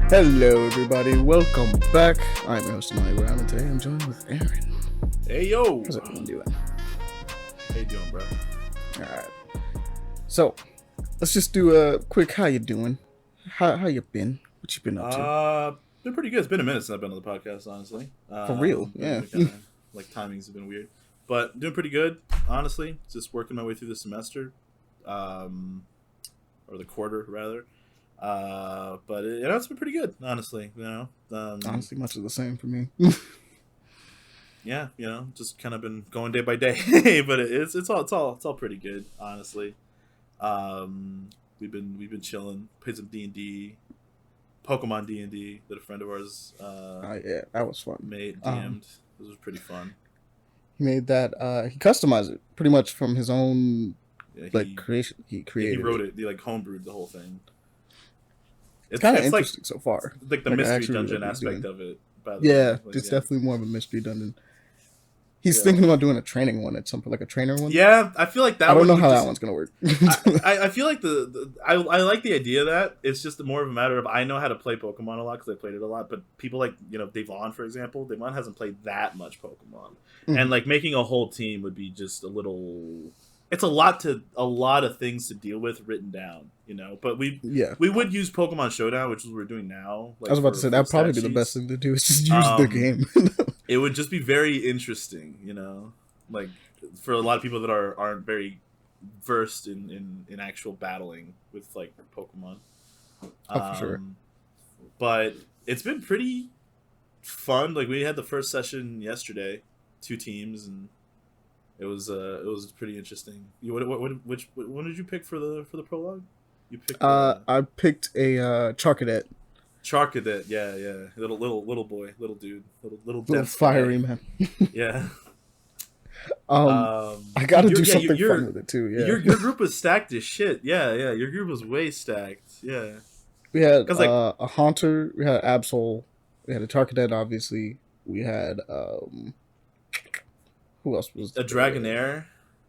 Hello, everybody. Welcome back. I'm your host, Mike Brown, and today I'm joined with Aaron. Hey, yo. How's everyone doing? How you doing, bro? All right. So, let's just do a quick how you doing? How you been? What you been up to? Been pretty good. It's been a minute since I've been on the podcast, honestly. For real, yeah. Like, timings have been weird. But doing pretty good, honestly. Just working my way through the semester. Or the quarter, rather. But it's been pretty good, honestly. Honestly, much of the same for me. Yeah, just kind of been going day by day, but it's all pretty good, honestly. We've been chilling, played some D&D, Pokemon D&D that a friend of ours yeah, that was fun. made DM'd. It was pretty fun. He made that. He customized it pretty much from his own creation. He created. He wrote it. He homebrewed the whole thing. It's kind of interesting so far. Like the mystery dungeon aspect of it. It's definitely more of a mystery dungeon. He's thinking about doing a training one at some point, like a trainer one. Yeah, I feel like that. I don't know how that one's gonna work. I feel like I like the idea of that. It's just more of a matter of I know how to play Pokemon a lot because I played it a lot. But people like Devon, for example, Devon hasn't played that much Pokemon, and making a whole team would be just a little. It's a lot of things to deal with written down, But we would use Pokemon Showdown, which is what we're doing now. I was about to say that'd probably be the best thing to do is just use the game. It would just be very interesting, like for a lot of people that aren't very versed in actual battling with like Pokemon. For sure. But it's been pretty fun. Like we had the first session yesterday, 2 teams, and it was pretty interesting. Which one did you pick for the prologue? You picked. I picked a Charcadet. Charcadet, yeah, little boy, little dude, little fiery man. Yeah. I gotta do something fun with it too. Yeah, your group was stacked as shit. Yeah, your group was way stacked. Yeah. We had a Haunter, we had Absol, we had a Charcadet, obviously. We had who else was a Dragonair?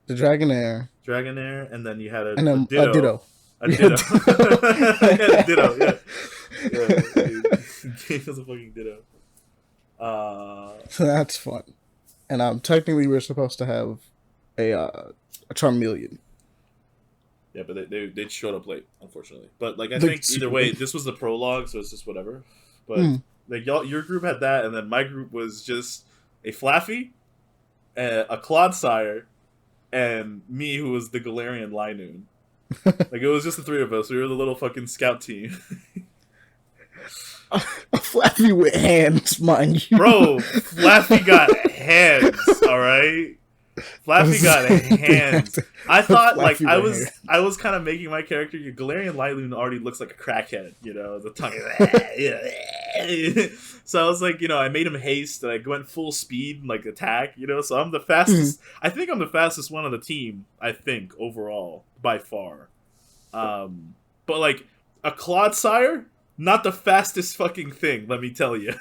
The Dragonair, and then you had a Ditto. A Ditto. A Ditto, yeah. It was a fucking Ditto. So that's fun. And technically we're supposed to have a Charmeleon. Yeah, but they showed up late, unfortunately. But like I think either way, this was the prologue, so it's just whatever. But like your group had that, and then my group was just a Flaffy, a Clodsire, and me, who was the Galarian Linoon. Like it was just the 3 of us. We were the little fucking scout team. A Flaffy with hands, mind you. Bro, Flaffy got hands, alright? Flaffy got hands. I thought like I was kind of making my character. Your Galarian Linoon already looks like a crackhead, the tongue. So I was like, I made him haste and I went full speed and like attack, so I'm the fastest. I think I'm the fastest one on the team, I think, overall, by far. But like a Clodsire, not the fastest fucking thing, let me tell you.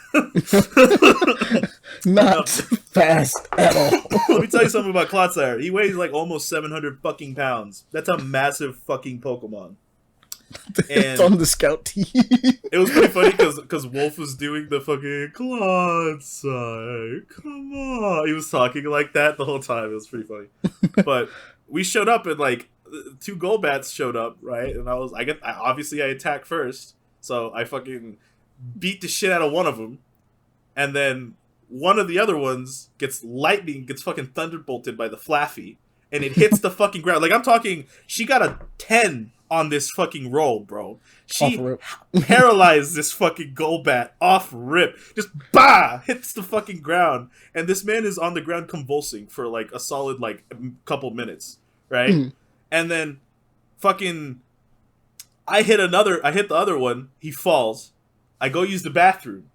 Not fast at all. Let me tell you something about Clodsire. He weighs like almost 700 fucking pounds. That's a massive fucking Pokemon. It's on the scout team. It was pretty funny because Wolf was doing the fucking Clodsire, come on. He was talking like that the whole time. It was pretty funny. But we showed up and like 2 Golbats showed up, right? And I attacked first. So I fucking beat the shit out of one of them. And then one of the other ones gets fucking thunderbolted by the Flaffy. And it hits the fucking ground. Like I'm talking, she got a 10 on this fucking roll, bro. She paralyzed this fucking Golbat off rip. Just hits the fucking ground. And this man is on the ground convulsing for like a solid like couple minutes. Right? And then fucking I hit the other one. He falls. I go use the bathroom.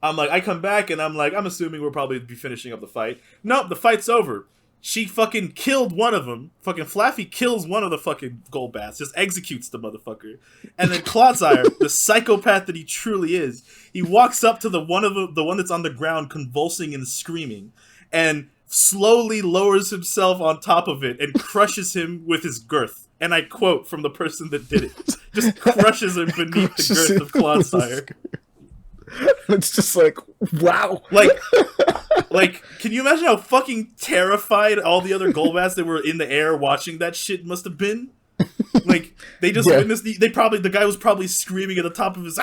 I'm like, I come back and I'm like, I'm assuming we'll probably be finishing up the fight. Nope, the fight's over. She fucking killed one of them. Fucking Flaffy kills one of the fucking Golbats. Just executes the motherfucker. And then Clodsire, the psychopath that he truly is, he walks up to the one that's on the ground convulsing and screaming. And slowly lowers himself on top of it and crushes him with his girth. And I quote from the person that did it. Just crushes him beneath the girth of Clodsire. It's just like, wow. Like, can you imagine how fucking terrified all the other Golbats that were in the air watching that shit must have been? Like, they just witnessed the guy was probably screaming at the top of his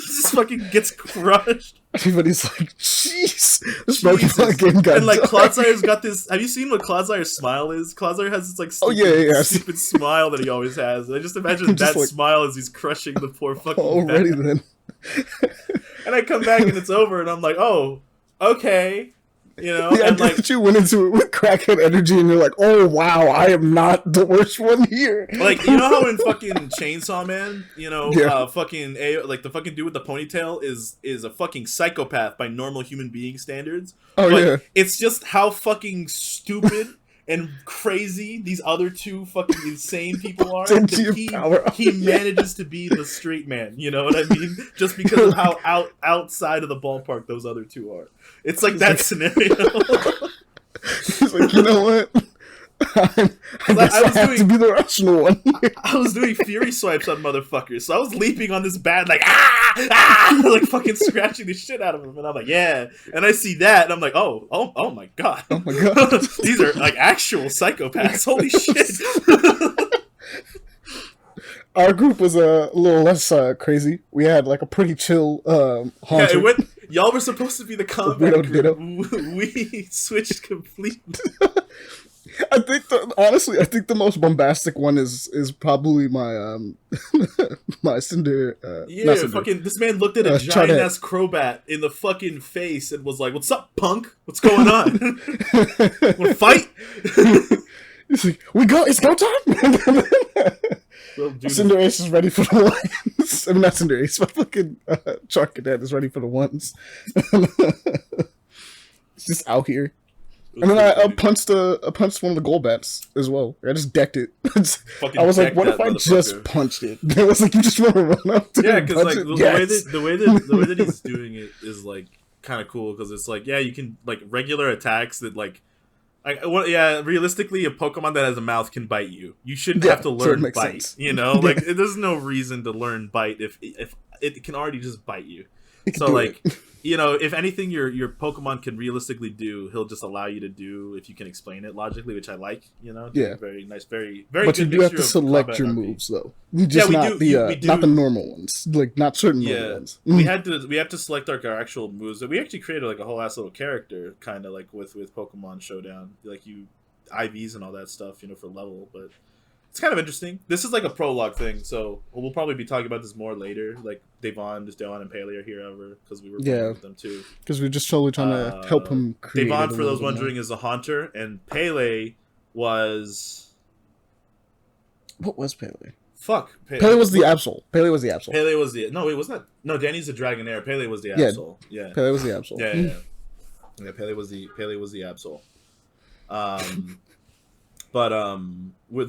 just fucking gets crushed. Everybody's like, jeez, this Pokemon game got and like dark. Cloudsire's got this. Have you seen what Cloudsire's smile is? Cloudsire has this like stupid smile that he always has. And I just imagine that like, smile as he's crushing the poor fucking already then. And I come back and it's over, and I'm like, oh, okay. You know, yeah, and like you went into it with crackhead energy, and you're like, "Oh wow, I am not the worst one here." Like, you know how in fucking Chainsaw Man, you know, like the fucking dude with the ponytail is a fucking psychopath by normal human being standards. Oh but yeah, it's just how fucking stupid and crazy these other two fucking insane people are. He manages to be the straight man. You know what I mean? Just because of how outside of the ballpark those other two are. It's like that scenario. He's like, you know what? I guess I have to be the rational one. I was doing fury swipes on motherfuckers, so I was leaping on this bat like like fucking scratching the shit out of him, and I'm like, yeah. And I see that, and I'm like, oh my god, these are like actual psychopaths. Holy shit. Our group was a little less crazy. We had like a pretty chill haunter. Yeah, it went. Y'all were supposed to be the combat group. We switched completely. I think honestly, I think the most bombastic one is probably my my Cinder. Yeah, Cinder. Fucking this man looked at a giant ass Crobat in the fucking face and was like, "What's up, punk? What's going on? Wanna fight?" He's like, it's go time." Well, Cinderace is ready for the ones. I mean, not Cinderace, but fucking Charcadet is ready for the ones. It's just out here. And then I punched one of the Golbats as well. I just decked it. I was like, what if I just punched it? I was like, you just want to run up to it? Because like the way that he's doing it is like kind of cool because it's like, yeah, you can like regular attacks that like realistically, a Pokemon that has a mouth can bite you. You shouldn't have to learn bite. Sense. You know, like there's no reason to learn bite if it can already just bite you. So like, you know, if anything your Pokemon can realistically do, he'll just allow you to do if you can explain it logically, which I like. You know, yeah, very nice, very But you do have to select your moves though. Just not the normal ones, like not certain normal ones. We have to select our actual moves. We actually created like a whole ass little character, kind of like with Pokemon Showdown, like you IVs and all that stuff, you know, for level, but. It's kind of interesting. This is like a prologue thing, so we'll probably be talking about this more later. Like Devon and Pele are here, however, because we were playing with them too. Because we're just totally trying to help him create. Devon, for those wondering, is a haunter, and Pele was. What was Pele? Fuck. Pele was the Absol. Pele was the no. Wait, wasn't that? No, Danny's the Dragonair. Pele was the Absol. Yeah. Pele was the Absol. Yeah. Pele was the Absol. But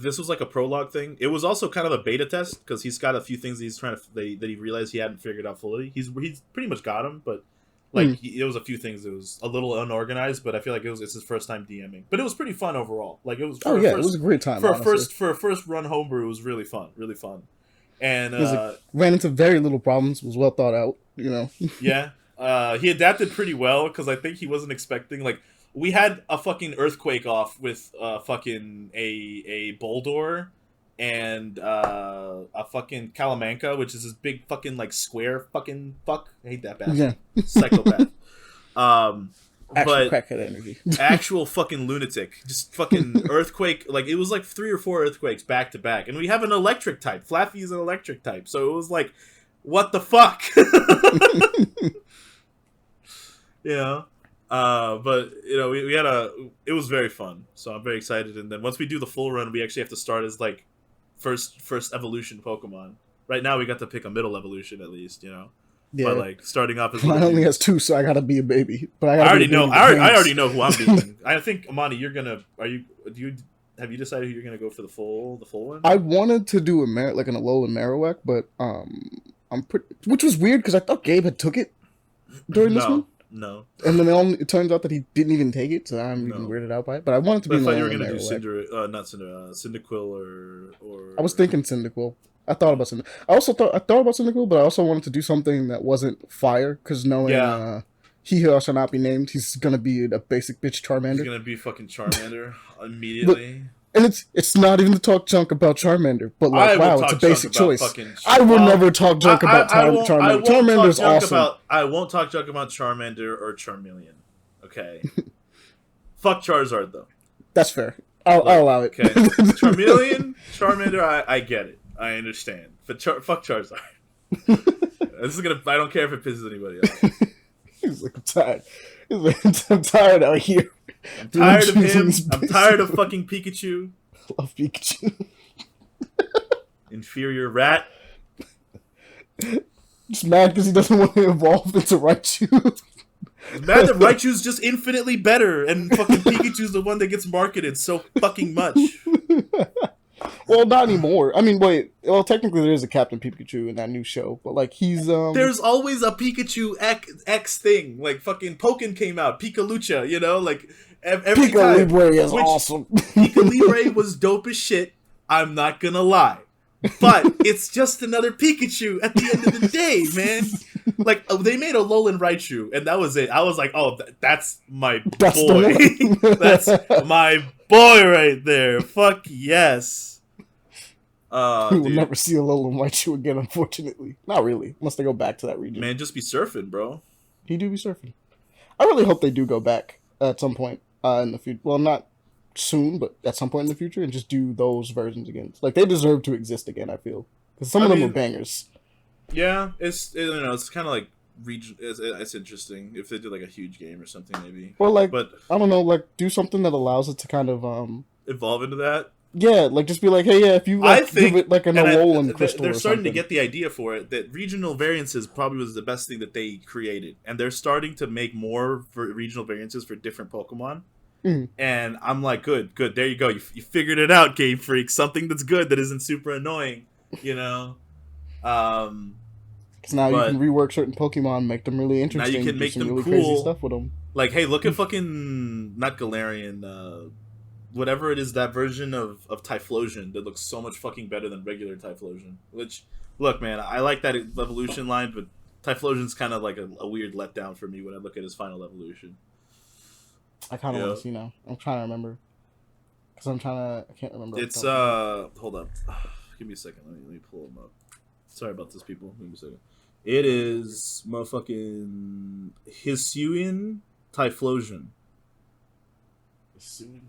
this was like a prologue thing. It was also kind of a beta test because he's got a few things he's trying to that he realized he hadn't figured out fully. He's pretty much got them, but like there was a few things that was a little unorganized. But I feel like it's his first time DMing. But it was pretty fun overall. Like it was. It was a great time for a first run homebrew. It was really fun, and ran into very little problems. Was well thought out. You know. Yeah, he adapted pretty well because I think he wasn't expecting like. We had a fucking earthquake off with fucking a Boldor and a fucking Kalamanka, which is this big fucking like square fucking fuck. I hate that bastard. Yeah. Psychopath. Actual crackhead energy. Actual fucking lunatic. Just fucking earthquake. Like it was like 3 or 4 earthquakes back to back. And we have an electric type. Flaffy is an electric type. So it was like, what the fuck? You know? But you know, we had it was very fun, so I'm very excited. And then once we do the full run, we actually have to start as like first evolution Pokemon. Right now, we got to pick a middle evolution at least, you know. Yeah. But like starting off as mine only has 2, so I gotta be a baby. But I already know. I already know who I'm being. I think Amani, you're gonna. Have you decided who you're gonna go for the full one? I wanted to do an Alolan Marowak, but which was weird because I thought Gabe had took it during this one. No. And then it turns out that he didn't even take it, so I'm even weirded out by it. But I wanted to be. I thought you were gonna do Cyndaquil or. I was thinking Cyndaquil. I thought about Cyndaquil. I thought about Cyndaquil, but I also wanted to do something that wasn't fire, because knowing he who shall not be named, he's gonna be a basic bitch Charmander. He's gonna be fucking Charmander immediately. And it's not even to talk junk about Charmander, but like, wow, it's a basic choice. I will never talk junk about Charmander. Charmander's awesome. I won't talk junk about Charmander or Charmeleon. Okay. Fuck Charizard though. That's fair. I'll allow it. Okay. Charmeleon, Charmander, I get it. I understand. But fuck Charizard. This is gonna. I don't care if it pisses anybody off. He's like, I'm tired. He's like, I'm tired out here. I'm tired of him. I'm tired of fucking Pikachu. I love Pikachu. Inferior rat. Just mad because he doesn't want to evolve into Raichu. Mad that Raichu's just infinitely better, and fucking Pikachu's the one that gets marketed so fucking much. Well, not anymore. I mean, wait. Well, technically there is a Captain Pikachu in that new show, but like he's There's always a Pikachu X thing. Like fucking Pokken came out, Pikalucha. You know, like every Pika time. Libre is awesome. Pika Libre was dope as shit. I'm not gonna lie. But it's just another Pikachu at the end of the day, man. Like, they made a Alolan Raichu, and that was it. I was like, oh, that's my boy. That's my boy right there. Fuck yes. We will never see a Alolan Raichu again, unfortunately. Not really, unless they go back to that region. Man, just be surfing, bro. He do be surfing. I really hope they do go back at some point in the future. Well, not soon, but at some point in the future, and just do those versions again. Like, they deserve to exist again, I feel, because some of them are bangers. Yeah, it's kind of like it's interesting if they do like a huge game or something, maybe. Or like, but I don't know, like do something that allows it to kind of evolve into that. Yeah, like just be like, hey, yeah, if you like, give it like an Alolan crystal, they're starting to get the idea for it. That regional variances probably was the best thing that they created, and they're starting to make more for regional variances for different Pokemon. Mm. And I'm like, good, there you go. You figured it out, Game Freak. Something that's good that isn't super annoying, you know. Because now you can rework certain Pokemon, make them really interesting. Now you can make them really cool. Crazy stuff with them. Like, hey, look at fucking not Galarian, whatever it is, that version of Typhlosion that looks so much fucking better than regular Typhlosion. Which, look, man, I like that evolution line, but Typhlosion's kind of like a weird letdown for me when I look at his final evolution. I kind of want to see now. I'm trying to remember. Because I can't remember. It's, hold up. Give me a second. Let me pull them up. Sorry about this, people. Give me a second. It is motherfucking Hisuian Typhlosion. Hisuian.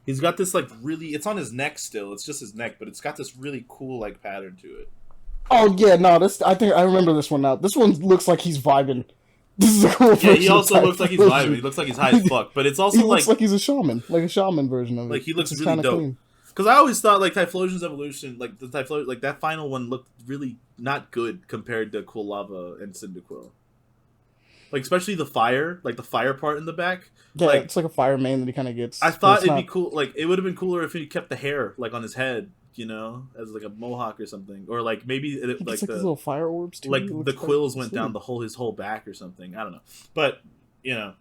He's got this like really. It's on his neck still. It's just his neck, but it's got this really cool like pattern to it. Oh yeah, no, I think I remember this one now. This one looks like he's vibing. This is a cool version. Yeah, he also looks like he's vibing. He looks like he's high as fuck, but it's also he looks like he's a shaman, like a shaman version of it. Like he looks really dope. Because I always thought like Typhlosion's evolution, like the Typhlosion, like that final one looked really not good compared to Quilava and Cyndaquil. Like especially the fire part in the back. Yeah, like, it's like a fire mane that he kind of gets. I thought it'd be cool. Like it would have been cooler if he kept the hair like on his head, you know, as like a mohawk or something, or like maybe like the little fire orbs too. Like the quills went down his whole back or something. I don't know, but you know,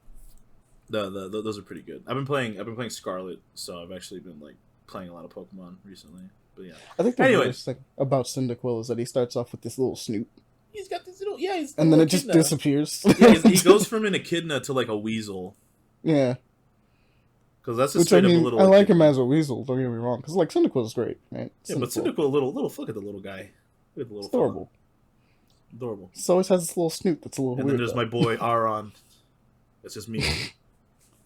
those are pretty good. I've been playing Scarlet, so I've actually been like playing a lot of Pokemon recently. But yeah, I think the weirdest thing about Cyndaquil is that he starts off with this little snoot. He's got this little and then it just disappears. Yeah, he goes from an echidna to like a weasel. Yeah. Because that's just straight up a little. I like him as a weasel. Don't get me wrong. Because like Cyndaquil is great, right? Yeah, but Cyndaquil a little. Look at the little guy. Look at the little. Adorable. Adorable. He always has this little snoot that's a little. And weird, then there's my boy Aron. That's just me.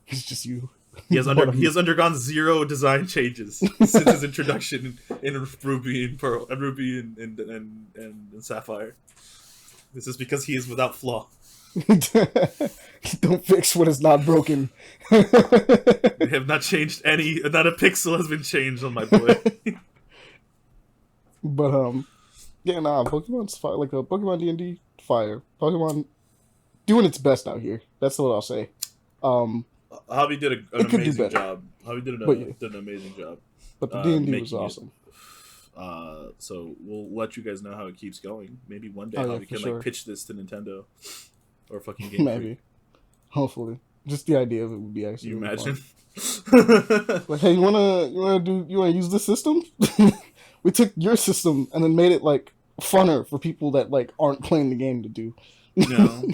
It's just you. He has undergone 0 design changes since his introduction in Ruby and Pearl, and Ruby and Sapphire. This is because he is without flaw. Don't fix what is not broken. They have not changed any. Not a pixel has been changed on my boy. But yeah, nah. Pokemon's fire. Like a Pokemon D&D fire. Pokemon doing its best out here. That's what I'll say. Hobby did an amazing job. Hobby did an amazing job. But the D&D was awesome. So we'll let you guys know how it keeps going. Maybe one day Hobby can like pitch this to Nintendo or fucking Game Maybe. Hopefully, just the idea of it would be actually You really imagine? fun. Like, hey, you wanna use this system? We took your system and then made it like funner for people that like aren't playing the game to do. No.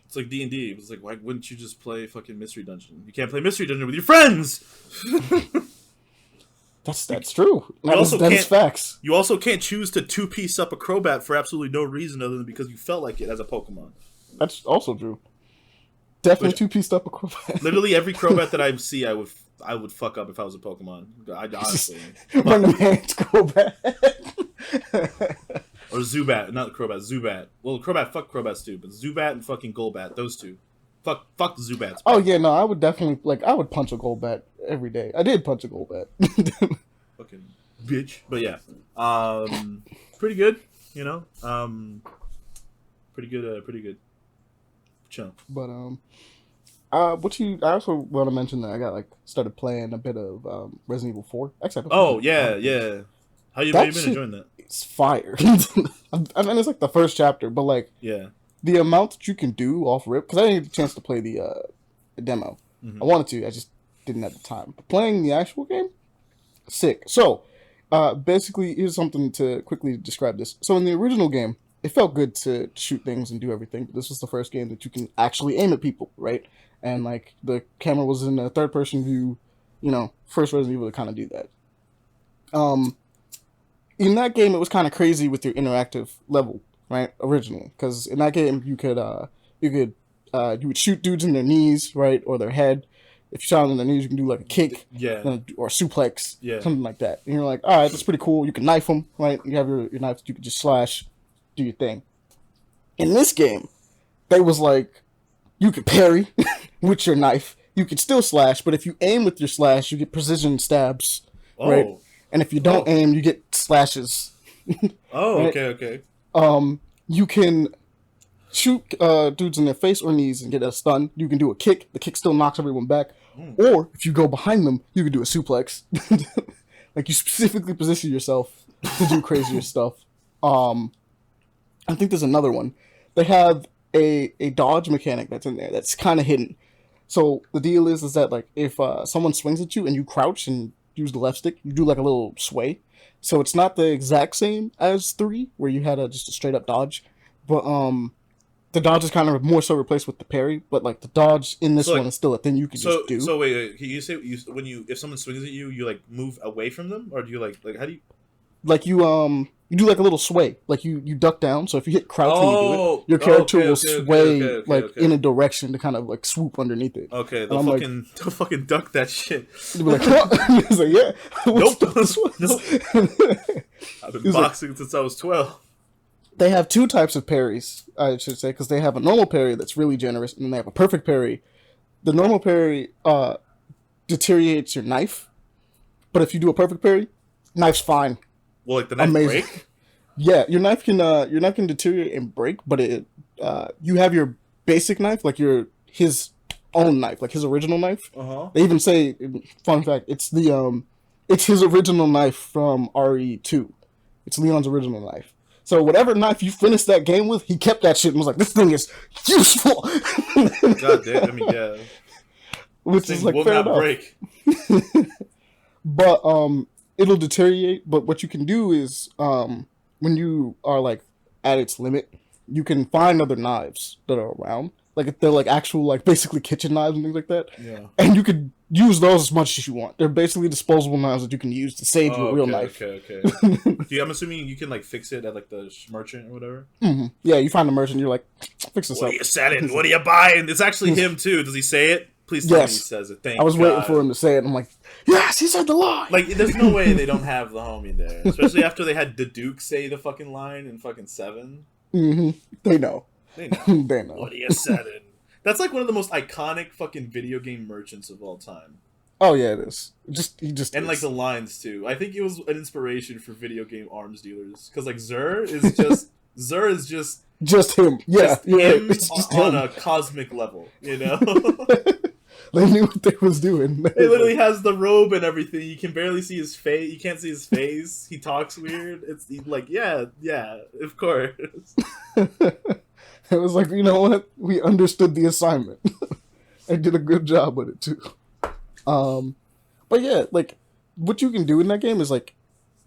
It's like D&D. It's like, why wouldn't you just play fucking Mystery Dungeon? You can't play Mystery Dungeon with your friends! That's true. also That is can't- facts. You also can't choose to two-piece up a Crobat for absolutely no reason other than because you felt like it as a Pokemon. That's also true. Definitely Which- two-pieced up a Crobat. Literally every Crobat that I see, I would fuck up if I was a Pokemon. I honestly. Run them hands, Crobat. Or Zubat, not Crobat, Zubat. Well, Crobat, fuck Crobats too, but Zubat and fucking Golbat, those two. Fuck the Zubats. Oh yeah, no, I would definitely I would punch a Golbat every day. I did punch a Golbat. Fucking bitch. But yeah, pretty good. You know, pretty good. Chill. But I also want to mention that I got started playing a bit of Resident Evil 4. Actually, Oh yeah. How you been enjoying that? It's fire. I mean, it's like the first chapter, but Yeah. the amount that you can do off rip, because I didn't get a chance to play the demo. Mhm. I wanted to, I just didn't at the time. But playing the actual game, sick. So, basically, here's something to quickly describe this. So, in the original game, it felt good to shoot things and do everything. But this was the first game that you can actually aim at people, right? And the camera was in a third-person view. First Resident Evil to kind of do that. In that game, it was kind of crazy with your interactive level, right? Originally, because in that game you would shoot dudes in their knees, right, or their head. If you shot them in their knees, you can do like a kick, Yeah. or a suplex, Yeah. something like that. And you're like, all right, that's pretty cool. You can knife them, right? You have your knife, you can just slash, do your thing. In this game, they was like, you can parry with your knife. You can still slash, but if you aim with your slash, you get precision stabs, right? Oh. And if you don't aim, you get slashes. Oh. Right? Okay. You can shoot dudes in their face or knees and get a stun. You can do a kick. The kick still knocks everyone back. Or if you go behind them, you can do a suplex. You specifically position yourself to do crazier stuff. I think there's another one. They have a dodge mechanic that's in there that's kind of hidden. So the deal is that if someone swings at you and you crouch and use the left stick, you do a little sway. So it's not the exact same as 3, where you had just a straight up dodge, but the dodge is kind of more so replaced with the parry. But the dodge in this one is still a thing you can just do. So wait, can you say if someone swings at you, you move away from them, or do you how do you? You do a little sway, you duck down. So if you hit crouch when you do it, your character will sway in a direction to kind of swoop underneath it. Okay, they'll fucking duck that shit. They'll be like, what? He's like, yeah. Nope. I've been boxing since I was 12. They have 2 types of parries, I should say, because they have a normal parry that's really generous, and then they have a perfect parry. The normal parry deteriorates your knife, but if you do a perfect parry, knife's fine. Well, the knife break? Yeah, your knife can deteriorate and break, but you have your basic knife, his own knife, his original knife. Uh-huh. They even say, fun fact, it's his original knife from RE2. It's Leon's original knife. So whatever knife you finished that game with, he kept that shit and was like, "This thing is useful." God damn! I mean, yeah. Which this is will fair not enough. break. But it'll deteriorate. But what you can do is when you are at its limit, you can find other knives that are around. They're actual basically kitchen knives and things like that. Yeah. And you could use those as much as you want. They're basically disposable knives that you can use to save your real knife. Okay. I'm assuming you can fix it at the merchant or whatever. Mm-hmm. Yeah, you find the merchant, you're like, fix this up. What are you selling? What are you buying? It's actually him too. Does he say it? Please tell me he says it. Thank I was God. waiting for him to say it. I'm like, yes, he said the line. There's no way they don't have the homie there, especially after they had the Duke say the fucking line in fucking 7. Mm-hmm. They know. They know. They know. What are you selling? That's one of the most iconic fucking video game merchants of all time. Oh yeah, it is. He just and is. the lines too. I think it was an inspiration for video game arms dealers because Xur is just him. Yeah, just him on a cosmic level. They knew what they was doing. He literally has the robe and everything. You can barely see his face. You can't see his face. He talks weird. He's like, yeah, of course. It was like, you know what? We understood the assignment. I did a good job with it too. But yeah, like what you can do in that game is like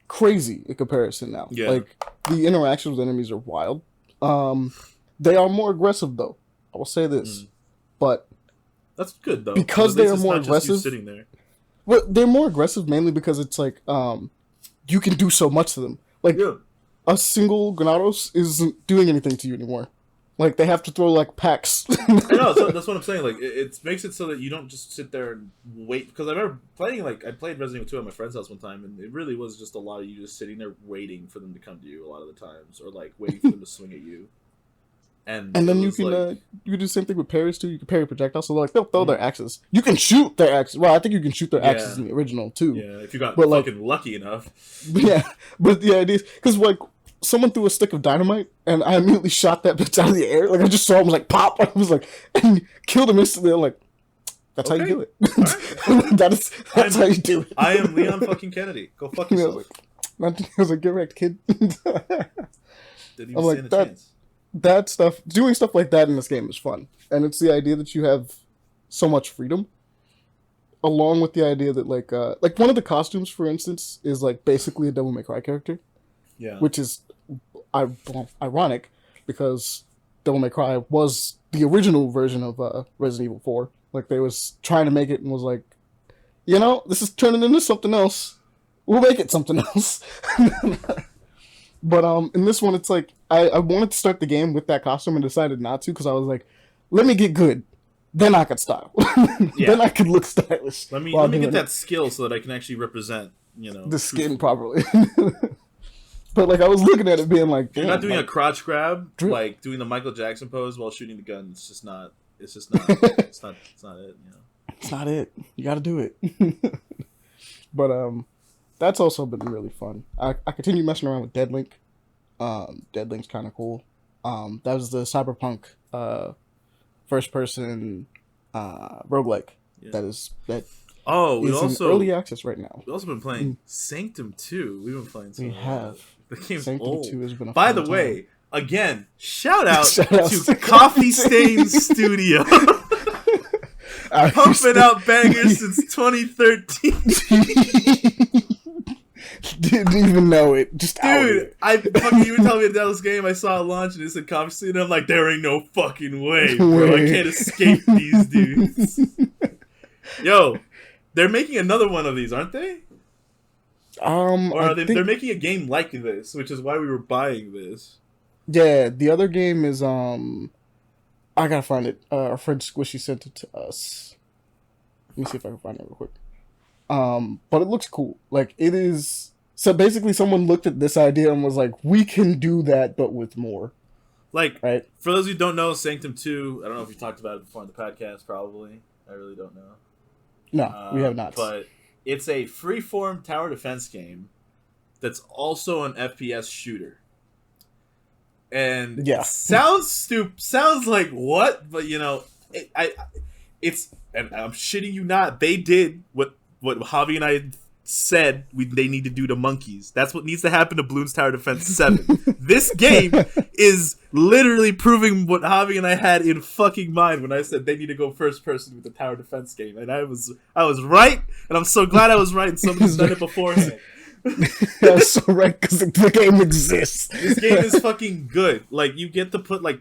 crazy in comparison now. Yeah. Like the interactions with enemies are wild. They are more aggressive though. I will say this, but that's good though because at they least are it's more not just you aggressive. sitting there. Well, they're more aggressive mainly because it's like you can do so much to them. Like a single Granados isn't doing anything to you anymore. Like they have to throw like packs. I know, so that's what I'm saying. Like it makes it so that you don't just sit there and wait. Because I remember playing I played Resident Evil 2 at my friend's house one time, and it really was just a lot of you just sitting there waiting for them to come to you a lot of the times, or like waiting for them to swing at you. And then you can you can do the same thing with parries too. You can parry projectiles, so like they'll throw their axes. You can shoot their axes. Well, I think you can shoot their axes in the original too. Yeah, if you got fucking lucky enough. Yeah, but the idea is because like someone threw a stick of dynamite, and I immediately shot that bitch out of the air. Like I just saw him like pop. I was like, and killed him instantly. I'm like, that's how you do it. Right. that's how you do it. I am Leon fucking Kennedy. Go fuck yourself. I was like, get wrecked, kid. Didn't even stand a chance. That stuff, doing stuff like that in this game is fun, and it's the idea that you have so much freedom, along with the idea that like one of the costumes, for instance, is like basically a Devil May Cry character, which is ironic because Devil May Cry was the original version of Resident Evil 4. Like they was trying to make it and was like, this is turning into something else. We'll make it something else. But in this one, it's like I wanted to start the game with that costume and decided not to because I was like, let me get good, then I could style, then I could look stylish. Let me get that skill so that I can actually represent the skin properly. But like I was looking at it, being like, you're not doing a crotch grab, like doing the Michael Jackson pose while shooting the gun. It's just not. It's not it. It's not it. You got to do it. But that's also been really fun. I continue messing around with Dead Link. Dead Link's kind of cool. That was the Cyberpunk first person roguelike. That we is also in early access right now. We've also been playing Sanctum 2. We've been playing some. We have. The game's Sanctum old. 2 has been a By fun the time. way, again, shout out to Coffee Stain Studio. Pumping out bangers since 2013. Didn't even know it. Just dude, you were telling me about this game. I saw it launch and it said Coffee Stain. And I'm like, there ain't no fucking way, bro. I can't escape these dudes. Yo, they're making another one of these, aren't they? They're making a game like this, which is why we were buying this. Yeah, the other game is I gotta find it. Our friend Squishy sent it to us. Let me see if I can find it real quick. But it looks cool. Like it is. So basically, someone looked at this idea and was like, "We can do that, but with more." Like, right? For those who don't know, Sanctum 2. I don't know if we talked about it before on the podcast. Probably. I really don't know. No, we have not. But it's a freeform tower defense game that's also an FPS shooter. And sounds like what? But it's and I'm shitting you not. They did what Javi and I said they need to do to monkeys. That's what needs to happen to Bloons Tower Defense 7. This game is literally proving what Javi and I had in fucking mind when I said they need to go first person with the tower defense game. And I was right, and I'm so glad I was right and somebody's done it beforehand. That's so right, because the game exists. This game is fucking good. Like you get to put like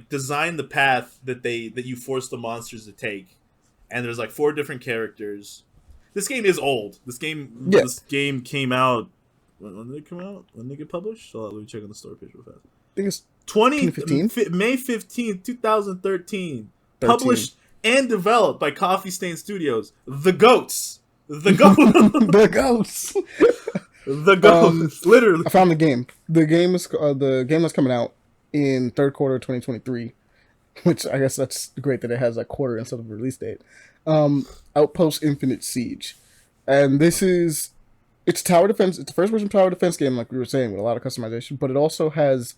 design the path that you force the monsters to take. And there's like 4 different characters. This game is old. This game came out. When did it come out? When did it get published? Let me check on the store page real fast. I think it's 2015. May 15th, 2013. Published and developed by Coffee Stain Studios. The Goats. The Goats. The Goats. Literally. I found the game. The game is coming out in third quarter of 2023. Which I guess that's great that it has a quarter instead of a release date. Outpost Infinite Siege. And it's tower defense. It's a first-person tower defense game, like we were saying, with a lot of customization. But it also has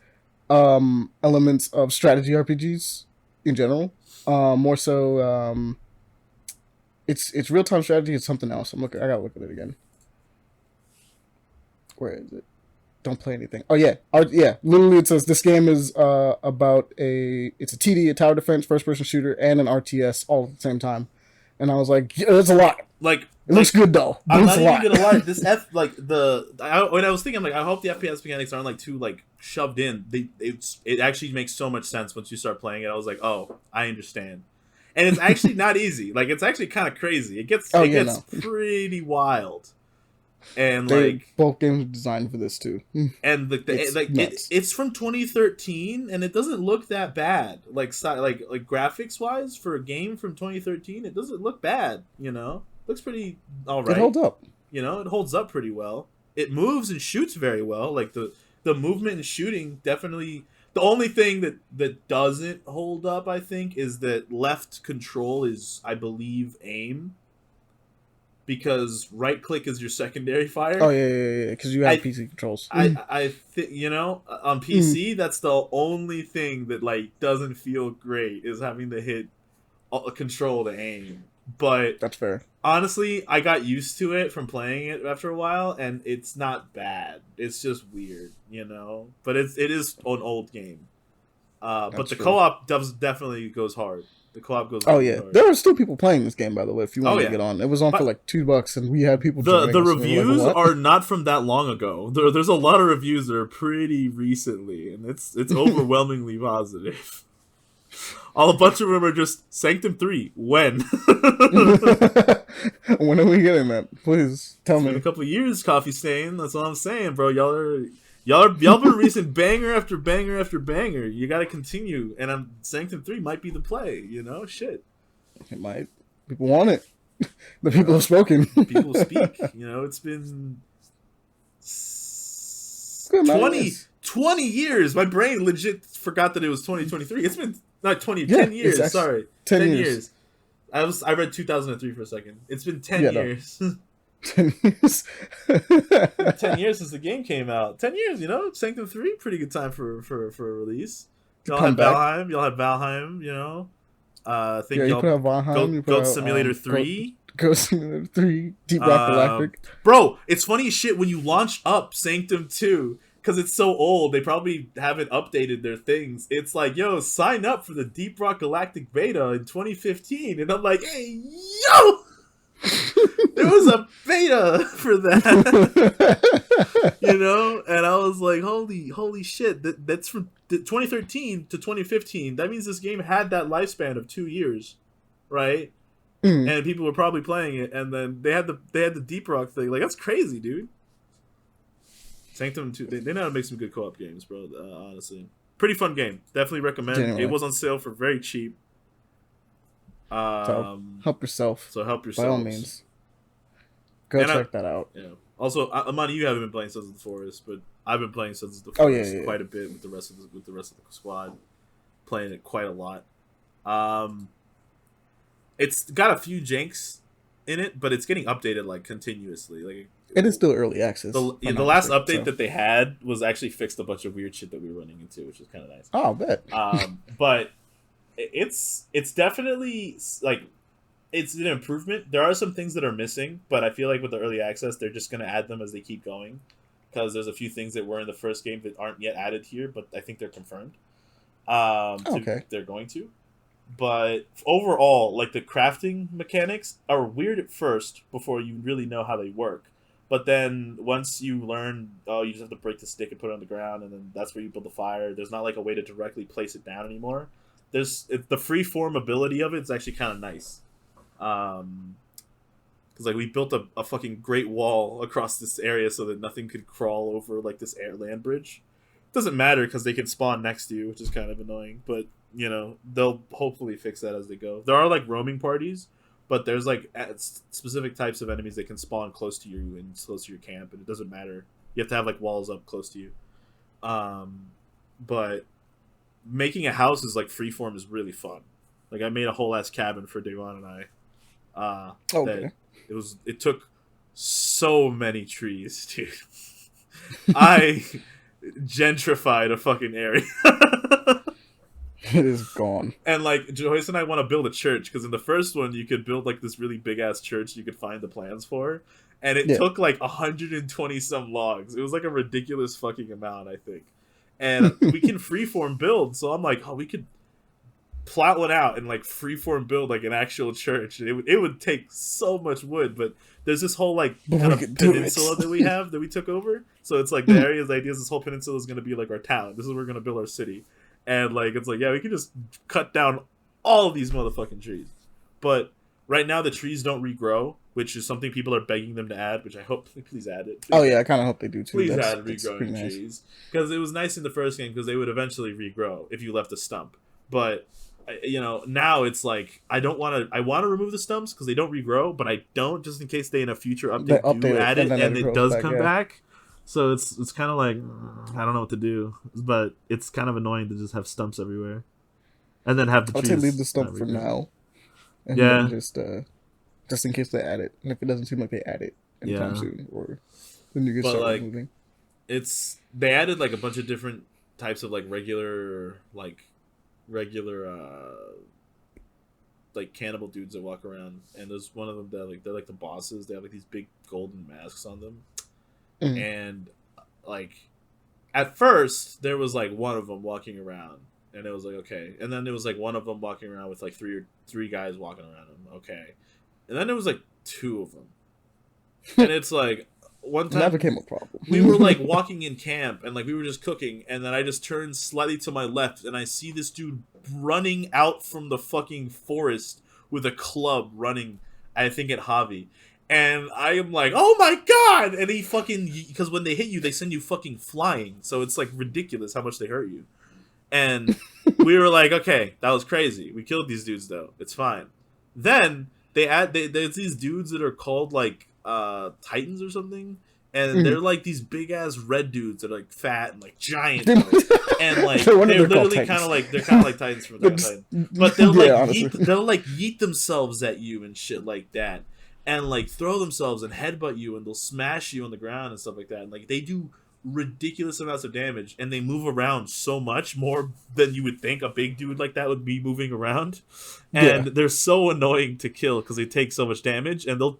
elements of strategy RPGs in general. More so, it's real-time strategy. It's something else. I gotta look at it again. Where is it? don't play anything. Oh yeah, yeah. Literally, it says this game is about it's a TD, a tower defense, first person shooter, and an RTS all at the same time. And I was like, yeah, that's a lot. Like, It looks good though, but I'm it's not a even lot. gonna lie. This when I was thinking, I'm like, I hope the FPS mechanics aren't like too like shoved in. It actually makes so much sense once you start playing it. I was like, oh, I understand. And it's actually not easy. Like, it's actually kind of crazy. It gets No. pretty wild. And They like, both games are designed for this too. and It's nuts. it's from 2013, and it doesn't look that bad. Like graphics wise, for a game from 2013, it doesn't look bad. You know, looks pretty all right. It holds up. You know, it holds up pretty well. It moves and shoots very well. Like the movement and shooting definitely. The only thing that doesn't hold up, I think, is that left control is, I believe, aim. Because right click is your secondary fire. Oh yeah. Because you have PC controls. I think, you know, on PC, that's the only thing that like doesn't feel great, is having to hit control to aim. But That's fair. honestly, I got used to it from playing it after a while, and it's not bad. It's just weird, you know. But it is an old game. But That's the true. co-op definitely goes hard. The co-op goes. Oh really yeah, hard. there are still people playing this game, by the way. If you want Oh, to yeah. get on, it was on for But like $2, and we had people. the joining us, and we were reviews like, "What?" are not from that long ago. There's a lot of reviews that are pretty recently, and it's overwhelmingly positive. A bunch of them are just Sanctum 3. When? When are we getting that? Please tell It's been a me. couple of years, Coffee Stain. That's all I'm saying, bro. Y'all been releasing banger after banger after banger. You got to continue, and Sanctum 3 might be the play. You know, shit. It might. People want it. The people have spoken. People speak. You know, it's been Good amount of 20, years. 20 years. My brain legit forgot that it was 2023. It's been not 20, Yeah, 10 years. it's Sorry, 10 10 years. years. I read 2003 for a second. It's been 10 Yeah, no. years. 10 years. 10 years since the game came out. 10 years, you know? Sanctum 3, pretty good time for a release. Y'all Come had back. Valheim. Y'all had Valheim, you know? I think Yeah, you y'all put out Valheim. You put Goat out Simulator 3. Goat Simulator 3. Deep Rock Galactic. Bro, it's funny as shit when you launch up Sanctum 2, because it's so old, they probably haven't updated their things. It's like, yo, sign up for the Deep Rock Galactic beta in 2015. And I'm like, hey, yo! There was a beta for that. You know? And I was like, holy shit. That's from 2013 to 2015. That means this game had that lifespan of 2 years, right? And people were probably playing it, and then they had the Deep Rock thing. Like, that's crazy, dude. Sanctum 2, they know how to make some good co-op games, bro. Honestly, pretty fun game. Definitely recommend. Genuinely. It was on sale for very cheap. So help yourself. So help By yourself. all means. Go And check that out. Yeah. Also, Amani, you haven't been playing Sons of the Forest, but I've been playing Sons of the Oh, Forest yeah. quite a bit with the rest of the squad, playing it quite a lot. It's got a few janks in it, but it's getting updated like continuously. Like, It is still early access. the if I'm not last mistaken, update so. that they had was actually fixed a bunch of weird shit that we were running into, which was kind of nice. Oh, I bet. But it's definitely like it's an improvement. There are some things that are missing, but I feel like with the early access, they're just gonna add them as they keep going, because there's a few things that were in the first game that aren't yet added here, but I think they're confirmed. Okay. They're going to. But overall, like, the crafting mechanics are weird at first before you really know how they work. But then once you learn, oh, you just have to break the stick and put it on the ground, and then that's where you build the fire. There's not like a way to directly place it down anymore. The free form ability of it is actually kind of nice. Because like we built a fucking great wall across this area so that nothing could crawl over like this land bridge. Doesn't matter because they can spawn next to you, which is kind of annoying. But you know, they'll hopefully fix that as they go. There are like roaming parties, but there's like specific types of enemies that can spawn close to you and close to your camp, and it doesn't matter. You have to have like walls up close to you. But making a house is like freeform is really fun. Like I made a whole ass cabin for Devon and I. Okay. It took so many trees, dude. I gentrified a fucking area. It is gone. And like Joyce and I want to build a church because in the first one you could build like this really big ass church you could find the plans for, and it Yeah. took like 120 some logs. It was like a ridiculous fucking amount, I think. And we can freeform build, so I'm like, oh, we could plot one out and like freeform build like an actual church. It would take so much wood, but there's this whole like But kind we of could do peninsula it. that we have that we took over. So it's like the idea is this whole peninsula is going to be like our town. This is where we're going to build our city, and like it's like yeah, we can just cut down all of these motherfucking trees. But right now the trees don't regrow, which is something people are begging them to add. Which I hope please add it. Oh yeah, I kind of hope they do too. Please that's add regrowing pretty nice. trees because it was nice in the first game because they would eventually regrow if you left a stump. But you know, now it's like I want to remove the stumps because they don't regrow, but I don't just in case they in a future update do add it and it does come back. So it's kind of like I don't know what to do, but it's kind of annoying to just have stumps everywhere, and then have the I'll trees. say leave the stump for now, and Yeah. then just in case they add it, and if it doesn't seem like they add it anytime soon, or then you can start like, moving. They added like a bunch of different types of like regular like cannibal dudes that walk around, and there's one of them that like they're like the bosses. They have like these big golden masks on them, and like at first there was like one of them walking around, and it was like okay, and then there was like one of them walking around with like three guys walking around him, okay, and then there was like two of them, and it's like one time that became a problem. we were like walking in camp and like we were just cooking, and then I just turned slightly to my left and I see this dude running out from the fucking forest with a club running, I think at Javi, and I am like, oh my god, and he fucking, because when they hit you they send you fucking flying, so it's like ridiculous how much they hurt you, and we were like, okay, that was crazy, we killed these dudes though, it's fine. Then there's these dudes that are called like Titans or something, and they're like these big ass red dudes that are like fat and like giant, and like they're literally kind of like Titans from Attack on Titan, but they'll like they'll like yeet themselves at you and shit like that, and like throw themselves and headbutt you, and they'll smash you on the ground and stuff like that, and like they do ridiculous amounts of damage, and they move around so much more than you would think a big dude like that would be moving around, and they're so annoying to kill because they take so much damage, and they'll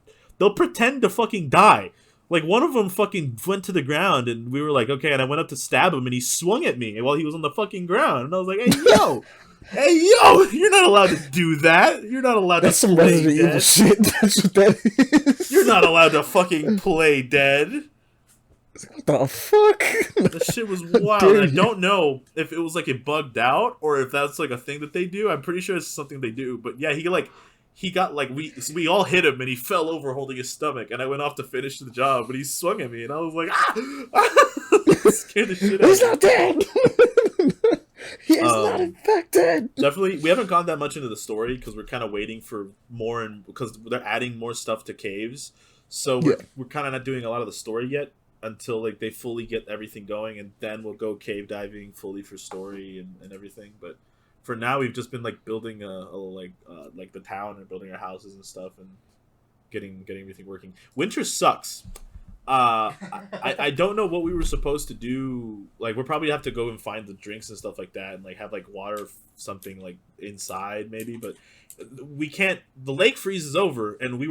pretend to fucking die. Like one of them fucking went to the ground, and we were like, okay, and I went up to stab him, and he swung at me while he was on the fucking ground, and I was like, hey yo, hey yo, you're not allowed to do that. You're not allowed That's to some play Resident dead. Evil shit. That's what that is. You're not allowed to fucking play dead. What the fuck? That shit was wild. And I don't know if it was like it bugged out or if that's like a thing that they do. I'm pretty sure it's something they do. But yeah, he got like we all hit him and he fell over holding his stomach, and I went off to finish the job, but he swung at me and I was like, scared the shit out of me. He's not dead. He is not infected. Definitely, we haven't gone that much into the story because we're kind of waiting for more, and because they're adding more stuff to caves, so we're kind of not doing a lot of the story yet until like they fully get everything going, and then we'll go cave diving fully for story and everything. But for now, we've just been like building like the town and building our houses and stuff and getting everything working. Winter sucks. I don't know what we were supposed to do. Like we'll probably have to go and find the drinks and stuff like that, and like have like water something like inside maybe, but we can't. The lake freezes over, and we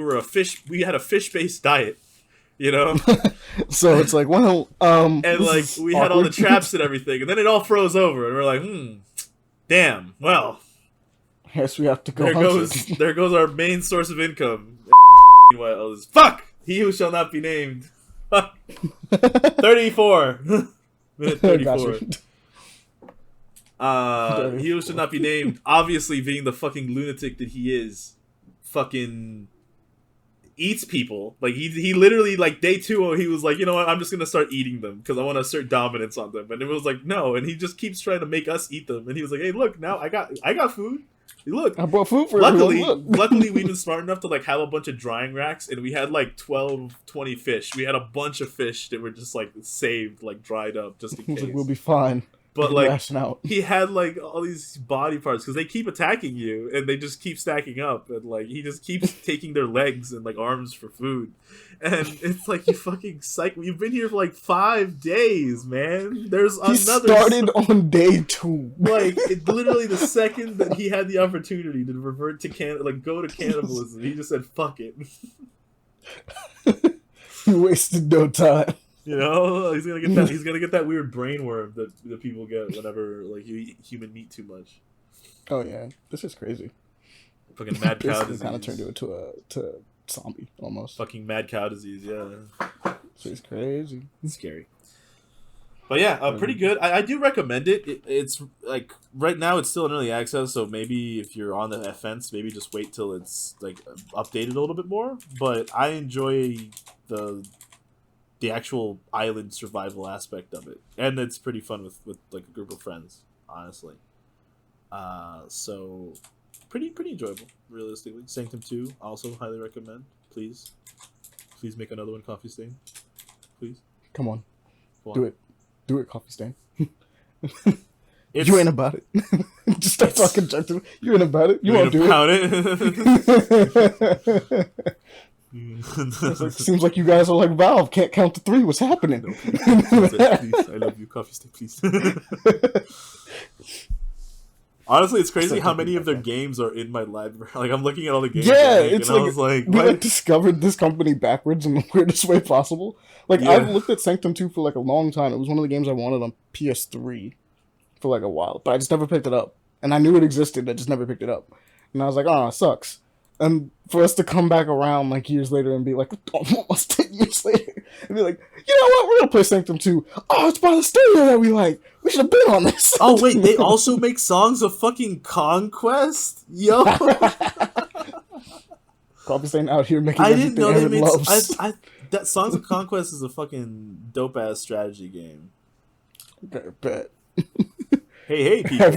had a fish based diet, you know. So it's like, well, and like we had all the traps and everything, and then it all froze over, and we're like, damn, well, yes, we have to go. There goes our main source of income. Fuck, he who shall not be named. 34 minute 34. He who should not be named, obviously being the fucking lunatic that he is, fucking eats people. Like he literally, like day 2 he was like, you know what, I'm just gonna start eating them because I want to assert dominance on them, and it was like no, and he just keeps trying to make us eat them, and he was like, hey look, now I got food. Look, I brought food for luckily, everyone. luckily we've been smart enough to like have a bunch of drying racks, and we had like 20 fish. We had a bunch of fish that were just like saved, like dried up just in case. Like, we'll be fine. But like out. he had like all these body parts because they keep attacking you and they just keep stacking up, and like he just keeps taking their legs and like arms for food, and it's like you fucking psycho. You've been here for like 5 days, man. There's He another. Started on day 2. Like literally the second that he had the opportunity to revert to go to cannibalism, he just said fuck it. You wasted no time. You know, he's gonna get that. He's gonna get that weird brain worm that people get whenever like you eat human meat too much. Oh yeah, this is crazy. Fucking mad cow Basically, disease. kind of turned into a zombie almost. Fucking mad cow disease. Yeah, So it's crazy. it's scary. But yeah, pretty good. I do recommend it. It's like right now it's still in early access, so maybe if you're on the fence, maybe just wait till it's like updated a little bit more. But I enjoy the actual island survival aspect of it, and it's pretty fun with like a group of friends, honestly. So pretty enjoyable, realistically. Sanctum 2 also highly recommend. Please make another one, Coffee Stain. Please, Come on, go on. do it, Coffee Stain. It's, You ain't about it. Just start talking junk to me. You ain't about it. You won't do about it. It's like, seems like you guys are like Valve. Can't count to 3. What's happening? No, please, I love you, Coffee Stain, please. Honestly, it's crazy how many of their games are in my library. Like, I'm looking at all the games. Yeah, they make, it's and like, I was like, we what? like discovered this company backwards in the weirdest way possible. Like, Yeah. I've looked at Sanctum 2 for like a long time. It was one of the games I wanted on PS3 for like a while, but I just never picked it up. And I knew it existed, I just never picked it up. And I was like, oh, it sucks. And for us to come back around like years later and be like, almost 10 years later, and be like, you know what, we're gonna play Sanctum 2. Oh, it's by the studio that we like. We should have been on this. Oh, wait, they also make songs of fucking Conquest? Yo! Coffee Stain out here making I everything didn't know they Aaron made... loves. that Songs of Conquest is a fucking dope-ass strategy game. Okay, bet. Hey, people.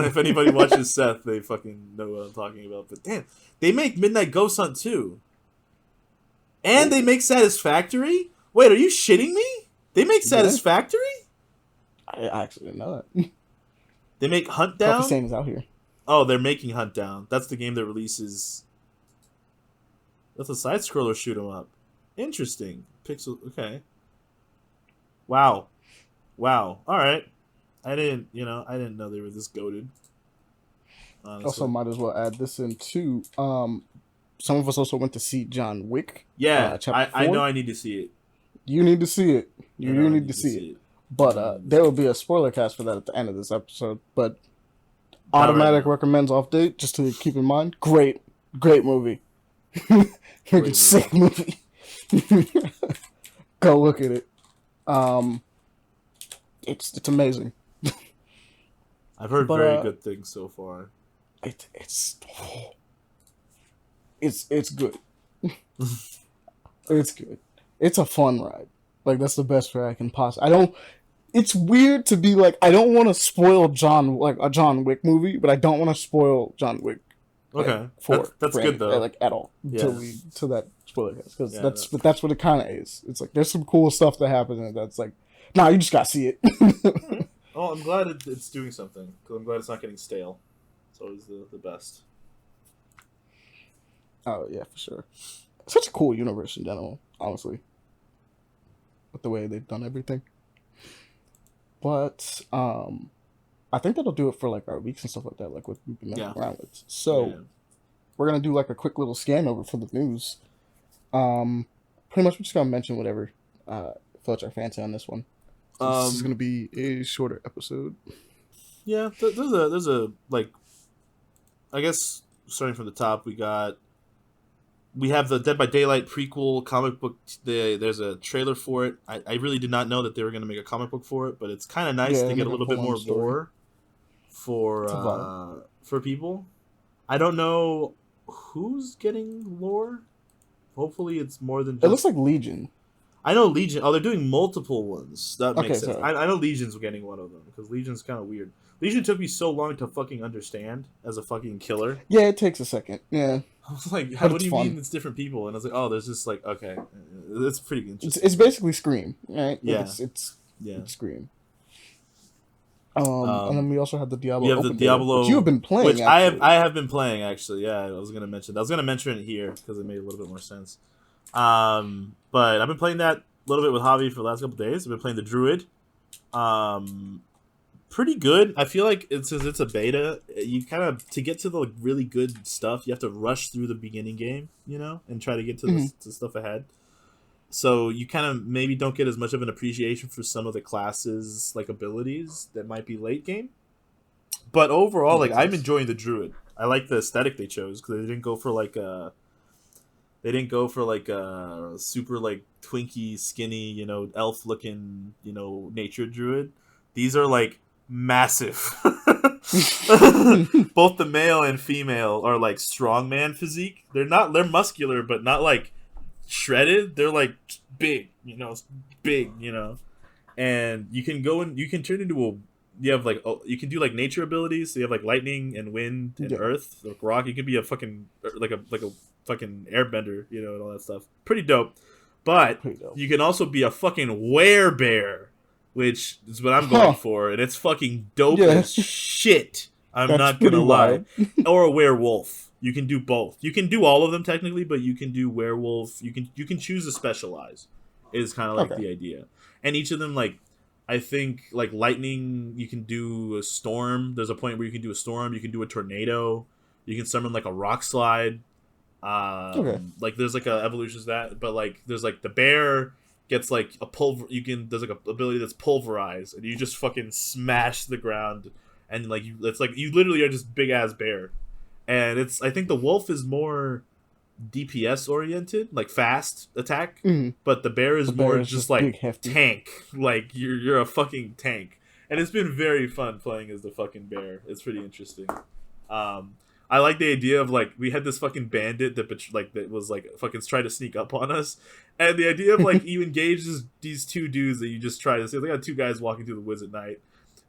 If anybody watches Seth, they fucking know what I'm talking about. But damn, they make Midnight Ghost Hunt too. And they make Satisfactory? Wait, are you shitting me? They make Satisfactory? I actually didn't know that. They make Hunt Coffee Down? Stain is out here. Oh, they're making Hunt Down. That's the game that releases... That's a side-scroller shoot 'em up. Interesting. Pixel... Okay. Wow. Alright. I didn't know they were this goated. Honestly. Also, might as well add this in too. Some of us also went to see John Wick. Yeah, chapter I 4. know I need to see it. You need to see it. You I know I need to see it. But there will be a spoiler cast for that at the end of this episode. But automatic recommends off date, just to keep in mind. Great movie. Freaking sick movie. Go look at it. It's amazing. I've heard very good things so far. It's good. It's good. It's a fun ride. Like, that's the best way I can possibly. It's weird to be like, I don't want to spoil a John Wick movie, but I don't want to spoil John Wick. Okay, like, that's good though. Like at all Yeah. to that spoiler cast, because that's what it kind of is. It's like there's some cool stuff that happens, and that's like, nah, you just gotta see it. Oh, I'm glad it's doing something, because I'm glad it's not getting stale. It's always the best. Oh yeah, for sure. Such a cool universe in general, honestly, with the way they've done everything. But I think that'll do it for like our weeks and stuff like that, like what we've been messing around with. So we're gonna do like a quick little scan over for the news. Pretty much we're just gonna mention whatever floats our fancy on this one. So this is gonna be a shorter episode. Yeah, there's a like, I guess starting from the top, we have the Dead by Daylight prequel comic book. There's a trailer for it. I really did not know that they were going to make a comic book for it, but it's kind of nice to get a little bit more lore for people. I don't know who's getting lore. Hopefully it's more than just... It looks like Legion. I know Legion. Oh, they're doing multiple ones. That makes sense. Sorry. I know Legion's getting one of them, because Legion's kind of weird. Legion took me so long to fucking understand as a fucking killer. Yeah, it takes a second. Yeah. I was like, But what do you fun. mean it's different people? And I was like, oh, there's just like, okay. It's pretty interesting. It's basically Scream, right? Yeah. It's Yeah. Scream. And then we also have the Diablo. You have the Diablo, which you have been playing. which actually. I have been playing actually. Yeah, I was gonna mention it here because it made a little bit more sense. But I've been playing that a little bit with Javi for the last couple of days. I've been playing the Druid. Pretty good. I feel like since it's a beta, you kind of, to get to the like, really good stuff, you have to rush through the beginning game, and try to get to the stuff ahead. So you kind of maybe don't get as much of an appreciation for some of the classes like abilities that might be late game. But overall, like Makes I'm sense. enjoying the druid. I like the aesthetic they chose because they didn't go for like a super like twinky, skinny, elf looking, nature druid. These are like massive. Both the male and female are like strongman physique. They're muscular, but not like shredded. They're like big, big, and you can go and you can turn into a you have like you can do like nature abilities. So you have like lightning and wind and Yeah, earth, like rock. You can be a fucking like a fucking airbender, and all that stuff. Pretty dope. But pretty dope. you can also be a fucking werebear, which is what I'm going Huh? for, and it's fucking dope Yeah, as shit. I'm that's not gonna pretty lie. wild. Or a werewolf. You can do both. You can do all of them technically, but you can do werewolf. You can choose to specialize. Is kind of like Okay. the idea. And each of them, like, I think like lightning, you can do a storm. There's a point where you can do a storm. You can do a tornado. You can summon like a rock slide. Okay. Like there's like a evolutions that, but like there's like the bear gets like a there's like a ability that's pulverized, and you just fucking smash the ground, and like it's like you literally are just big ass bear. And I think the wolf is more DPS oriented, like fast attack, Mm. but the bear The is bear more is just just big, like hefty. tank. Like you're a fucking tank, and it's been very fun playing as the fucking bear. It's pretty interesting. Um, I like the idea of like we had this fucking bandit that was like fucking trying to sneak up on us, and the idea of like you engage these two dudes that you just try to see. They got two guys walking through the woods at night.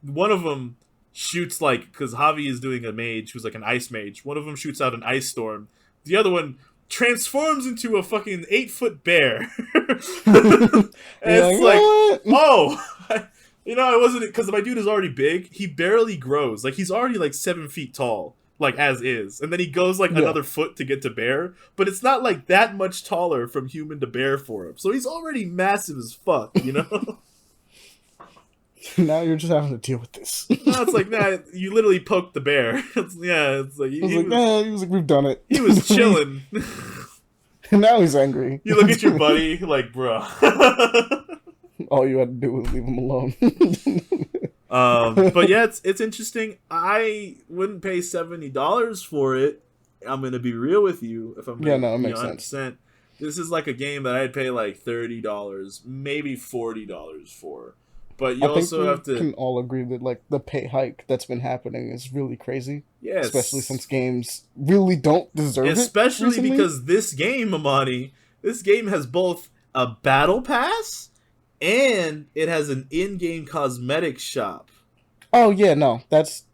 One of them shoots like because Javi is doing a mage who's like an ice mage. One of them shoots out an ice storm. The other one transforms into a fucking 8-foot bear. And You're like, it's you like, know what? oh, it wasn't because my dude is already big. He barely grows. Like he's already like 7 feet tall, like as is, and then he goes like Yeah. another foot to get to bear. But it's not like that much taller from human to bear for him. So he's already massive as fuck. Now you're just having to deal with this. No, it's like nah. You literally poked the bear. It's like I was like, yeah, he was like, we've done it. he was chilling. And now he's angry. You look at your buddy like, bro. All you had to do was leave him alone. But yeah, it's interesting. I wouldn't pay $70 for it. I'm gonna be real with you. If I'm Yeah, being, no, it makes 100%. This is like a game that I'd pay like $30, maybe $40 for. But you I think also we have to, can all agree that like the pay hike that's been happening is really crazy, yes, especially since games really don't deserve it. especially Recently. because this game, Amani, this game has both a battle pass and it has an in-game cosmetic shop. Oh yeah, no, that's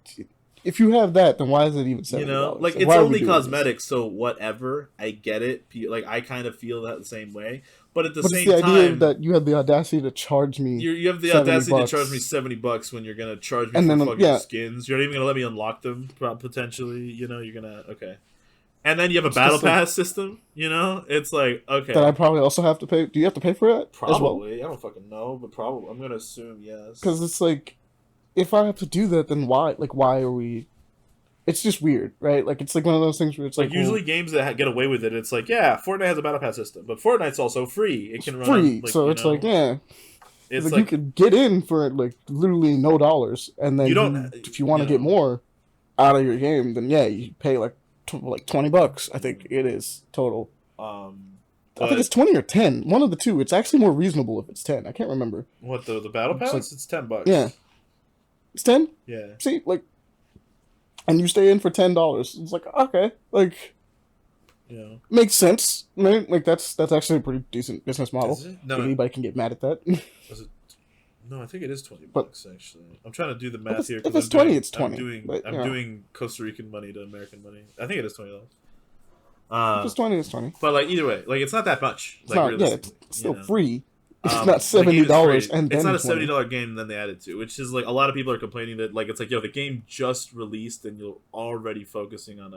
if you have that, then why is it even $70? Like it's why are we only doing this? cosmetics, so whatever. I get it. Like I kind of feel that the same way, but at the But it's same the idea time, that you have the audacity to charge me you have the 70 audacity bucks. to charge me $70 when you're gonna charge me And for then, fucking yeah. skins. You're not even gonna let me unlock them potentially. You're gonna okay, and then you have a It's battle just like- pass system. It's like okay, that I probably also have to pay. Do you have to pay for that as well? probably. I don't fucking know, but probably. I'm gonna assume yes. Because it's like, if I have to do that, then why? Like, why are we? It's just weird, right? Like, it's like one of those things where it's like like, usually games that get away with it, it's like yeah, Fortnite has a battle pass system, but Fortnite's also free. It can well, run free. like, So it's like, yeah, it's like, like you could get in for like literally no dollars, and then You don't- if you want to you get know. more out of your game, then yeah, you pay like $20. I think it is total. I think but it's 20 or 10. One of the two. It's actually more reasonable if it's 10. I can't remember. what the battle It's pass? like- It's $10. Yeah, it's 10. Yeah. See, like, and you stay in for $10. It's like, okay, like, Yeah. makes sense, right? Like that's actually a pretty decent business model. Is it? No, Anybody can get mad at that. is it? No, I think it is $20 But- actually. I'm trying to do the If math it's- here. if 'cause it's I'm 20, doing- it's 20, I'm doing, but, I'm you know. doing Costa Rican money to American money. I think it is $20. If it's 20, it's 20. But like either way, like it's not that much. It's Like not. Yeah, realistically, it's still you know. free. It's The not game $70 is free. and then it's not a $20. $70 game and then they added to, which is like a lot of people are complaining that like it's like yo the game just released and you're already focusing on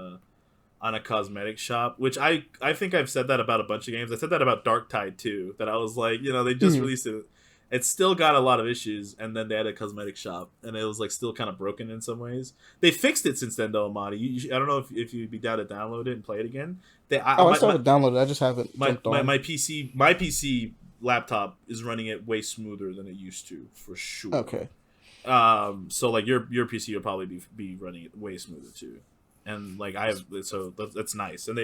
a cosmetic shop, which I think I've said that about a bunch of games. I said that about Dark Tide too. That I was like they just Mhm. released it, It's still got a lot of issues, and then they had a cosmetic shop, and it was like still kind of broken in some ways. They fixed it since then, though, Amadi. I don't know if you'd be down to download it and play it again. I still have it downloaded. I just haven't jumped on. My PC laptop is running it way smoother than it used to, for sure. Okay. So like your PC will probably be running it way smoother too, and like I have, so that's nice. And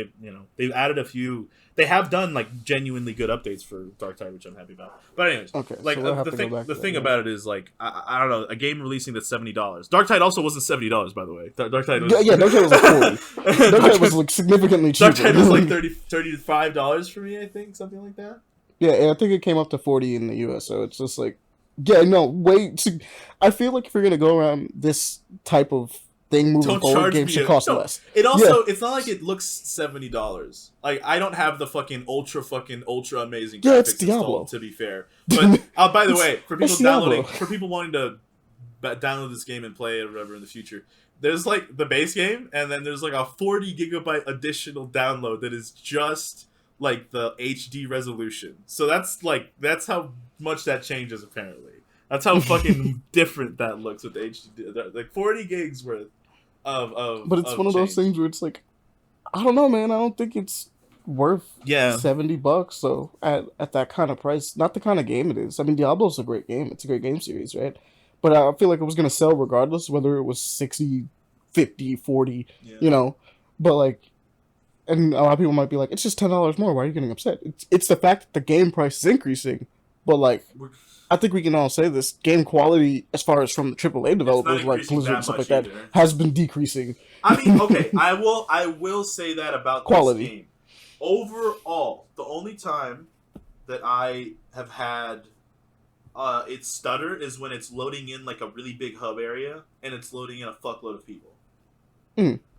they've added a few. They have done like genuinely good updates for Dark Tide, which I'm happy about. But anyways, Okay. like So we'll have the to go thing back to the thing that, about it is like I don't know, a game releasing that's $70. Dark Tide also wasn't $70, by the way. Dark Tide was Yeah, Dark Tide was like 40. Dark Tide was like significantly cheaper. Dark Tide was like $35 for me, I think, something like that. Yeah, and I think it came up to 40 in the US. So it's just like, yeah, no, wait. I feel like if you're gonna go around this type of thing moving Don't forward, charge games me should cost less. It also, it's not like it looks $70. Like I don't have the fucking ultra amazing Yeah, it's graphics Diablo. installed, to be fair. But by the way, for people Diablo. for people wanting to download this game and play it or whatever in the future, there's like the base game, and then there's like a 40 gigabyte additional download that is just like the HD resolution. So that's how much that changes apparently. That's how fucking different that looks with the HD. Like 40 gigs worth of But it's one of those things where it's like, I don't know, man. I don't think it's worth $70. So at that kind of price, not the kind of game it is. I mean, Diablo's a great game. It's a great game series, right? But I feel like it was gonna sell regardless, whether it was 60, 50, 40, you know. But like, and a lot of people might be like, it's just $10 more. Why are you getting upset? It's the fact that the game price is increasing. But like, I think we can all say this: game quality, as far as from the AAA developers like Blizzard and stuff like that, has been decreasing. I mean, okay, I will say that about quality. This game. Overall, the only time that I have had it stutter is when it's loading in like a really big hub area and it's loading in a fuckload of people.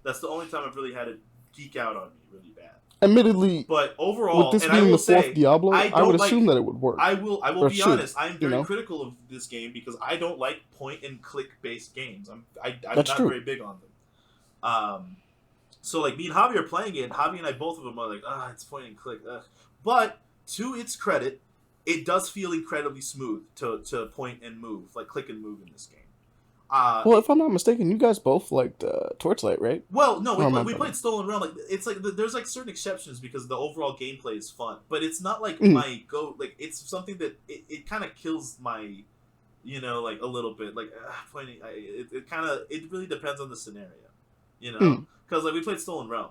That's the only time I've really had it geek out on me really bad. Admittedly, but overall, with this and being I will the fourth say, Diablo, I would assume that it would work. I will be honest. I'm very you know? critical of this game because I don't like point and click based games. I'm That's not true. very big on them. So like me and Javi are playing it. And Javi and I, both of them, are like, it's point and click. Ugh. But to its credit, it does feel incredibly smooth to point and move, like click and move in this game. Well, if I'm not mistaken, you guys both liked Torchlight, right? Well, no, we played Stolen Realm. Like it's like there's like certain exceptions because the overall gameplay is fun, but it's not like my go. Like it's something that it kind of kills my, like a little bit. Like pointing, it really depends on the scenario, because like we played Stolen Realm,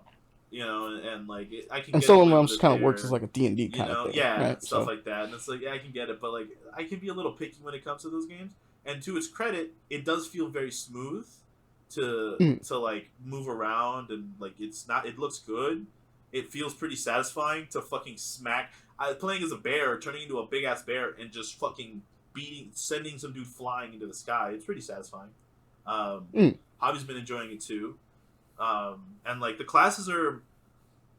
and like I can. And get Stolen Realm kind of works as like a D&D kind of thing, yeah, right? stuff like that. And it's like I can get it, but like I can be a little picky when it comes to those games. And to its credit, it does feel very smooth to like move around and like it looks good. It feels pretty satisfying to fucking smack. Playing as a bear, turning into a big ass bear and just fucking sending some dude flying into the sky. It's pretty satisfying. Javi's been enjoying it too. And like the classes are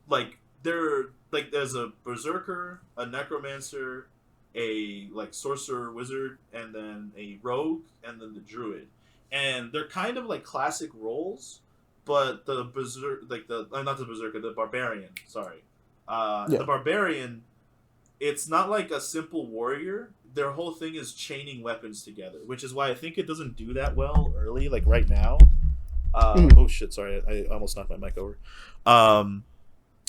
like they're like there's a berserker, a necromancer, a like sorcerer wizard, and then a rogue, and then the druid, and they're kind of like classic roles, but the the barbarian. Sorry, the barbarian. It's not like a simple warrior. Their whole thing is chaining weapons together, which is why I think it doesn't do that well early, like right now. Oh shit! Sorry, I almost knocked my mic over.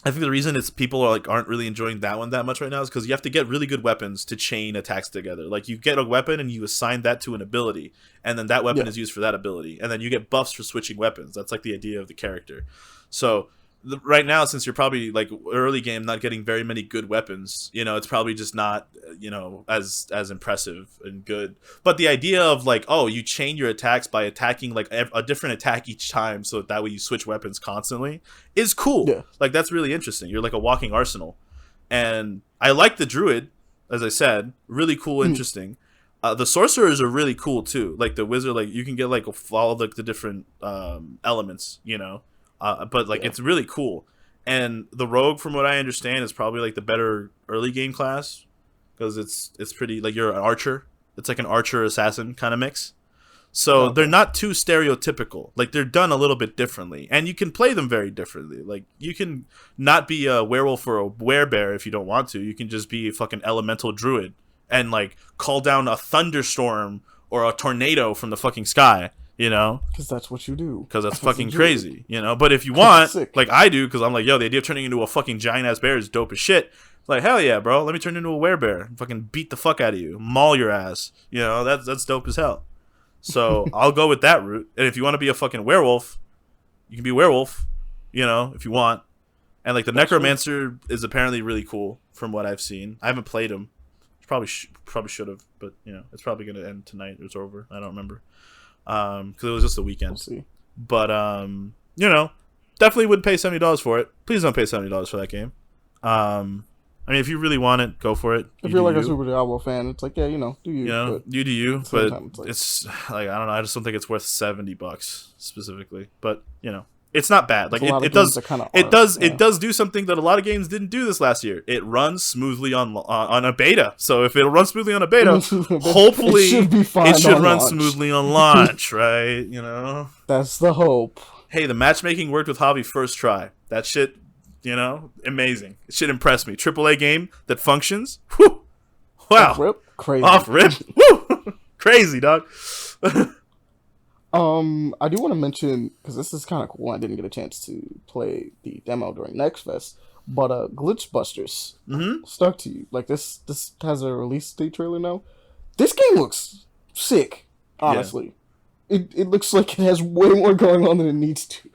I think the reason people aren't really enjoying that one that much right now is because you have to get really good weapons to chain attacks together. Like you get a weapon and you assign that to an ability, and then that weapon is used for that ability, and then you get buffs for switching weapons. That's like the idea of the character. So right now, since you're probably like early game not getting very many good weapons, it's probably just not as impressive and good. But the idea of like, you chain your attacks by attacking like a different attack each time, so that way you switch weapons constantly is cool. Yeah. Like that's really interesting. You're like a walking arsenal, and I like the druid, as I said, really cool, interesting. The sorcerers are really cool too. Like the wizard, like you can get like all of the different elements, but like it's really cool. And the rogue, from what I understand, is probably like the better early game class because it's pretty like you're an archer. It's like an archer assassin kind of mix. So they're not too stereotypical. Like they're done a little bit differently, and you can play them very differently. Like you can not be a werewolf or a werebear if you don't want to. You can just be a fucking elemental druid and like call down a thunderstorm or a tornado from the fucking sky, you know? Because that's what you do. Because that's fucking crazy, you know? But if you want, like I do, because I'm like, yo, the idea of turning into a fucking giant-ass bear is dope as shit. Like, hell yeah, bro. Let me turn into a werebear. Fucking beat the fuck out of you. Maul your ass. You know, that's dope as hell. So I'll go with that route. And if you want to be a fucking werewolf, you can be a werewolf, you know, if you want. And like the Necromancer is apparently really cool from what I've seen. I haven't played him. Probably should have, but you know, it's probably gonna end tonight. It's over. I don't remember. Because it was just a weekend. We'll see. But you know, definitely would pay $70 for it. Please don't pay $70 for that game. I mean, if you really want it, go for it. If you're like a Super Diablo fan, it's like, yeah, you know, do you? You know, you do you. But it's like, I don't know. I just don't think it's worth $70 specifically. But you know, it's not bad. Like it does do something that a lot of games didn't do this last year. It runs smoothly on a beta. So if it'll run smoothly on a beta, hopefully it should run smoothly on launch, right? You know, that's the hope. Hey, the matchmaking worked with Hobby first try. That shit, you know, amazing. It should impress me. AAA game that functions. Whew. Wow. Off rip, crazy. Off rip. Woo. Crazy, dog. I do want to mention, because this is kind of cool, I didn't get a chance to play the demo during Next Fest, but Glitch Busters stuck to you. Like, this has a release date trailer now. This game looks sick, honestly. Yeah. It looks like it has way more going on than it needs to.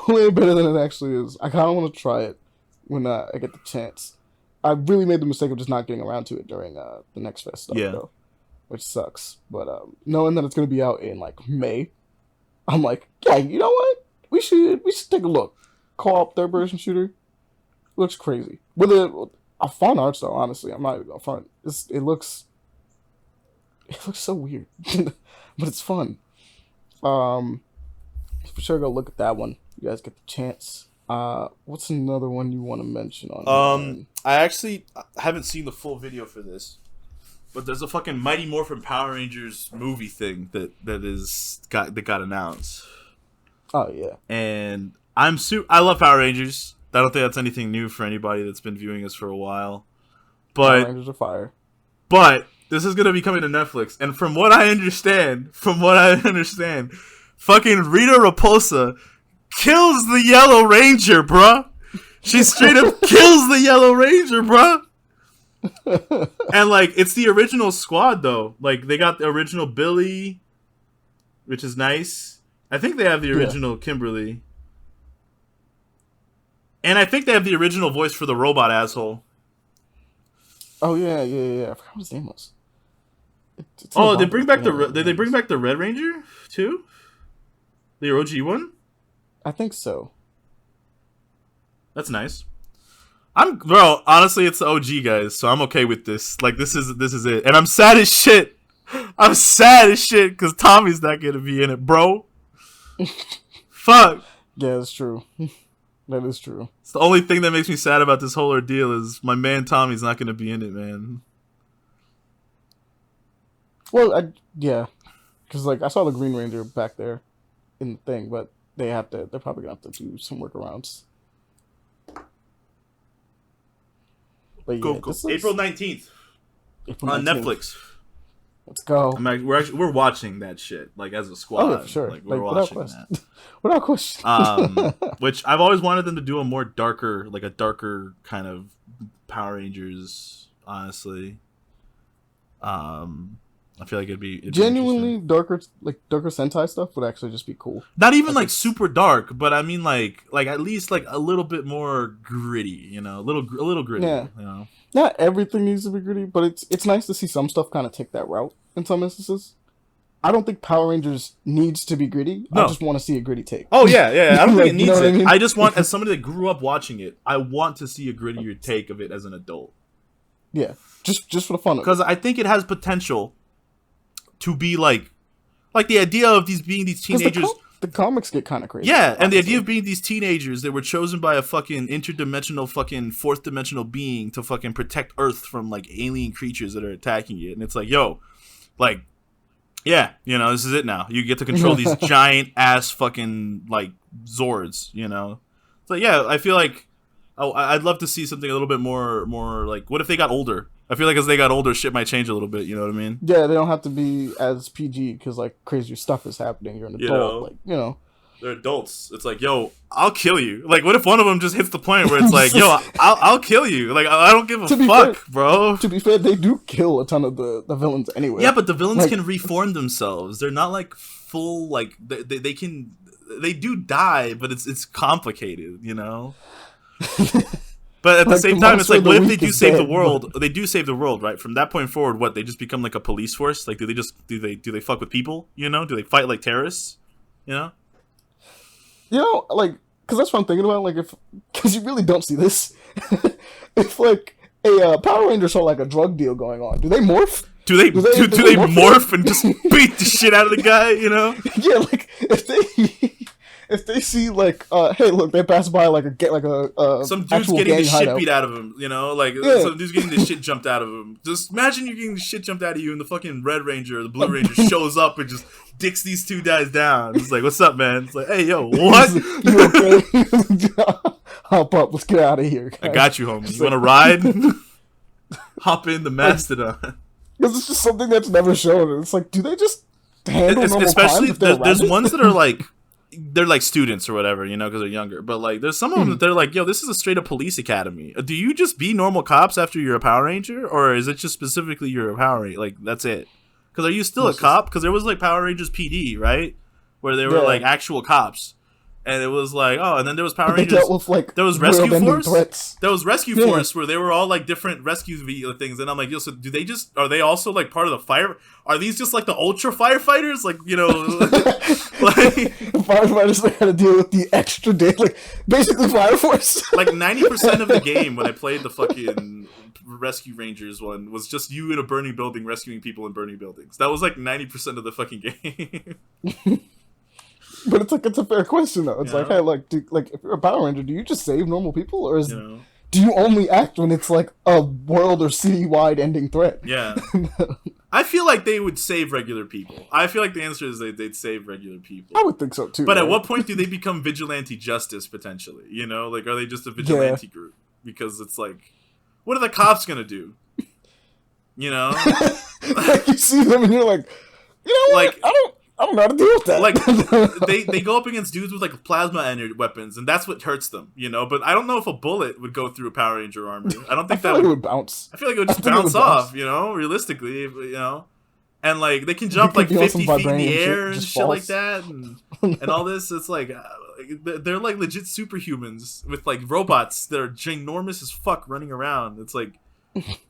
Way better than it actually is. I kind of want to try it when I get the chance. I really made the mistake of just not getting around to it during the Next Fest stuff, though. Which sucks, but knowing that it's gonna be out in like May, I'm like, yeah, you know what? We should take a look. Co-op third-person shooter looks crazy with a fun art style. Honestly, I'm not even gonna front. It looks so weird, but it's fun. For sure, go look at that one. You guys get the chance. What's another one you want to mention on? I actually haven't seen the full video for this. But there's a fucking Mighty Morphin Power Rangers movie thing that got announced. Oh yeah. And I love Power Rangers. I don't think that's anything new for anybody that's been viewing us for a while. But Power Rangers are fire. But this is gonna be coming to Netflix, and from what I understand, fucking Rita Repulsa kills the Yellow Ranger, bruh. She straight up kills the Yellow Ranger, bruh. And like it's the original squad though. Like they got the original Billy, which is nice. I think they have the original Kimberly. And I think they have the original voice for the robot asshole. Oh yeah. I forgot what his name was. Did they bring back the Red Ranger too? The OG one? I think so. That's nice. Bro, honestly, it's the OG, guys, so I'm okay with this. Like, this is it. And I'm sad as shit. Because Tommy's not gonna be in it, bro. Fuck. Yeah, that's true. That is true. It's the only thing that makes me sad about this whole ordeal is my man Tommy's not gonna be in it, man. Well, because like I saw the Green Ranger back there in the thing, but they're probably gonna have to do some workarounds. But go. April 19th on Netflix. Let's go. We're watching that shit like as a squad. Oh, yeah, for sure. Like, we're watching that. Without question. Which I've always wanted them to do a darker kind of Power Rangers. Honestly, I feel like it'd be genuinely darker Sentai stuff would actually just be cool. Not even like super dark, but I mean like at least like a little bit more gritty, you know, a little gritty. Yeah. You know, not everything needs to be gritty, but it's nice to see some stuff kind of take that route in some instances. I don't think Power Rangers needs to be gritty. No. I just want to see a gritty take. Oh yeah. I don't think it needs it. I mean? I just want, as somebody that grew up watching it, I want to see a grittier take of it as an adult. Yeah, just for the fun of it. Because I think it has potential to be like the idea of being these teenagers. The comics get kind of crazy. Yeah, and the idea of being these teenagers that were chosen by a fucking interdimensional fucking fourth dimensional being to fucking protect Earth from like alien creatures that are attacking it. And it's like, yo, like, yeah, you know, this is it now. You get to control these giant ass fucking like Zords, you know? So yeah, I feel like I'd love to see something a little bit more like, what if they got older? I feel like as they got older, shit might change a little bit. You know what I mean? Yeah, they don't have to be as PG because like crazier stuff is happening. You're an adult, like They're adults. It's like, yo, I'll kill you. Like, what if one of them just hits the point where it's like, yo, I'll kill you. Like, I don't give a fuck, bro. To be fair, they do kill a ton of the villains anyway. Yeah, but the villains can reform themselves. They're not like full. Like they can. They do die, but it's complicated, you know. But at the same time, it's like, what if they do save the world? They do save the world, right? From that point forward, what, they just become like a police force? Like, do they fuck with people? You know, do they fight like terrorists? You know, like, because that's what I'm thinking about. Like, because you really don't see this. If like a Power Ranger saw like a drug deal going on, do they morph? Do they morph and just beat the shit out of the guy? You know? Yeah, like if they see like, hey, look, they pass by like some dude's getting the shit beat out of him, you know, like some dude's getting the shit jumped out of him. Just imagine you're getting the shit jumped out of you, and the fucking Red Ranger or the Blue Ranger shows up and just dicks these two guys down. It's like, what's up, man? It's like, hey, yo, what? You okay? Hop up, let's get out of here, guys. I got you, homie. You want to ride? Hop in the Mastodon. Because it's just something that's never shown. It's like, do they just handle normal especially crimes? There's ones that are like, they're like students or whatever, you know, because they're younger. But like, there's some of them that they're like, yo, this is a straight up police academy. Do you just be normal cops after you're a Power Ranger, or is it just specifically you're a Power Ranger? Like, that's it. Because are you still a cop? Because there was like Power Rangers PD, right, where they were like actual cops. And it was like, oh, and then there was Power Rangers. Dealt with, like, there was Rescue Force. Threats. There was Rescue Force where they were all like different rescue things. And I'm like, yo, so are they also like part of the fire? Are these just like the ultra firefighters? Like, you know, like firefighters that had to deal with the extra day, like basically Fire Force. Like 90% of the game when I played the fucking Rescue Rangers one was just you in a burning building rescuing people in burning buildings. That was like 90% of the fucking game. But it's like, it's a fair question though. It's like, hey, like, if you're a Power Ranger, do you just save normal people, or do you only act when it's like a world or city-wide ending threat? Yeah, I feel like they would save regular people. I feel like the answer is they'd save regular people. I would think so too. But at what point do they become vigilante justice potentially? You know, like, are they just a vigilante group? Because it's like, what are the cops gonna do? You know, like you see them and you're like, you know what? Like, I don't know how to deal with that. Like, they go up against dudes with like plasma energy weapons, and that's what hurts them, you know. But I don't know if a bullet would go through a Power Ranger armor. I don't think it would bounce. I feel like it would just bounce off, you know, realistically, you know. And like they can jump like 50 feet in the air and shit like that, and all this. It's like they're like legit superhumans with like robots that are ginormous as fuck running around. It's like,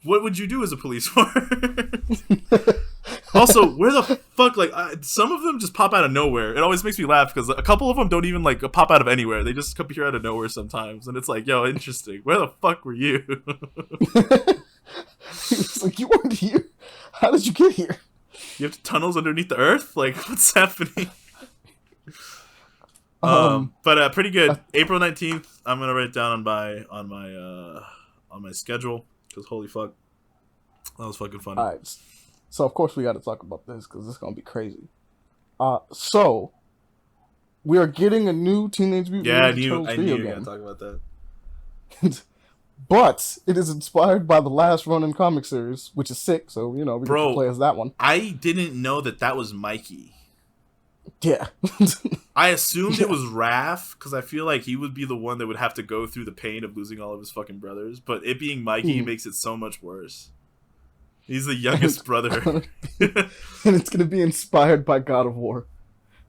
what would you do as a police force? Also, where the fuck, like, some of them just pop out of nowhere. It always makes me laugh because a couple of them don't even like pop out of anywhere. They just appear out of nowhere sometimes, and it's like, yo, interesting. Where the fuck were you? It's like, you weren't here. How did you get here? You have tunnels underneath the earth? Like, what's happening? But pretty good. April 19th. I'm gonna write it down on my schedule because holy fuck, that was fucking funny. All right. So, of course, we got to talk about this because it's going to be crazy. So, we are getting a new Teenage Mutant Ninja Turtles video game. You were going to talk about that. But it is inspired by the last Ronin comic series, which is sick, so, you know, we can play as that one. I didn't know that was Mikey. Yeah. I assumed it was Raph, because I feel like he would be the one that would have to go through the pain of losing all of his fucking brothers, but it being Mikey makes it so much worse. He's the youngest brother. And it's going to be inspired by God of War.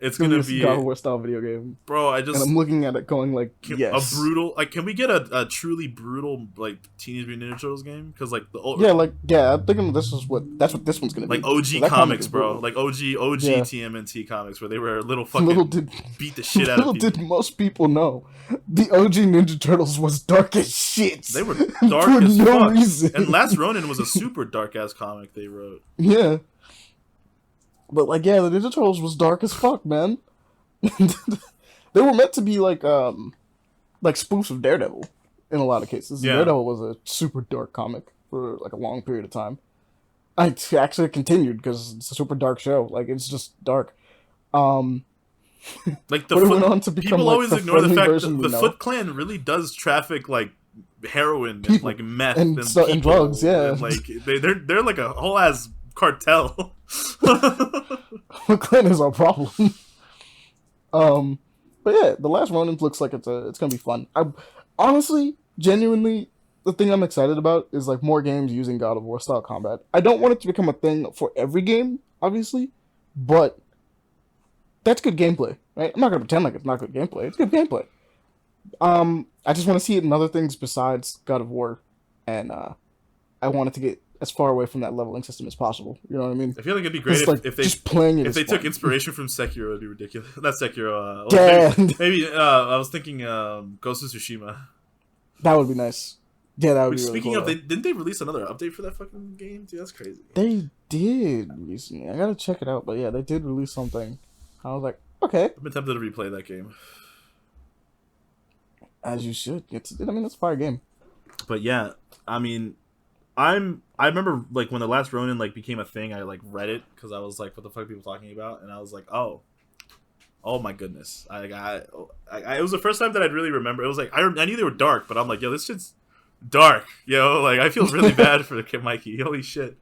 It's going to be a God of War style video game. Bro, and I'm looking at it going like, yes. A brutal, like, can we get a truly brutal, like, Teenage Mutant Ninja Turtles game? Because, like, I'm thinking that's what this one's going to be. Like, OG comics, bro. Like, OG TMNT comics, where they were little fucking beat the shit out of people. Little did most people know, the OG Ninja Turtles was dark as shit. They were dark as fuck. Reason. And Last Ronin was a super dark-ass comic they wrote. Yeah. But, like, yeah, the Ninja Turtles was dark as fuck, man. They were meant to be, like spoofs of Daredevil in a lot of cases. Yeah. Daredevil was a super dark comic for, like, a long period of time. It actually continued because it's a super dark show. Like, it's just dark. Like, the Foot, went on to become, people always ignore the fact that the Foot Clan really does traffic, like, heroin and people like meth and and and drugs. people Yeah, and like they're like a whole ass cartel. McLean is our problem. Um, but yeah, the last Ronin looks like it's gonna be fun. I honestly, genuinely, the thing I'm excited about is like more games using God of War style combat. I don't want it to become a thing for every game, obviously, but that's good gameplay, right? I'm not gonna pretend like it's not good gameplay. It's good gameplay. I just want to see it in other things besides God of War, and I want it to get as far away from that leveling system as possible. You know what I mean? I feel like it'd be great Like if they just playing it. if they took fun. inspiration from Sekiro. It'd be ridiculous. Not Sekiro. Yeah, Maybe I was thinking Ghost of Tsushima. that would be nice. Yeah, that would Which, be really speaking cool. of, didn't they release another update for that fucking game? Dude, that's crazy. They did recently. I gotta check it out, but yeah, they did release something. I was like, okay, I've been tempted to replay that game. as you should. It's a fire game. But yeah, I mean, I remember like when the last Ronin like became a thing, I like read it because I was like, what the fuck are people talking about? And I was like, oh my goodness. It was the first time that I'd really remember. It was like I knew they were dark, but I'm like, yo, this shit's dark, yo. Like I feel really bad for Mikey. Holy shit.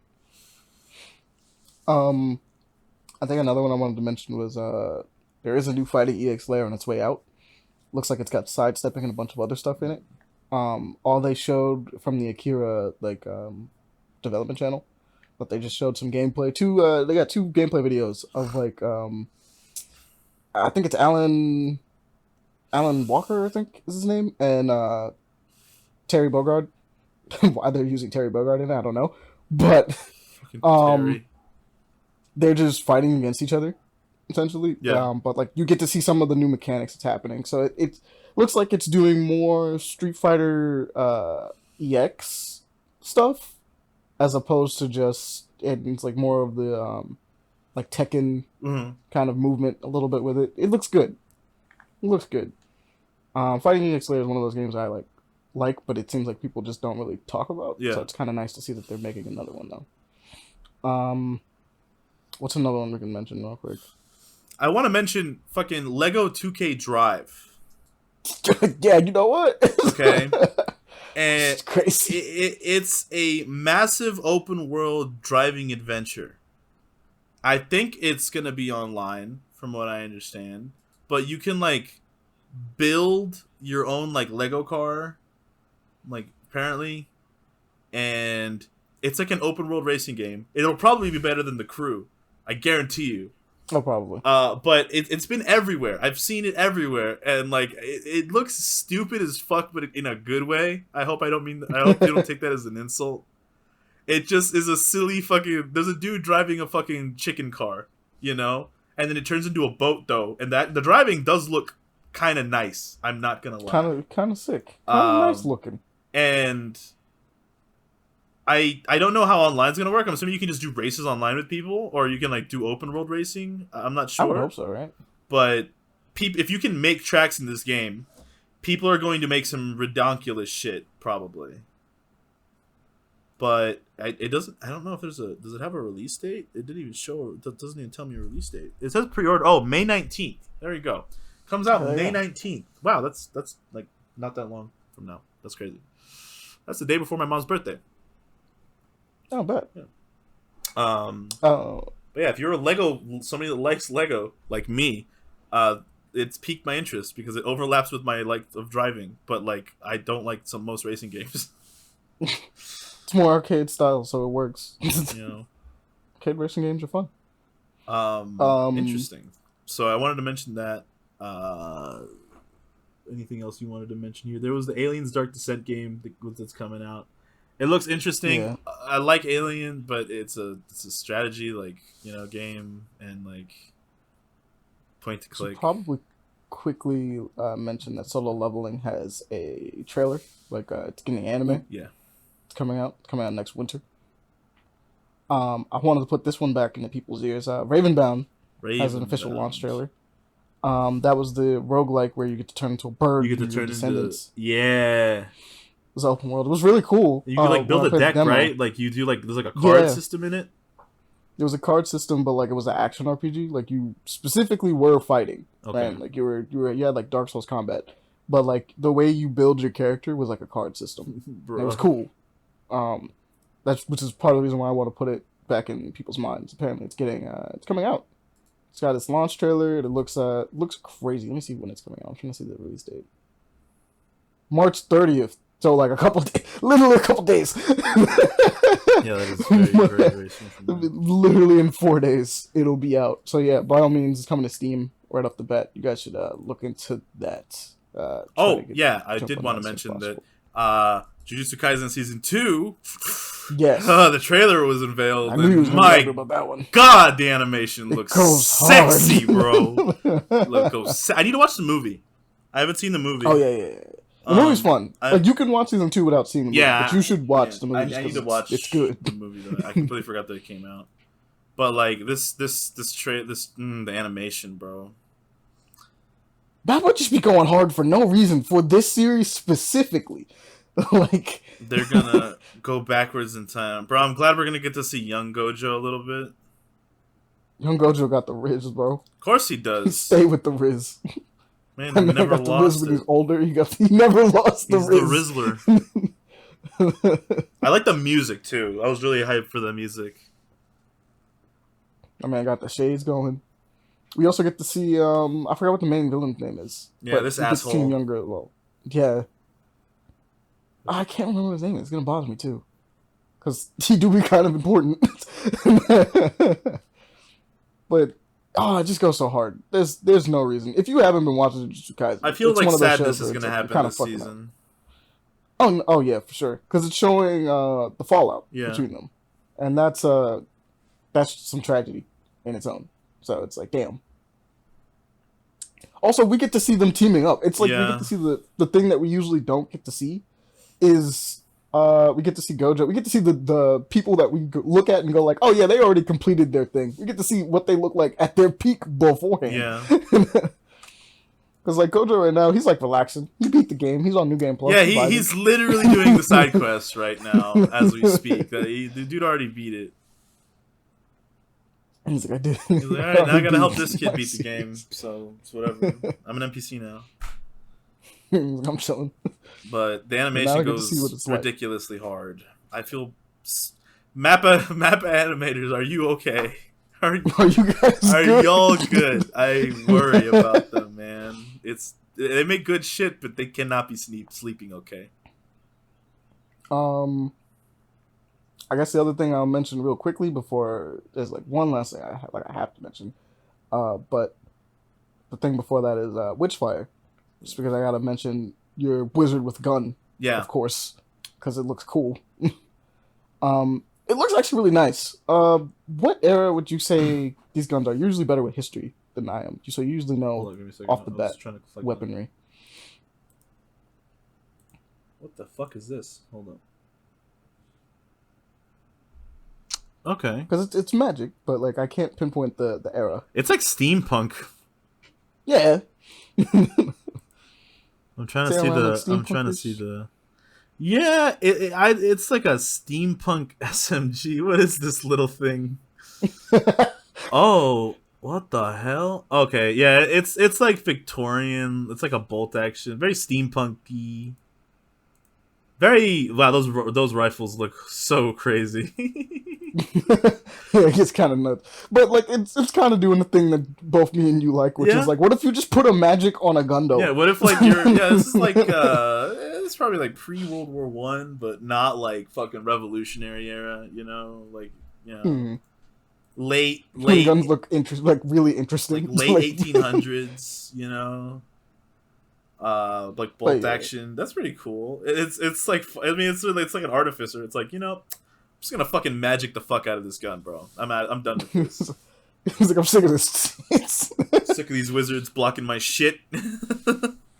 I think another one I wanted to mention was there is a new Fighting EX layer on its way out. Looks like it's got sidestepping and a bunch of other stuff in it. All they showed from the Akira development channel, but they just showed some gameplay. They got two gameplay videos of like I think it's Alan Walker, I think is his name, and Terry Bogard. Why they're using Terry Bogard in it, I don't know, but Fucking Terry. they're just fighting against each other, essentially. Yeah. But like you get to see some of the new mechanics that's happening. So it looks like it's doing more Street Fighter EX stuff as opposed to just it's like more of the like Tekken kind of movement a little bit with it. It looks good. It looks good. Fighting EX Layer is one of those games I like, but it seems like people just don't really talk about. Yeah. So it's kind of nice to see that they're making another one though. What's another one we can mention real quick? I want to mention fucking Lego 2K Drive. Yeah, you know what? Okay. And it's crazy. It's a massive open world driving adventure. I think it's going to be online from what I understand, but you can like build your own like Lego car, like apparently, and it's like an open world racing game. It'll probably be better than The Crew. I guarantee you. Oh, probably. But it's been everywhere. I've seen it everywhere, and like it looks stupid as fuck, but in a good way. I hope you don't take that as an insult. It just is a silly fucking. There's a dude driving a fucking chicken car, you know, and then it turns into a boat though, and that the driving does look kind of nice. I'm not gonna lie. Kind of sick. Kind of nice looking. And I don't know how online's gonna work. I'm assuming you can just do races online with people, or you can like do open world racing. I'm not sure. I would hope so, right? But if you can make tracks in this game, people are going to make some redonkulous shit probably. But it doesn't. I don't know if does it have a release date? It didn't even show. It doesn't even tell me a release date. It says pre-order. Oh, May 19th. There you go. Comes out May 19th. Wow, that's like not that long from now. That's crazy. That's the day before my mom's birthday. Oh, bet. Yeah. But yeah, if you're somebody that likes Lego like me, it's piqued my interest because it overlaps with my like of driving. But like, I don't like most racing games. It's more arcade style, so it works. You know, arcade racing games are fun. Interesting. So I wanted to mention that. Anything else you wanted to mention here? There was the Aliens Dark Descent game that's coming out. It looks interesting. Yeah. I like Alien, but it's a strategy game and like point to click. Should probably quickly mention that Solo Leveling has a trailer. Like it's getting anime. Yeah. It's coming out next winter. I wanted to put this one back into people's ears. Ravenbound has an official launch trailer. That was the roguelike where you get to turn into a bird. You get to turn descendants. Yeah. It was open world. It was really cool. You can build a deck, right? Like you do there's like a card system in it. There was a card system, but like it was an action RPG. Like you specifically were fighting. Okay. And like you had like Dark Souls combat. but like the way you build your character was like a card system. And it was Bro. cool. Which is part of the reason why I want to put it back in people's minds. Apparently, it's coming out. It's got its launch trailer. It looks crazy. Let me see when it's coming out. I'm trying to see the release date. March 30th. So like a couple days, literally a couple days. Yeah, that is very soon from now. Literally in 4 days, it'll be out. So yeah, by all means, it's coming to Steam right off the bat. You guys should look into that. Oh yeah, I did want to mention that Jujutsu Kaisen Season 2. Yes. The trailer was unveiled. I knew you was gonna My talk about that one. God, the animation looks sexy, hard. bro. I need to watch the movie. I haven't seen the movie. Oh yeah. The movie's fun. Like you can watch Season 2 without seeing the movie, but you should watch the movie. I need to watch. It's good. The movie. Though. I completely forgot that it came out. But like the animation, bro. That would just be going hard for no reason for this series specifically. Like they're gonna go backwards in time, bro. I'm glad we're gonna get to see young Gojo a little bit. Young Gojo got the Riz, bro. Of course he does. He stay with the Riz. Man, he never got the lost Riz when he's older. He never lost the He's Riz. the Rizzler. I like the music too. I was really hyped for the music. I mean, I got the shades going. We also get to see I forgot what the main villain's name is. Yeah, this asshole. See him younger. Well, yeah. I can't remember his name. It's gonna bother me too, because he do be kind of important. But it just goes so hard. There's no reason. If you haven't been watching Jujutsu Kaisen, I feel it's like one of those sadness shows is where gonna it's happen like, this season. Oh yeah, for sure. Because it's showing the fallout between them, and that's some tragedy in its own. So it's like, damn. Also, we get to see them teaming up. It's like we get to see the thing that we usually don't get to see is we get to see Gojo. We get to see the people that we look at and go like, oh yeah, they already completed their thing. We get to see what they look like at their peak beforehand. Yeah. Because like Gojo right now, he's like relaxing. He beat the game. He's on New Game Plus. Yeah, he's literally doing the side quests right now as we speak. The dude already beat it. And he's like, I did. He's like, all right, now I gotta help this kid beat the game. So it's whatever. I'm an NPC now. I'm chilling. But the animation goes ridiculously hard. I feel Mappa animators. Are you okay? Are you guys good? Y'all good? I worry about them, man. They make good shit, but they cannot be sleeping okay. I guess the other thing I'll mention real quickly before there's like one last thing I have to mention. But the thing before that is Witchfire. Just because I gotta mention your wizard with gun. Yeah. Of course. Because it looks cool. It looks actually really nice. What era would you say these guns are? Usually better with history than I am. So you usually know off the bat weaponry. What the fuck is this? Hold on. Okay. Because it's magic, but like I can't pinpoint the era. It's like steampunk. Yeah. I'm trying to see the. Yeah, it's like a steampunk SMG. What is this little thing? Oh, what the hell? Okay, yeah, it's like Victorian. It's like a bolt action, very steampunky. Very wow. Those rifles look so crazy. Yeah, it gets kind of nuts, but like it's kind of doing the thing that both me and you like, which is like, what if you just put a magic on a gun though? Yeah, what if like this is like it's probably like pre-World War I, but not like fucking Revolutionary era, like late guns look like really interesting, like late 1800s, like bolt action. That's pretty cool. It's like it's like an artificer. It's like I'm just gonna fucking magic the fuck out of this gun, bro. I'm done with this. He's like, I'm sick of this. Sick of these wizards blocking my shit.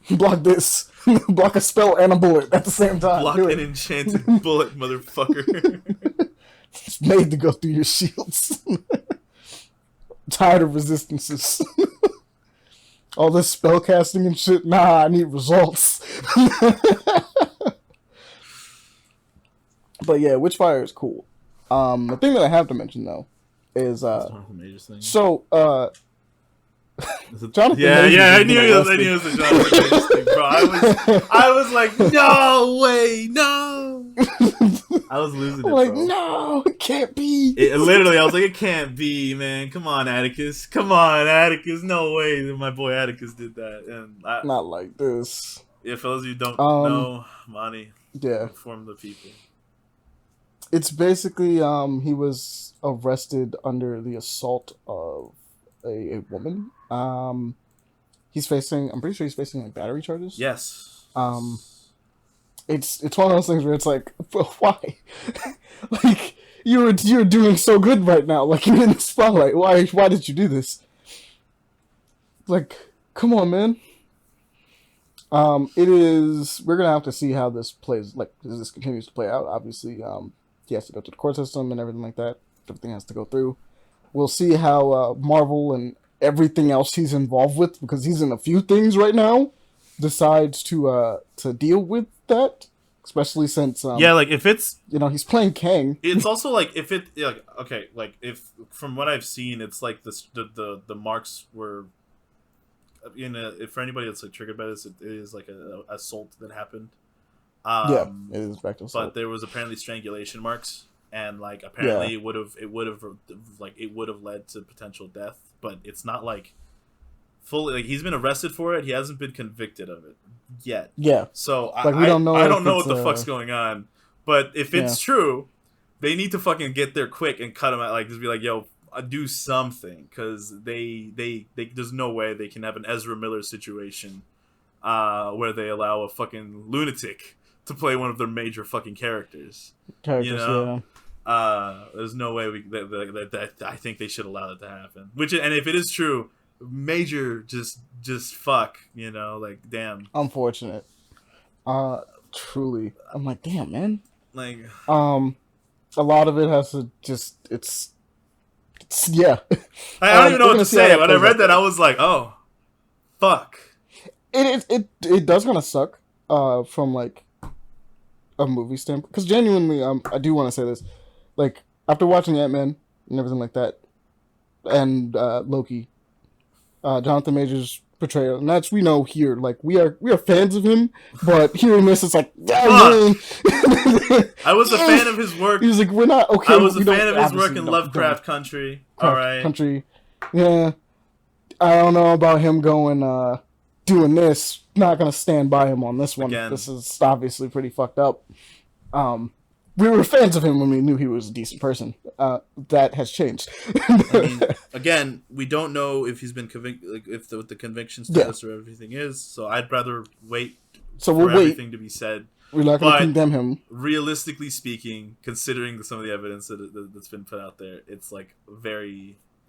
Block this. Block a spell and a bullet at the same time. Block an enchanted bullet, motherfucker. It's made to go through your shields. Tired of resistances. All this spell casting and shit. Nah, I need results. But yeah, Witchfire is cool. The thing that I have to mention though is Jonathan Yeah, Majors yeah, has I been knew it was. I arrested. knew it was a Jonathan Majors thing, bro. I was like, no way, no. I was losing I'm it, like, bro. no, it can't be. Literally, I was like, it can't be, man. Come on, Atticus. Come on, Atticus. No way that my boy Atticus did that. And Not like this. yeah, for those of you who don't Um, know, Monty, yeah. inform the people. It's basically he was arrested under the assault of a woman. He's facing. I'm pretty sure he's facing like battery charges. Yes. Um, it's one of those things where it's like, why? Like you're doing so good right now. Like you're in the spotlight. Why did you do this? Like, come on, man. It is. We're gonna have to see how this plays. Like, as this continues to play out. Obviously, he has to go to the court system and everything like that. Everything has to go through. We'll see how Marvel and everything else he's involved with, because he's in a few things right now, decides to deal with that. Especially since yeah, like if it's he's playing Kang. it's also like if it like okay, like if from what I've seen, it's like the marks were if for anybody that's like triggered by this, it is like a assault that happened. Yeah, it is back to assault. But there was apparently strangulation marks, and like apparently it would have led to potential death. But it's not like fully like he's been arrested for it. He hasn't been convicted of it yet. Yeah. So like, we don't know. I don't know what the fuck's going on. But if it's Yeah. true, they need to fucking get there quick and cut him out. Like just be like, yo, do something, because they there's no way they can have an Ezra Miller situation where they allow a fucking lunatic to play one of their major fucking characters. You know, there's no way that I think they should allow that to happen. And if it is true, major just fuck. Like damn. Unfortunate. Truly, I'm like, damn, man. Like, a lot of it has to just it's yeah. I don't even know what to say. When I read that, out. I was like, oh, fuck. It does kind of suck. From like a movie standpoint, because genuinely, I do want to say this, like after watching Ant-Man and everything like that, and Loki, Jonathan Majors' portrayal, and that's we know here, like we are fans of him, but hearing this, it's like, man. I was a fan of his work. He was like, we're not okay. I was a fan of his work in Lovecraft Country. All right, Country, yeah. I don't know about him going doing this. Not gonna stand by him on this one. Again. This is obviously pretty fucked up. We were fans of him when we knew he was a decent person. That has changed. I mean, again, we don't know if he's been convicted, like if the conviction status or everything is. So I'd rather wait for everything to be said. We're not gonna condemn him. Realistically speaking, considering some of the evidence that's been put out there, it's like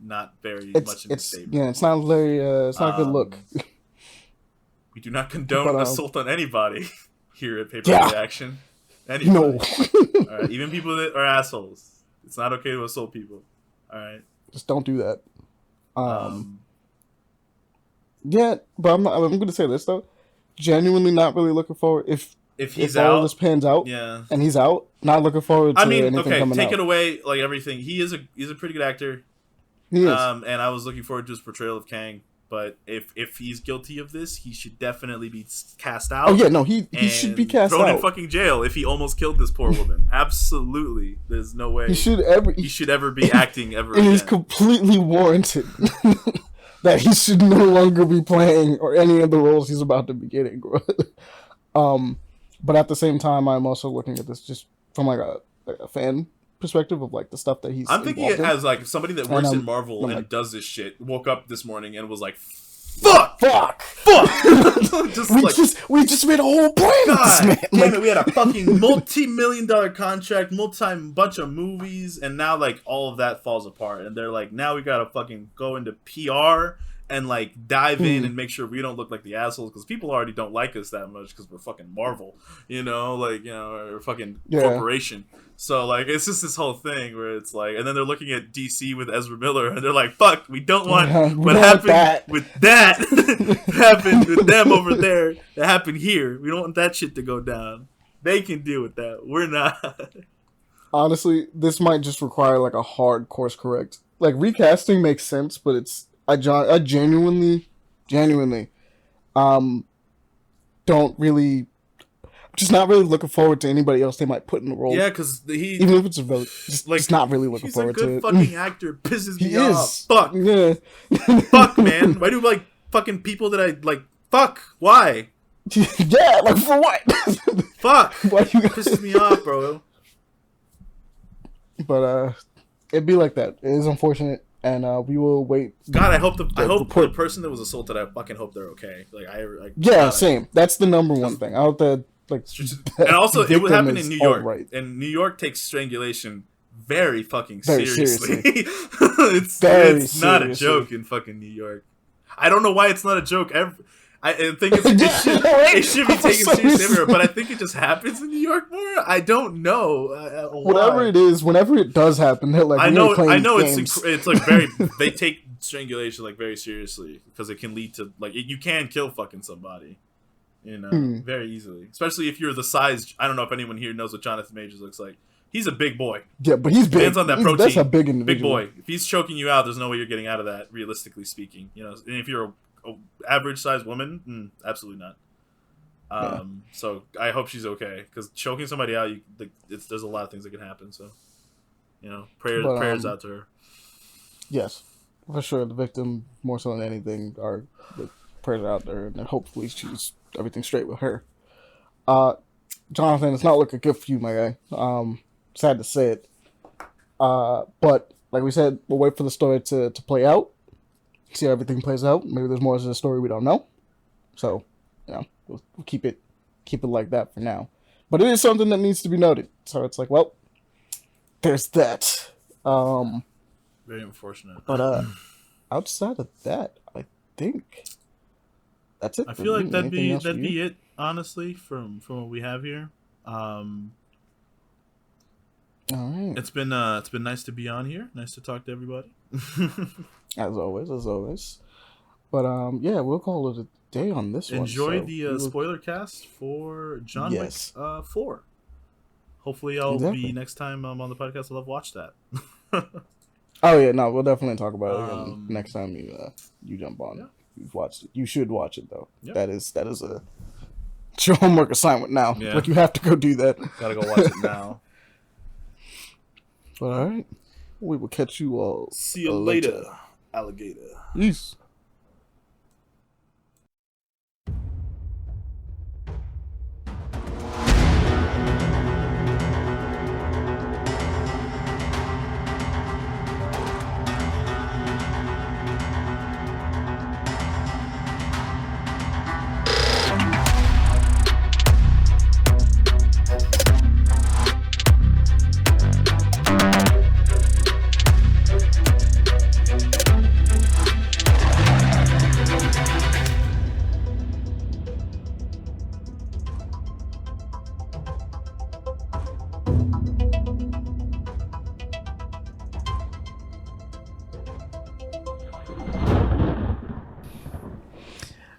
not very much in his favor. Yeah, it's not very. It's not a good look. We do not condone assault on anybody here at Paper Reaction. Anybody. No. All right, even people that are assholes. It's not okay to assault people. All right, just don't do that. Yeah, but I'm going to say this though. Genuinely, not really looking forward if he's all out, this pans out. Yeah, and he's out. Not looking forward to anything coming out. Take it away, like everything. He's a pretty good actor. He is. And I was looking forward to his portrayal of Kang. But if he's guilty of this, he should definitely be cast out. Oh yeah, no, he should be cast thrown out. in fucking jail if he almost killed this poor woman. Absolutely, there's no way he should ever be acting ever. It is completely warranted that he should no longer be playing or any of the roles he's about to be getting. But at the same time, I'm also looking at this just from like a fan perspective of like the stuff that he's. I'm thinking it as like somebody that works in Marvel and does this shit. Woke up this morning and was like, "Fuck!" We just made a whole plan. God, man. Damn it! We had a fucking multi-million-dollar contract, bunch of movies, and now like all of that falls apart. And they're like, now we gotta fucking go into PR and like dive in and make sure we don't look like the assholes, because people already don't like us that much because we're fucking Marvel, or fucking corporation. So like it's just this whole thing where it's like, and then they're looking at DC with Ezra Miller and they're like, fuck, we don't want what happened with that happened with them over there that happened here. We don't want that shit to go down. They can deal with that. We're not. Honestly, this might just require like a hard course correct. Like recasting makes sense, but I genuinely, um, don't really, just not really looking forward to anybody else they might put in the role. Yeah, because he, Even if it's a really, like, just not really looking forward to He's a it. good fucking actor. It pisses me He off. is. Fuck. Yeah. Fuck, man. Why do, like, fucking people that I, like, fuck? Why? Yeah, like, for what? Fuck. Why you It pisses me off, bro. But, it'd be like that. It is unfortunate, and, we will wait. God, I hope the person that was assaulted, I fucking hope they're okay. Yeah, God, same. That's the number one thing. I hope that, like, and also it would happen in New York, right. and New York takes strangulation very fucking Very seriously. seriously. It's not a joke in fucking New York. I don't know why it's not a joke. I think it should be taken seriously everywhere, but I think it just happens in New York more. I don't know. Whatever it is, whenever it does happen, they're like, I know games. it's like very. They take strangulation like very seriously because it can lead to like you can kill fucking somebody, very easily. Especially if you're the size. I don't know if anyone here knows what Jonathan Majors looks like. He's a big boy. Yeah, but he's big. Depends on that protein. That's a big individual. Big boy. If he's choking you out, there's no way you're getting out of that. Realistically speaking, and if you're a average sized woman, absolutely not. So I hope she's okay because choking somebody out, there's a lot of things that can happen. So, prayers out to her. Yes, for sure. The victim, more so than anything, are the prayers out there, and hopefully she's everything straight with her. Jonathan, it's not looking good for you, my guy. Sad to say it. But like we said, we'll wait for the story to play out. See how everything plays out. Maybe there's more to the story we don't know. So, we'll keep it like that for now. But it is something that needs to be noted. So it's like, well, there's that. Very unfortunate. But outside of that, I think that's it. I feel like that'd be it, honestly, from what we have here. All right. It's been nice to be on here. Nice to talk to everybody. As always. But we'll call it a day on this one. Enjoy the spoiler cast for John Wick 4. Hopefully I'll be next time I'm on the podcast. I'll have watched that. Oh yeah, no, we'll definitely talk about it again next time you jump on. Yeah. You've watched it. You should watch it though. Yep. That is it's your homework assignment now. Yeah. Like you have to go do that. Gotta go watch it now. But all right, we will catch you all. See you later, alligator. Peace.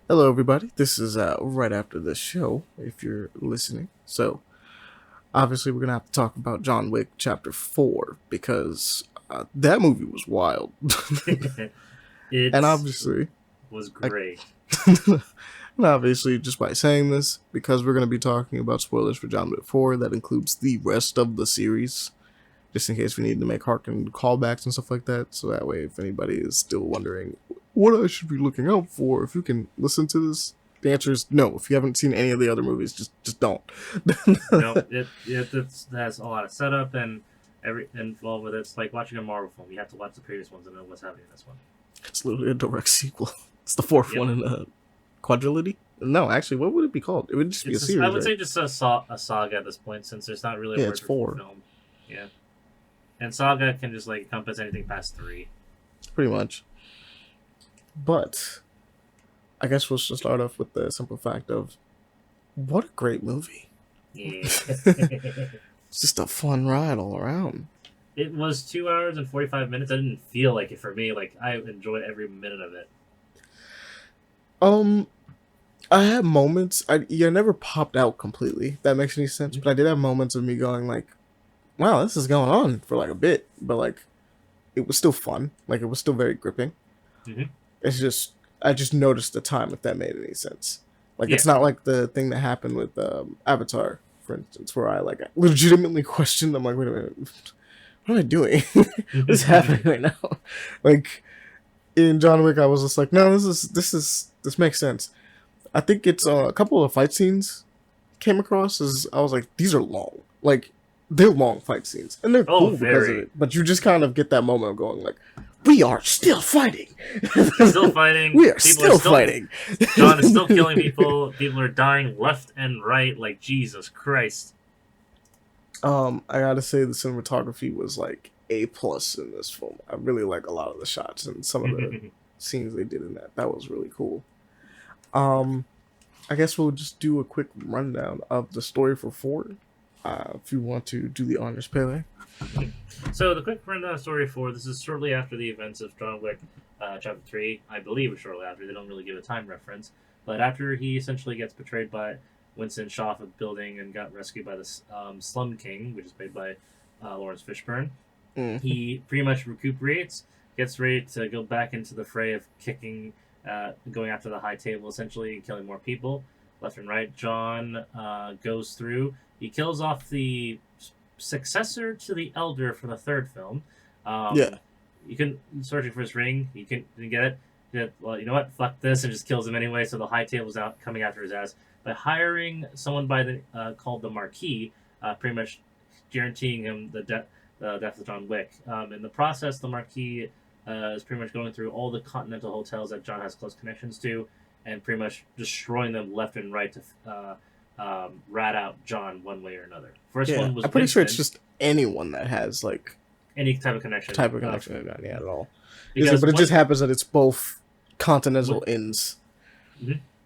Hello, everybody. This is right after the show, if you're listening. So, obviously, we're going to have to talk about John Wick Chapter 4, because that movie was wild. And obviously... was great. And obviously, just by saying this, because we're going to be talking about spoilers for John Wick 4, that includes the rest of the series, just in case we need to make harken callbacks and stuff like that, so that way, if anybody is still wondering what I should be looking out for, if you can listen to this, the answer is no. If you haven't seen any of the other movies, just don't. No, it has a lot of setup and involved with it. It's like watching a Marvel film. You have to watch the previous ones and know what's happening in this one. It's literally a direct sequel. It's the fourth one in a quadrilogy. No, actually, what would it be called? It would just be a series. I would say just a saga at this point, since there's not really a word it's for 4 film. Yeah, and saga can just like encompass anything past 3. Pretty much. But I guess we'll just start off with the simple fact of what a great movie. Yeah. It's just a fun ride all around. It was 2 hours and 45 minutes. I didn't feel like it for me. Like, I enjoyed every minute of it. I had moments. I never popped out completely. If that makes any sense. But I did have moments of me going like, "Wow, this is going on for like a bit," but like, it was still fun. Like, it was still very gripping. Hmm. It's just I just noticed the time, if that made any sense. Like Yeah. it's not like the thing that happened with Avatar, for instance, where I like legitimately questioned. I'm like, wait a minute, what am I doing? What is happening right now? Like in John Wick, I was just like, no, this makes sense. I think it's a couple of fight scenes came across as I was like, these are long, like they're long fight scenes, and they're Oh, cool because of very. it. But you just kind of get that moment of going like, we are still fighting. Still fighting. We are People still fighting. John is still killing people. People are dying left and right. Like, Jesus Christ. I gotta say the cinematography was like A+ in this film. I really like a lot of the shots and some of the scenes they did in that. That was really cool. Um, I guess we'll just do a quick rundown of the story for 4. If you want to do the honors, Pele. So, the quick rundown story for this is shortly after the events of John Wick Chapter 3. I believe it's shortly after. They don't really give a time reference. But after he essentially gets betrayed by Winston Shaw of building and got rescued by the Slum King, which is played by Lawrence Fishburne, he pretty much recuperates, gets ready to go back into the fray of kicking, going after the high table essentially and killing more people left and right. John goes through. He kills off the successor to the Elder from the third film. Yeah. You can searching for his ring. You can get it. Well, you know what? Fuck this, and just kills him anyway. So the high table's out coming after his ass by hiring someone by the called the Marquis, pretty much guaranteeing him the death of John Wick. In the process, the Marquis is pretty much going through all the Continental hotels that John has close connections to, and pretty much destroying them left and right to rat out John one way or another. First Yeah, one was I'm pretty sure it's Vincent. just anyone that has like Any type of connection. at all. Because But it one- just happens that it's both continental inns.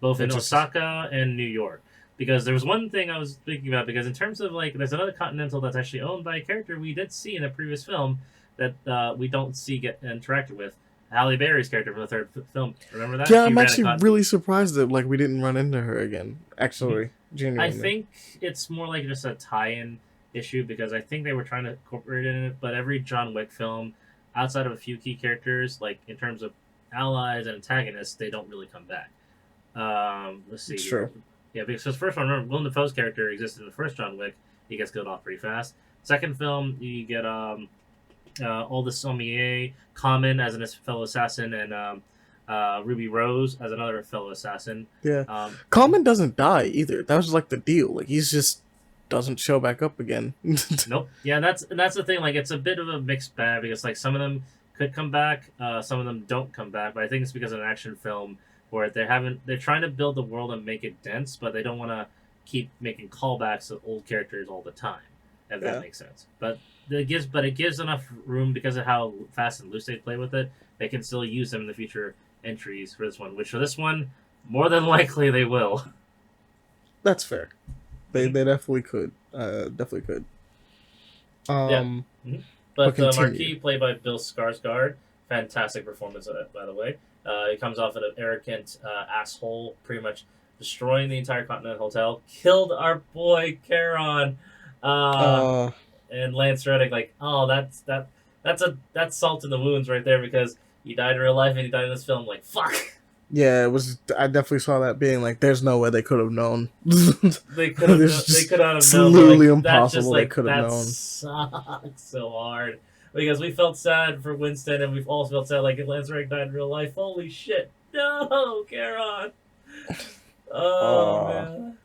both in Interesting. Osaka and New York. Because there was one thing I was thinking about, because in terms of like, there's another Continental that's actually owned by a character we did see in a previous film that we don't see get interacted with. Halle Berry's character from the third film. Remember that? Yeah, She I'm ran a actually really surprised that like we didn't run into her again. Actually, I genuinely. think it's more like just a tie-in issue, because I think they were trying to incorporate it in it, but every John Wick film, outside of a few key characters, like in terms of allies and antagonists, they don't really come back. Let's see. It's here. true. Yeah, because the first one, remember, Willem Dafoe's character existed in the first John Wick. He gets killed off pretty fast. Second film, you get Aldous Sommier, Common as a fellow assassin, and Ruby Rose as another fellow assassin. Yeah. Common doesn't die either. That was like the deal. Like he's just doesn't show back up again. Nope. Yeah, that's the thing. Like, it's a bit of a mixed bag, because like some of them could come back, some of them don't come back. But I think it's because of an action film where they're trying to build the world and make it dense, but they don't want to keep making callbacks to old characters all the time. If that makes sense. But it gives enough room, because of how fast and loose they play with it. They can still use them in the future entries for this one. Which for this one, more than likely they will. That's fair. They definitely could. Definitely could. But the continue. Marquis, played by Bill Skarsgård, fantastic performance of it, by the way. He comes off an arrogant asshole, pretty much destroying the entire Continental Hotel, killed our boy Charon, and Lance Reddick. Like, oh, that's salt in the wounds right there, because he died in real life and he died in this film. Like, fuck. Yeah, it was. I definitely saw that being like, there's no way they could have known. They could have. They could have it's known. literally Like, that's impossible. just, like, they could have that known. Sucks so hard, because we felt sad for Winston, and we've also felt sad like if Lance Reddick died in real life. Holy shit! No, Charon. Oh man.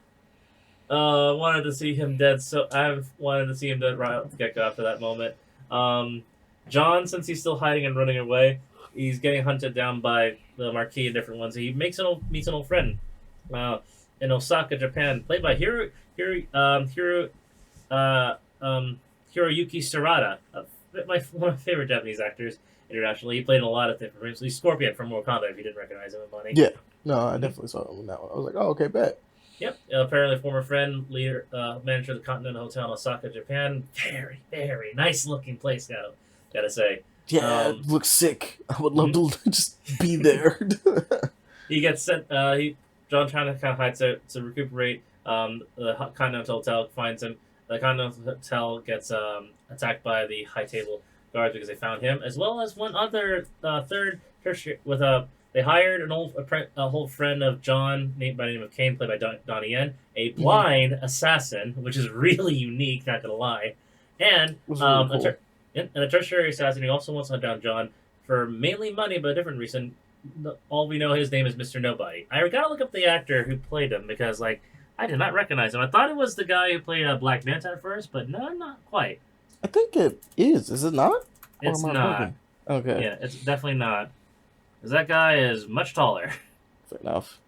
I wanted to see him dead. So I've wanted to see him dead right off the get-go after that moment. John, since he's still hiding and running away, he's getting hunted down by the Marquis and different ones. He meets an old friend in Osaka, Japan, played by Hiroyuki Sarada, one of my favorite Japanese actors internationally. He played in a lot of different films. He's Scorpion from Mortal Kombat, if you didn't recognize him in Money. Yeah. No, I definitely saw him in that one. I was like, oh, okay, bet. Yep. Apparently, former friend, leader, manager of the Continental Hotel in Osaka, Japan. Very, very nice looking place, gotta say. Yeah, it looks sick. I would love to just be there. He gets sent. John trying to kind of hide to recuperate. The Continental Hotel finds him. The Continental Hotel gets attacked by the high table guards because they found him, as well as one other third with a they hired an old friend of John, named by the name of Kane, played by Donnie Yen, a Mhm. blind assassin, which is really unique, not gonna lie, and It was really cool. and a tertiary assassin who also wants to hunt down John for mainly money, but a different reason. All we know his name is Mr. Nobody. I gotta look up the actor who played him because like I did not recognize him. I thought it was the guy who played Black Manta at first, but no, not quite. I think it is. Is it not? Or It's am I not. bugging? Okay, Yeah, it's definitely not. Because that guy is much taller. fair enough.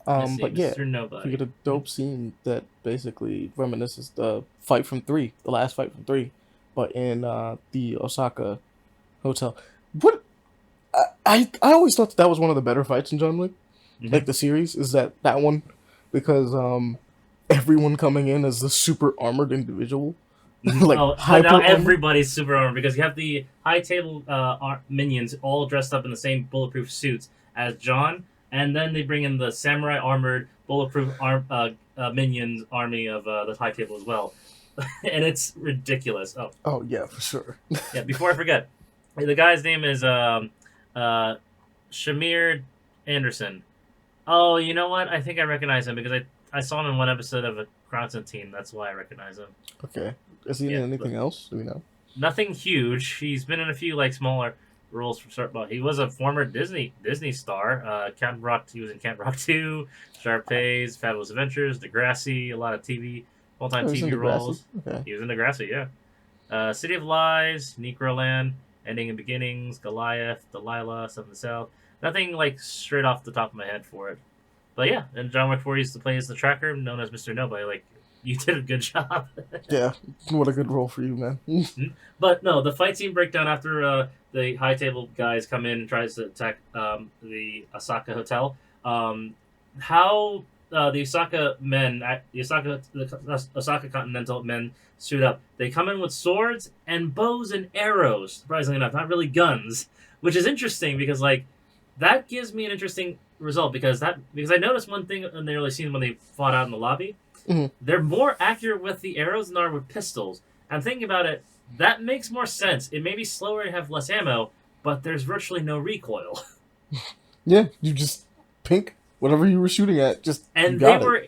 Let's see, But yeah, Mr. we Nobody. get a dope scene that basically reminisces the fight from three, the last fight from three, but in the Osaka hotel. What I always thought that was one of the better fights in John Wick, Mm-hmm. like the series, is that one because everyone coming in as the super armored individual, like Oh, but hyper now armored. everybody's super armored because you have the high table minions all dressed up in the same bulletproof suits as John, and then they bring in the samurai armored bulletproof minions army of the high table as well, and it's ridiculous. Oh Oh yeah, for sure. yeah, before I forget, the guy's name is uh, Shamir Anderson. Oh, you know what? I think I recognize him because I saw him in one episode of a Constantine. That's why I recognize him. Okay, is he Yeah, in but anything else? Do we know? nothing huge. He's been in a few like smaller roles from start, but he was a former Disney star. Camp Rock. He was in Camp Rock 2, Sharpay's, Fabulous Adventures, Degrassi. A lot of full time Oh, he's in TV Degrassi. roles. Okay. He was in Degrassi, yeah. City of Lies, Necroland, Ending and Beginnings, Goliath, Delilah, Son of the South. Nothing like straight off the top of my head for it. But yeah, and John Wick 4 used to play as the tracker, known as Mr. Nobody. Like, you did a good job. Yeah, what a good role for you, man. But no, the fight scene breakdown after the high table guys come in and tries to attack the Osaka hotel. How the Osaka Continental men suit up. They come in with swords and bows and arrows. Surprisingly enough, not really guns, which is interesting because like that gives me an interesting result because I noticed one thing in the early scene when they fought out in the lobby. Mhm. They're more accurate with the arrows than they are with pistols. I'm thinking about it. That makes more sense. It may be slower and have less ammo, but there's virtually no recoil. Yeah, you just pink whatever you were shooting at. Just you And they got it. were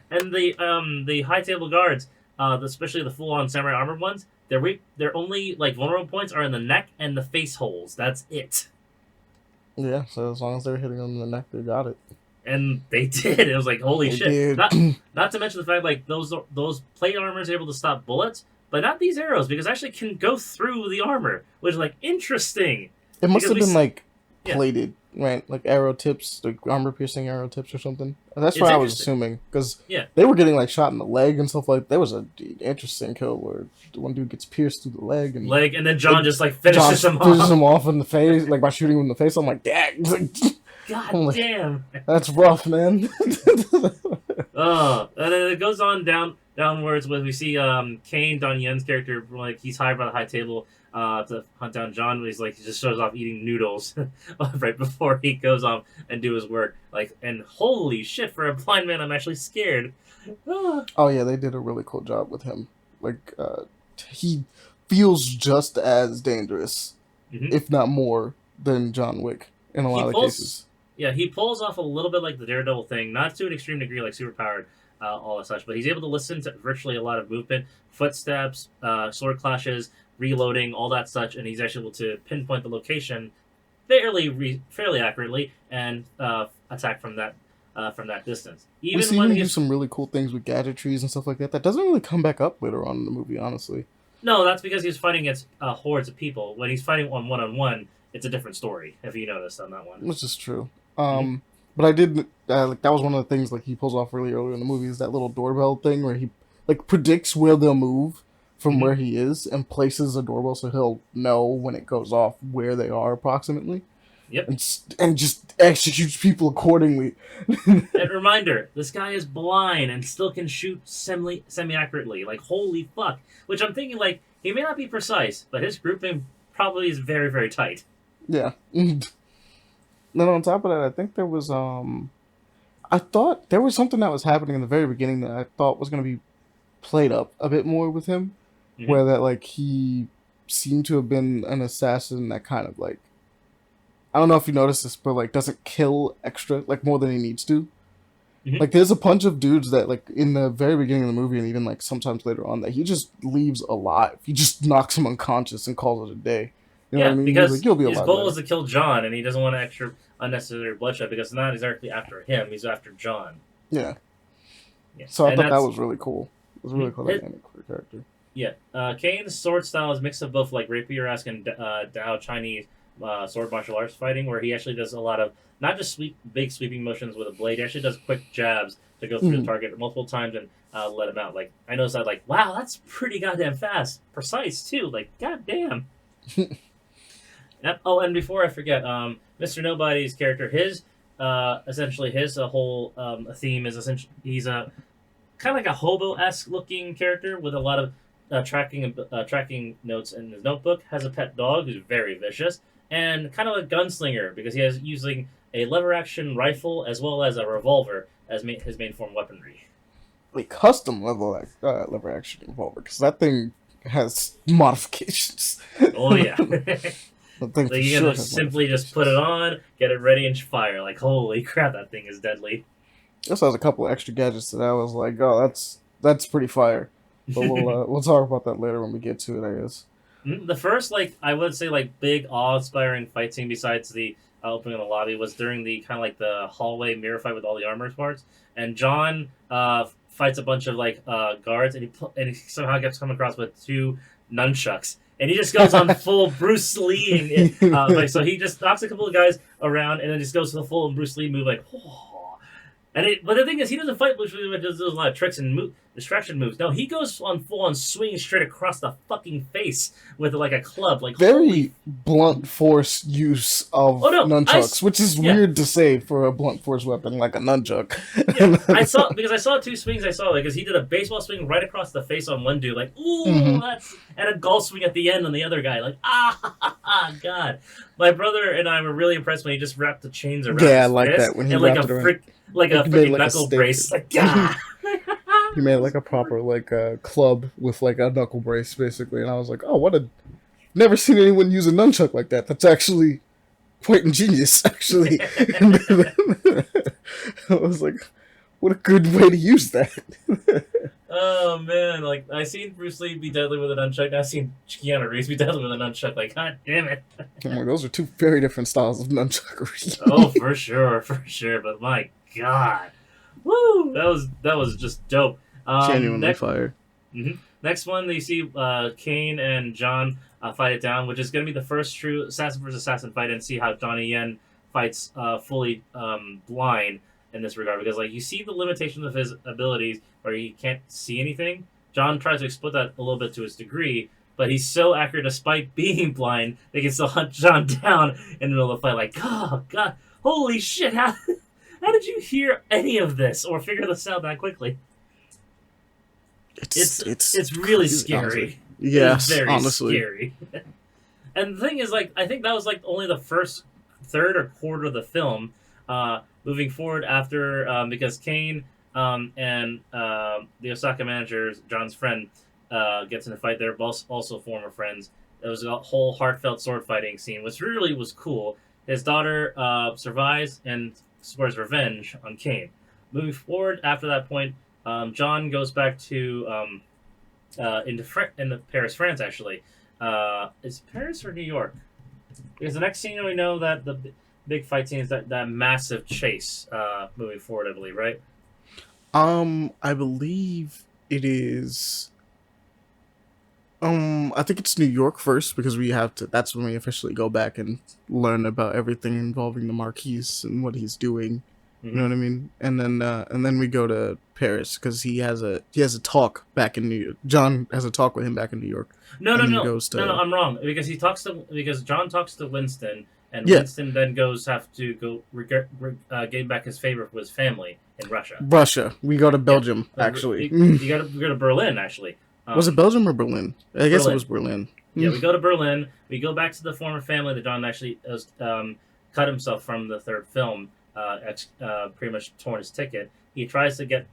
and the high table guards, especially the full on samurai armored ones, their only like vulnerable points are in the neck and the face holes. That's it. Yeah, so as long as they're hitting them in the neck, they got it. And they did. It was like holy They shit. did. Not to mention the fact like those plate armors are able to stop bullets, but not these arrows because it actually can go through the armor, which is like interesting. It must Because have been like yeah. plated, right? Like arrow tips, like armor piercing arrow tips or something. That's It's what I was interesting. assuming because Yeah. they were getting like shot in the leg and stuff like. There was a interesting kill where the one dude gets pierced through the leg and Leg, and then John Like, just like John finishes him finishes off. him off in the face, like by shooting him in the face. I'm like, dang, God I'm like, damn. that's rough, man. Oh, and then it goes on downwards when we see Kane, Don Yen's character, like he's hired by the high table to hunt down John. But he's like he just shows off eating noodles right before he goes off and do his work. Like, and holy shit, for a blind man, I'm actually scared. Ah. Oh yeah, they did a really cool job with him. Like, he feels just as dangerous, Mhm. if not more, than John Wick in a lot of cases. Yeah, he pulls off a little bit like the Daredevil thing, not to an extreme degree like superpowered, all as such, but he's able to listen to virtually a lot of movement, footsteps, sword clashes, reloading, all that such, and he's actually able to pinpoint the location fairly accurately and attack from that distance. We Even see when him do he's some really cool things with gadgetries and stuff like that. That doesn't really come back up later on in the movie, honestly. no, that's because he's fighting against hordes of people. When he's fighting on one, it's a different story. If you noticed on that one. Which is true. Mhm. But I did like that was one of the things like he pulls off really early in the movie is that little doorbell thing where he like predicts where they'll move from Mhm. where he is and places a doorbell so he'll know when it goes off where they are approximately. Yep. And just executes people accordingly. And reminder, this guy is blind and still can shoot semi accurately. Like holy fuck! Which I'm thinking like he may not be precise, but his grouping probably is very very tight. Yeah. Then on top of that, I think there was I thought there was something that was happening in the very beginning that I thought was going to be played up a bit more with him, Mhm. where that like he seemed to have been an assassin that kind of like I don't know if you noticed this, but like doesn't kill extra like more than he needs to. Mhm. Like there's a bunch of dudes that like in the very beginning of the movie and even like sometimes later on that he just leaves alive. He just knocks him unconscious and calls it a day. You know what I Yeah, mean? He's like, because you'll be his alive goal later. is to kill John, and he doesn't want extra unnecessary bloodshed because it's not exactly after him; he's after John. Yeah. Yeah, So I and thought that that's was really cool. It was a really cool dynamic for the character. yeah. Kane's sword style is a mix of both like rapier-esque and Dao Chinese sword martial arts fighting, where he actually does a lot of not just big sweeping motions with a blade. He actually does quick jabs to go through the Mhm. target multiple times and let him out. Like I noticed that, like, wow, that's pretty goddamn fast, precise too. Like, goddamn. Yep. Oh, and before I forget, Mr. Nobody's character, his essentially his whole theme is essentially he's a kind of like a hobo-esque looking character with a lot of tracking notes in his notebook. Has a pet dog who's very vicious and kind of a gunslinger because he has using a lever action rifle as well as a revolver as his main form weaponry. Like custom lever action revolver because that thing has modifications. Oh yeah. That thing So for you sure can has just simply just put it modifications. on, get it ready, and fire. Like, holy crap, that thing is deadly. It also has a couple of extra gadgets that I was like, oh, that's pretty fire. But we'll talk about that later when we get to it, I guess. The first, like, I would say, like, big, awe-inspiring fight scene besides the opening of the lobby was during the kind of like the hallway mirror fight with all the armor parts. And John fights a bunch of, like, guards, and he somehow gets come across with two nunchucks. And he just goes on full Bruce Lee-ing it. Like, so he just knocks a couple of guys around and then just goes to the full Bruce Lee move, like, oh. But the thing is, he doesn't fight Bruce Lee, but does a lot of tricks and distraction moves. No, he goes on full on swinging straight across the fucking face with like a club. Like Very blunt force use of nunchucks, which is weird to say for a blunt force weapon like a nunchuck. Yeah, I saw two swings. I saw because he did a baseball swing right across the face on one dude, like ooh, and a golf swing at the end on the other guy, like god. My brother and I were really impressed when he just wrapped the chains around. Yeah, his I like fist that when he and wrapped it around. Like a freaking knuckle brace. Like, yeah. He made like a proper like club with like a knuckle brace basically, and I was like, oh, what a never seen anyone use a nunchuck like that. That's actually quite ingenious, actually. I was like, what a good way to use that. Oh man, like I seen Bruce Lee be deadly with a nunchuck. I've seen Keanu Reeves be deadly with a nunchuck. Like, god damn it! I'm like, those are two very different styles of nunchuckery. Oh, for sure. But my god, woo! That was just dope. Genuinely fire. Next one, you see Kane and John fight it down, which is going to be the first true assassin versus assassin fight, and see how Johnny Yen fights fully blind in this regard, because like you see the limitations of his abilities where he can't see anything. John tries to exploit that a little bit to his degree, but he's so accurate despite being blind they can still hunt John down in the middle of the fight. Like, oh god, holy shit! How did you hear any of this or figure this out that quickly? It's really crazy, scary. Honestly. Yes, it's very honestly. scary. And the thing is, like, I think that was like only the first third or quarter of the film. Moving forward after, because Kane and the Osaka manager, John's friend, gets in a fight. They're both also former friends. There was a whole heartfelt sword fighting scene, which really was cool. His daughter survives and swears revenge on Kane. Moving forward after that point, John goes back to into Paris, France. Actually, is it Paris or New York? Because the next scene we know that the big fight scene is that massive chase. Moving forward, I believe, right? I believe it is. I think it's New York first because we have to. That's when we officially go back and learn about everything involving the Marquis and what he's doing. You know what I mean? And then we go to Paris because he has a talk back in New York. John has a talk with him back in New York. No, I'm wrong because John talks to Winston, and Winston then have to go gain back his favor with his family in Russia. We go to Belgium actually. You go to Berlin actually. Was it Belgium or Berlin? I guess it was Berlin. Yeah, we go to Berlin. We go back to the former family that John actually has cut himself from the third film. Pretty much torn his ticket. He tries to get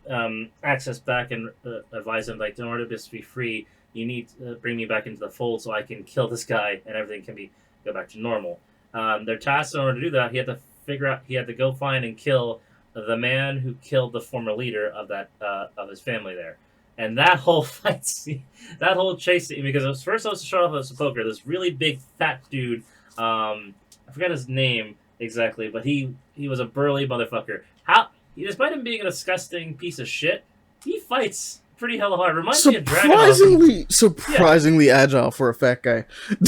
access back and advise him, like, in order to be free, you need to bring me back into the fold so I can kill this guy and everything can go back to normal. Their task in order to do that, he had to go find and kill the man who killed the former leader of that of his family there. And that whole fight scene, that whole chase scene, because it was first I was to start off as a poker, this really big fat dude, I forgot his name exactly, but he was a burly motherfucker. Despite him being a disgusting piece of shit, he fights pretty hella hard. Reminds me of Dragunov. Surprisingly agile for a fat guy.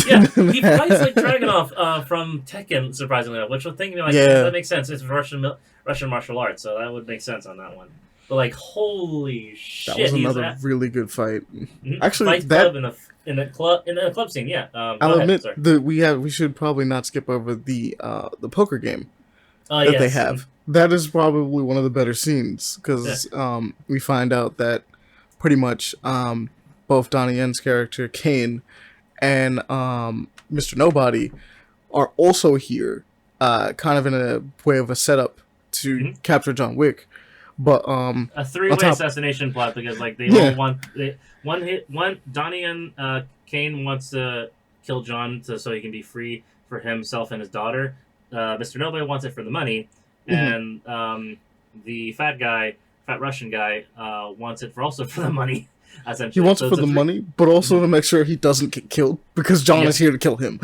Yeah, he fights like Dragunov from Tekken, surprisingly enough, which would think like, that makes sense. It's Russian martial arts, so that would make sense on that one. But like, holy shit, that was another really good fight. Mm-hmm. Actually, fight club in the club scene, yeah. I'll admit that we should probably not skip over the poker game that they have. That is probably one of the better scenes because we find out that pretty much both Donnie Yen's character Kane and Mr. Nobody are also here, kind of in a way of a setup to capture John Wick. But a three-way assassination plot because like they all want Donnie and Kane wants to kill John so he can be free for himself and his daughter. Mr. Nobody wants it for the money, and the fat Russian guy wants it for the money. Essentially, he wants it for the money, but also to make sure he doesn't get killed because John is here to kill him.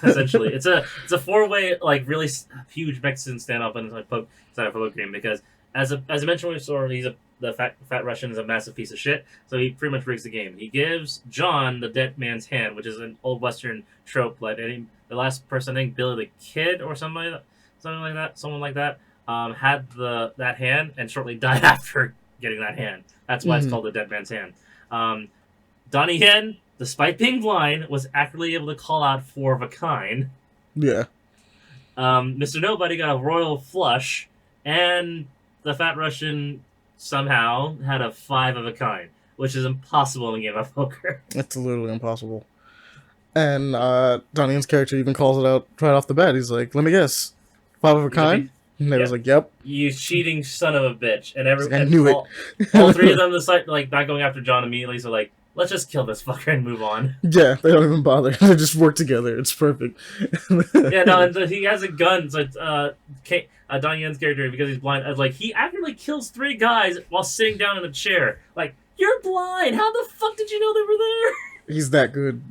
Essentially, it's a four-way like really huge Mexican standoff in like poker game because. As I mentioned before, the fat Russian is a massive piece of shit, so he pretty much rigs the game. He gives John the dead man's hand, which is an old Western trope. Like the last person, I think Billy the Kid or someone like that, had that hand and shortly died after getting that hand. That's why it's called the dead man's hand. Donnie Yen, despite being blind, was accurately able to call out 4 of a kind. Yeah. Mr. Nobody got a royal flush, and the fat Russian somehow had a 5 of a kind, which is impossible in a game of poker. It's literally impossible. And Donnie Yen's character even calls it out right off the bat. He's like, "Let me guess, 5 of a kind?" And they was like, "Yep." You cheating son of a bitch! And I knew it. All 3 of them decide like not going after John immediately. So like, let's just kill this fucker and move on. Yeah, they don't even bother. They just work together. It's perfect. And he has a gun. So Donnie Yen's character, because he's blind, like he accurately kills 3 guys while sitting down in a chair. Like, you're blind. How the fuck did you know they were there? He's that good.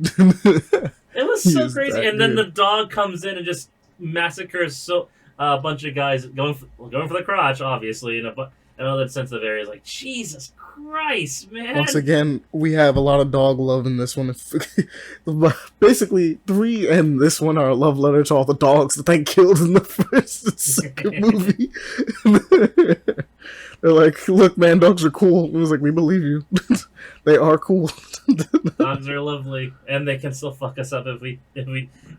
It was so crazy. And then the dog comes in and just massacres a bunch of guys going for the crotch, obviously, in another sensitive areas. Like, Jesus Christ, man. Once again, we have a lot of dog love in this one. Basically, 3 and this one are a love letter to all the dogs that they killed in the first and second movie. They're like, "Look, man, dogs are cool." It was like, "We believe you." They are cool. Dogs are lovely, and they can still fuck us up if we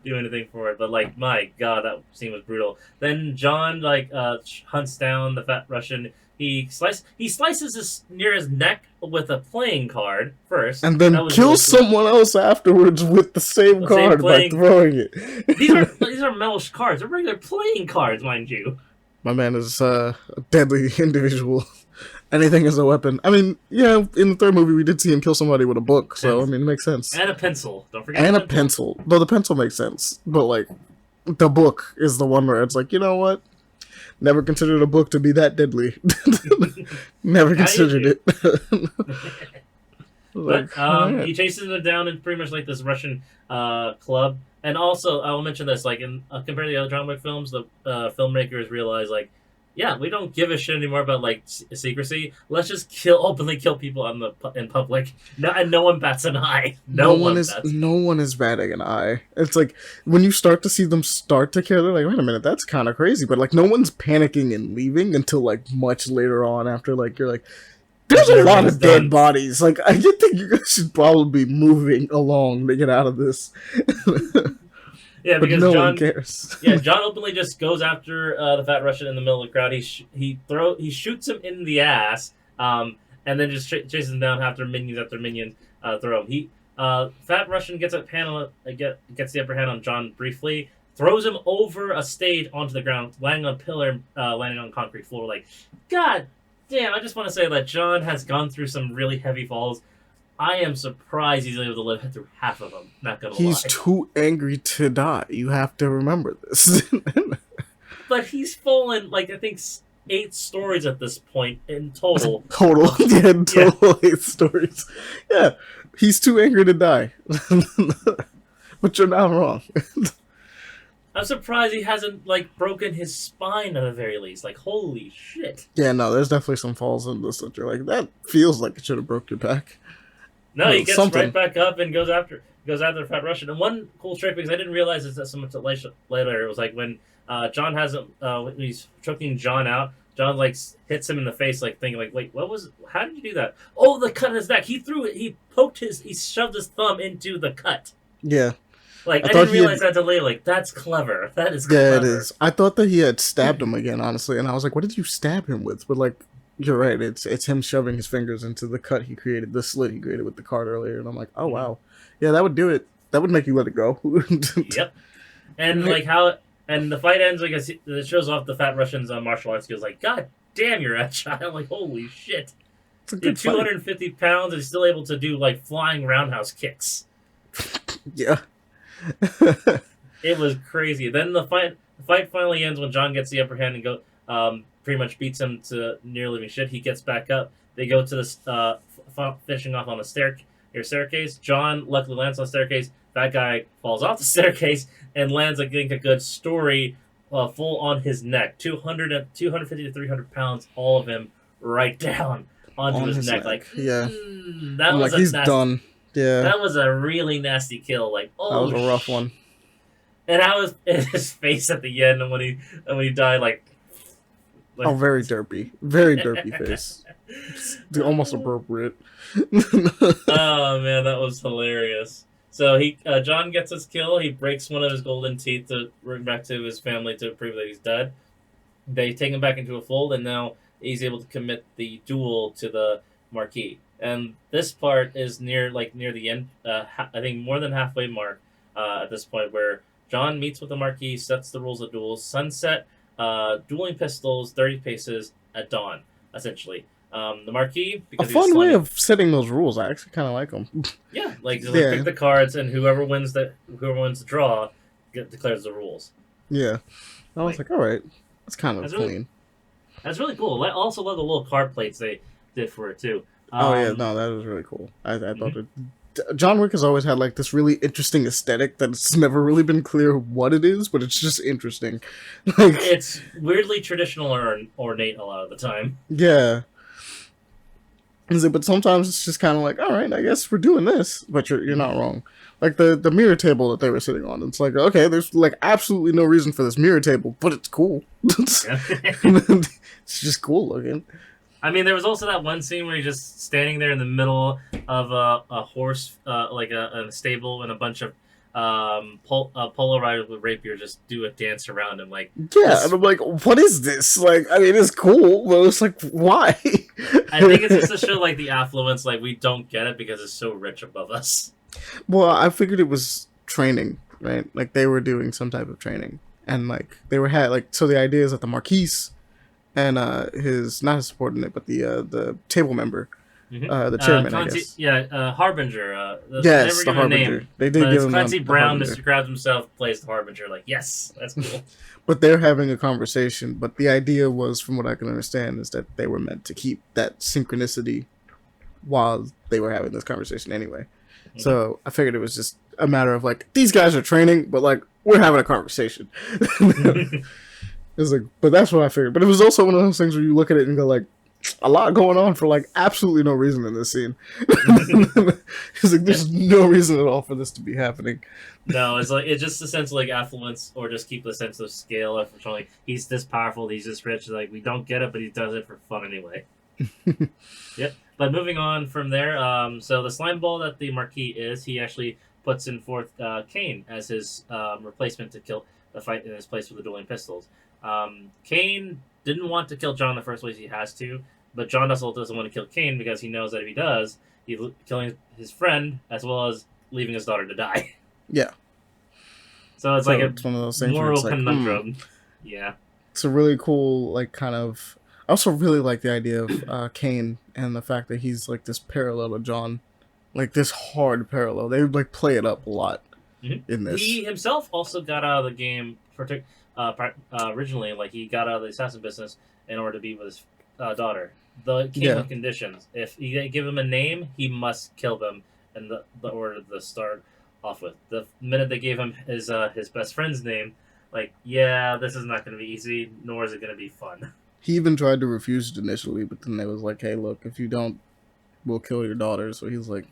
do anything for it. But like, my God, that scene was brutal. Then John hunts down the fat Russian. He slices near his neck with a playing card first, and then kills someone else afterwards with the same card by throwing it. These are metal cards. They're regular playing cards, mind you. My man is a deadly individual. Anything is a weapon. I mean, yeah, in the 3rd movie we did see him kill somebody with a book, so I mean, it makes sense. And a pencil. Don't forget. And a pencil. Though the pencil makes sense, but like, the book is the one where it's like, you know what? Never considered a book to be that deadly. Never considered it. He chases them down in pretty much like this Russian club. And also, I will mention this, like, compared to the other John Wick films, the filmmakers realize, like, yeah, we don't give a shit anymore about, like, secrecy. Let's just openly kill people in public. And no one bats an eye. No one is batting an eye. It's like, when you start to see them start to care, they're like, wait a minute, that's kind of crazy. But, like, no one's panicking and leaving until, like, much later on after, like, you're like, there's a lot of dead bodies. Like, I think you guys should probably be moving along to get out of this. Yeah, but because no John one cares. Yeah, John openly just goes after the fat Russian in the middle of the crowd. He shoots him in the ass, and then just chases him down after minions throw him. Fat Russian gets gets the upper hand on John briefly, throws him over a stage onto the ground, landing on a pillar, landing on concrete floor. Like, God damn! I just want to say that John has gone through some really heavy falls. I am surprised he's able to live through half of them. Not gonna He's lie. too angry to die. You have to remember this. But he's fallen, like, I think 8 stories at this point in total. Total, yeah, total 8 stories. Yeah, he's too angry to die. But you're not wrong. I'm surprised he hasn't, like, broken his spine at the very least. Like, holy shit. Yeah, no, there's definitely some falls in this that you're like, that feels like it should have broke your back. No, he gets something. right back up and goes after the Fat Russian. And one cool trick, because I didn't realize this that so much later, it was like when John has him, when he's choking John out, John like hits him in the face, like thinking, like, wait, how did you do that? Oh, the cut in his neck. He shoved his thumb into the cut. Yeah. Like, I didn't realize that delay. Like, that's clever. That is clever. Yeah, it is. I thought that he had stabbed him again, honestly, and I was like, what did you stab him with? But like, you're right. It's him shoving his fingers into the cut he created, the slit he created with the card earlier, and I'm like, oh wow, yeah, that would do it. That would make you let it go. Yep. And like and the fight ends, like it shows off the Fat Russian's martial arts skills. Like, god damn, you're agile. Like, holy shit. It's a good 250 pounds and he's still able to do like flying roundhouse kicks. Yeah. It was crazy. Then the fight finally ends when John gets the upper hand and pretty much beats him to near living shit. He gets back up. They go to the finishing off on the staircase. John luckily lands on the staircase. That guy falls off the staircase and lands, I think, a good story full on his neck. 250 to 300 pounds, all of him right down onto his neck. Like, yeah. That was he's done. Yeah. That was a really nasty kill. Like, oh, that was a rough one. And I was in his face at the end, and when he died, like oh, very derpy face. Almost appropriate. Oh man, that was hilarious. So John gets his kill. He breaks one of his golden teeth to bring back to his family to prove that he's dead. They take him back into a fold, and now he's able to commit the duel to the Marquis. And this part is near the end. I think more than halfway mark at this point, where John meets with the Marquis, sets the rules of duels, sunset, dueling pistols, 30 paces at dawn, essentially. The Marquis, because a fun way of setting those rules. I actually kind of like them. Yeah, pick the cards, and whoever wins the draw declares the rules. Yeah, I was like, all right, that's kind of clean. That's really cool. I also love the little card plates they did for it too. Oh yeah, no, that was really cool. I thought it. John Wick has always had like this really interesting aesthetic that's never really been clear what it is, but it's just interesting. Like, it's weirdly traditional or ornate a lot of the time. Yeah. But sometimes it's just kind of like, all right, I guess we're doing this, but you're not wrong. Like the mirror table that they were sitting on, it's like, okay, there's like absolutely no reason for this mirror table, but it's cool. It's just cool looking. I mean, there was also that one scene where you're just standing there in the middle of a horse, like a stable, and a bunch of polo riders with rapier just do a dance around him. Like, yeah, and I'm like, what is this? Like, I mean, it's cool, but it's like, why? I think it's just to show like the affluence. Like, we don't get it because it's so rich above us. Well, I figured it was training, right? Like they were doing some type of training, and like they were so the idea is that the Marquis and not his subordinate, but the table member, the chairman, I guess. Yeah, Harbinger. Yes, the Harbinger. They did give him Clancy Brown describes himself, plays the Harbinger. Like, yes, that's cool. But they're having a conversation. But the idea was, from what I can understand, is that they were meant to keep that synchronicity while they were having this conversation anyway. Mm-hmm. So I figured it was just a matter of like, these guys are training, but like we're having a conversation. It's like, but that's what I figured. But it was also one of those things where you look at it and go like, a lot going on for like absolutely no reason in this scene. It's like there's no reason at all for this to be happening. No, it's like it's just a sense of like affluence, or just keep the sense of scale of like he's this powerful, he's this rich. Like, we don't get it, but he does it for fun anyway. Yep. But moving on from there, so the slime ball that the Marquis is, he actually puts in forth Kane as his replacement to kill the fight in his place with the dueling pistols. Kane didn't want to kill John in the first place. He has to, but John also doesn't want to kill Kane because he knows that if he does, he's killing his friend as well as leaving his daughter to die. Yeah. So it's one of those things moral conundrum. Yeah. It's a really cool, like, kind of. I also really like the idea of Kane and the fact that he's like this parallel to John like this hard parallel. They like play it up a lot in this. He himself also got out of the game originally. Like he got out of the assassin business in order to be with his daughter. The came with conditions. If you give him a name, he must kill them in the order to start off with. The minute they gave him his best friend's name, like, yeah, this is not going to be easy, nor is it going to be fun. He even tried to refuse it initially, but then they was like, hey, look, if you don't, we'll kill your daughter. So he's like,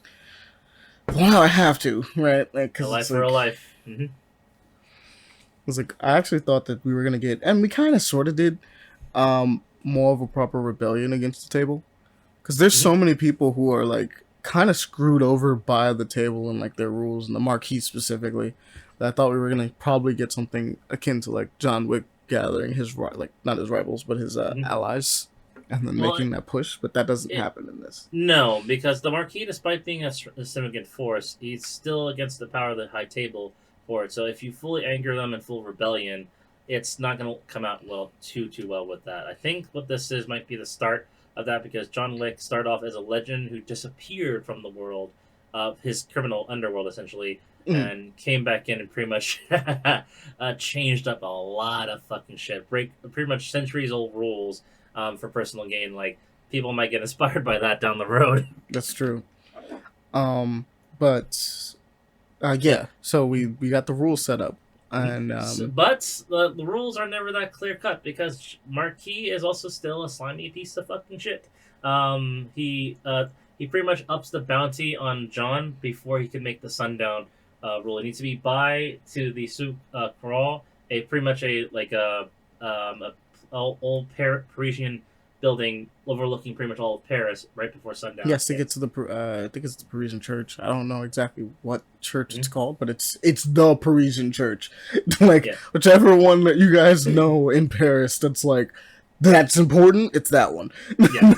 well, I have to, right? Like, a life for a life. Mm-hmm. It was like, I actually thought that we were going to get, and we kind of sort of did, more of a proper rebellion against the table. Because there's so many people who are, like, kind of screwed over by the table and, like, their rules, and the Marquis specifically, that I thought we were going to probably get something akin to, like, John Wick gathering his, like, not his rivals, but his allies, and then making that push, but that doesn't happen in this. No, because the Marquis, despite being a significant force, he's still against the power of the High Table for it. So if you fully anger them in full rebellion, it's not going to come out too well with that. I think what this is might be the start of that, because John Wick started off as a legend who disappeared from the world of his criminal underworld, essentially, and came back in and pretty much changed up a lot of fucking shit. Break pretty much centuries-old rules for personal gain. Like, people might get inspired by that down the road. That's true. But yeah, so we got the rules set up. And but the rules are never that clear cut, because Marquis is also still a slimy piece of fucking shit. He pretty much ups the bounty on John before he can make the sundown rule. It needs to be by to the Souk Crawl, old Parisian building overlooking pretty much all of Paris right before sundown. Yes, to get to the I think it's the Parisian church. I don't know exactly what church it's called, but it's the Parisian church. Whichever one that you guys know in Paris that's like that's important, it's that one. Yeah,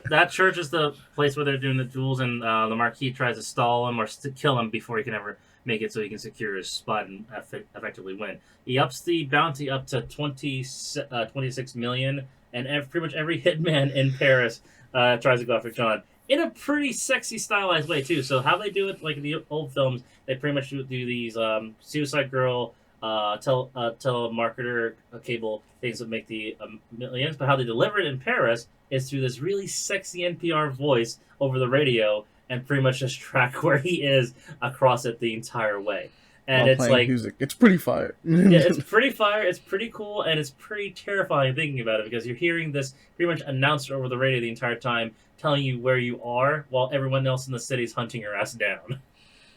that church is the place where they're doing the duels, and the Marquis tries to stall him or kill him before he can ever make it, so he can secure his spot and effectively win. He ups the bounty up to 26 million. And pretty much every hitman in Paris tries to go after John in a pretty sexy, stylized way, too. So how they do it, like in the old films, they pretty much do these Suicide Girl telemarketer cable things that make the millions. But how they deliver it in Paris is through this really sexy NPR voice over the radio, and pretty much just track where he is across it the entire way. And it's like music. It's pretty fire. Yeah, it's pretty fire. It's pretty cool, and it's pretty terrifying thinking about it, because you're hearing this pretty much announced over the radio the entire time, telling you where you are, while everyone else in the city is hunting your ass down.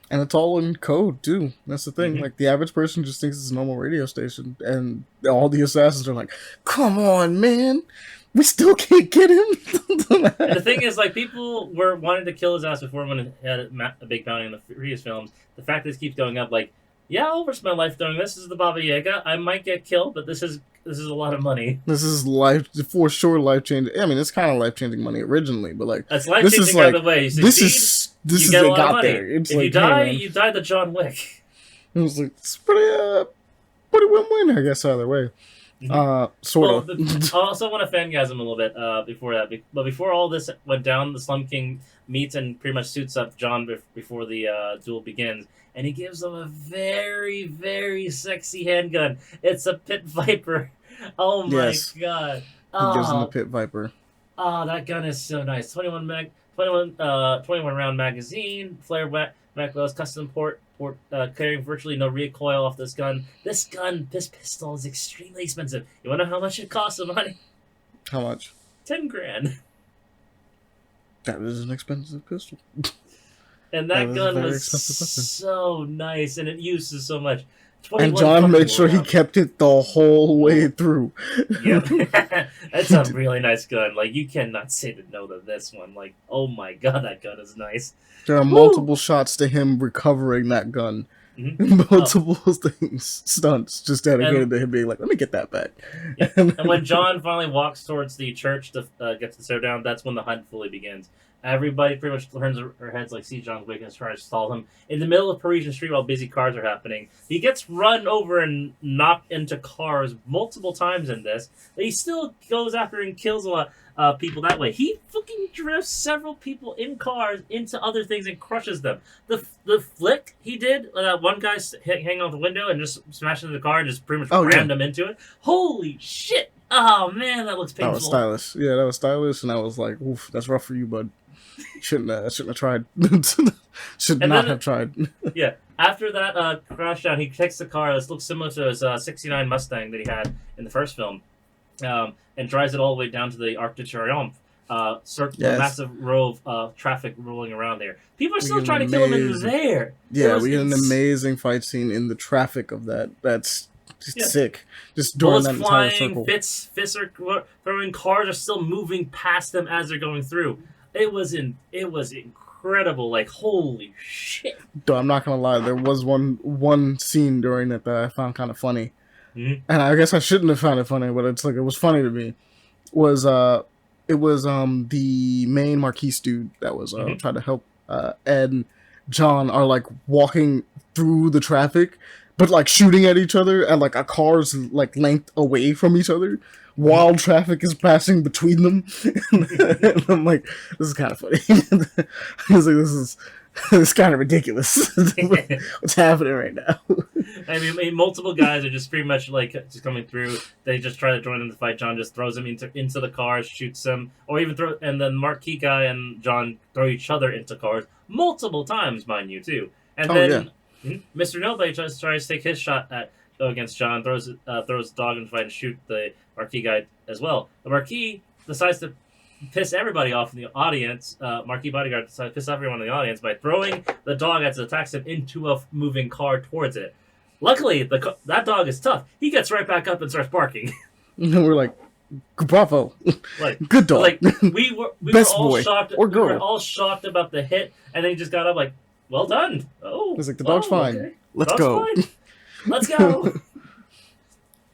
And it's all in code too. That's the thing. Like, the average person just thinks it's a normal radio station, and all the assassins are like, "Come on, man, we still can't get him." And the thing is, like, people were wanting to kill his ass before when he had a big bounty in the previous films. The fact that this keeps going up, like, yeah, I'll risk my life doing this. This is the Baba Yaga. I might get killed, but this is a lot of money. This is for sure life changing. I mean, it's kind of life changing money originally, but like it's life changing either way. You succeed, this get is a lot of money. there. It's if like, you die, hey, you die the John Wick. It was like it's pretty win-win, I guess, either way. Sort of. I also want to fangasm a little bit before that. But before all this went down, the Slum King meets and pretty much suits up John before the duel begins. And he gives him a very, very sexy handgun. It's a Pit Viper. Oh my god. He gives him a Pit Viper. Oh, that gun is so nice. 21 round magazine, flare macros, custom port, carrying virtually no recoil off this gun. This pistol is extremely expensive. You wanna know how much it costs, honey? How much? 10 grand. That is an expensive pistol. And that gun was so nice, and it uses so much. And John made sure he kept it the whole way through. Yep. That's a really nice gun. Like, you cannot say to no to this one. Like, oh my god, that gun is nice. There are multiple shots to him recovering that gun. Multiple stunts just dedicated to him being like, let me get that back. Yeah. And when John finally walks towards the church to get to the showdown, that's when the hunt fully begins. Everybody pretty much turns their heads, like, see John Wick and tries to stall him. In the middle of Parisian Street while busy cars are happening, he gets run over and knocked into cars multiple times in this. But he still goes after and kills a lot people that way. He fucking drifts several people in cars into other things and crushes them. The flick he did, that one guy hanging out the window and just smashed into the car and just pretty much rammed him into it. Holy shit! Oh man, that looks painful. That was stylish. Yeah, that was stylish, and I was like, oof, that's rough for you, bud. Shouldn't have tried. Should not have tried. Yeah. After that crash down, he takes the car that looks similar to his '69 Mustang that he had in the first film, and drives it all the way down to the Arc de Triomphe. A massive row of traffic rolling around there. People are still trying to kill him in there. Yeah, we get an amazing fight scene in the traffic of that. That's just sick. Just during that entire circle. Fists are throwing. Cars are still moving past them as they're going through. It was incredible. Like, holy shit. Though I'm not gonna lie, there was one scene during that I found kind of funny, and I guess I shouldn't have found it funny, but it's like it was funny to me. It was the main Marquise dude that was trying to help Ed and John are like walking through the traffic, but like shooting at each other at like a car's like length away from each other while traffic is passing between them. And I'm like, this is kind of funny. I was like, this is kind of ridiculous. What's happening right now? I mean, multiple guys are just pretty much like just coming through. They just try to join in the fight. John just throws him into the cars, shoots him, or even and then Marquis guy and John throw each other into cars multiple times, mind you, too. And then Mr. Nobody tries to take his shot against John, throws the dog in the fight and shoot the Marquis guy as well. The Marquis decides to piss everybody off in the audience. Marquis bodyguard decides to piss everyone in the audience by throwing the dog as it attacks him into a moving car towards it. Luckily, that dog is tough. He gets right back up and starts barking. And we're like, bravo, like, good dog. Like we were Best all boy shocked. or girl. We were all shocked about the hit, and then he just got up like, well done. Oh, he's like, the dog's fine. Okay. Let's go. Fine. Let's go.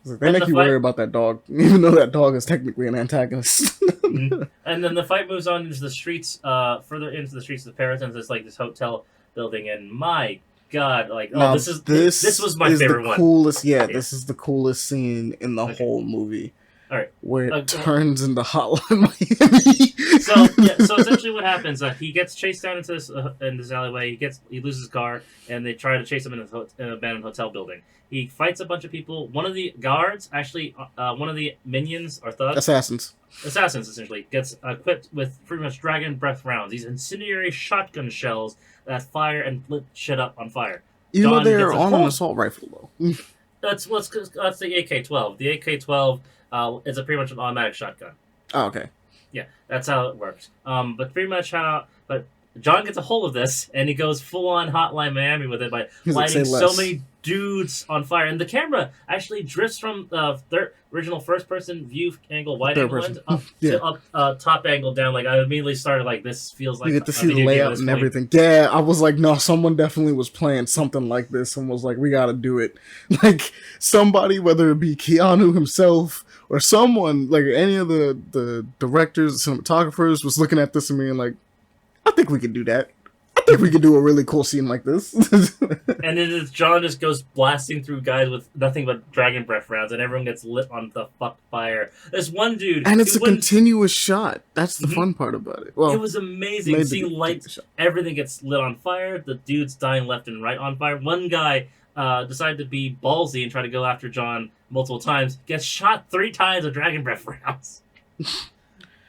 Like, they make you worry about that dog, even though that dog is technically an antagonist. And then the fight moves on into the streets, further into the streets of Paris, and there's like this hotel building, and my God, like, this was my favorite one. Coolest, this is the coolest scene in the whole movie. All right, where it turns into Hotline Miami. So essentially, what happens? He gets chased down into this alleyway. He loses his car, and they try to chase him in an abandoned hotel building. He fights a bunch of people. One of the guards, actually, one of the minions or thugs, assassins essentially, gets equipped with pretty much dragon breath rounds. These incendiary shotgun shells that fire and lit shit up on fire. Even though they're on an assault rifle, though. That's the AK-12. The AK-12 is pretty much an automatic shotgun. Oh, okay. Yeah, that's how it works. But pretty much but John gets a hold of this, and he goes full-on Hotline Miami with it by lighting so many dudes on fire. And the camera actually drifts from the original first-person view angle, wide angle lens, up to top angle down. Like, I immediately started like, this feels like you get to see the layout and everything. Yeah, I was like, no, someone definitely was playing something like this and was like, we got to do it. Like, somebody, whether it be Keanu himself or someone, like any of the directors, cinematographers, was looking at this and being like, I think we could do that. I think we could do a really cool scene like this. And then John just goes blasting through guys with nothing but dragon breath rounds, and everyone gets lit on the fuck fire. There's one dude, and it's a continuous shot. That's the fun part about it. Well, it was amazing seeing lights. Everything gets lit on fire. The dude's dying left and right on fire. One guy decided to be ballsy and try to go after John multiple times. Gets shot 3 times with dragon breath rounds.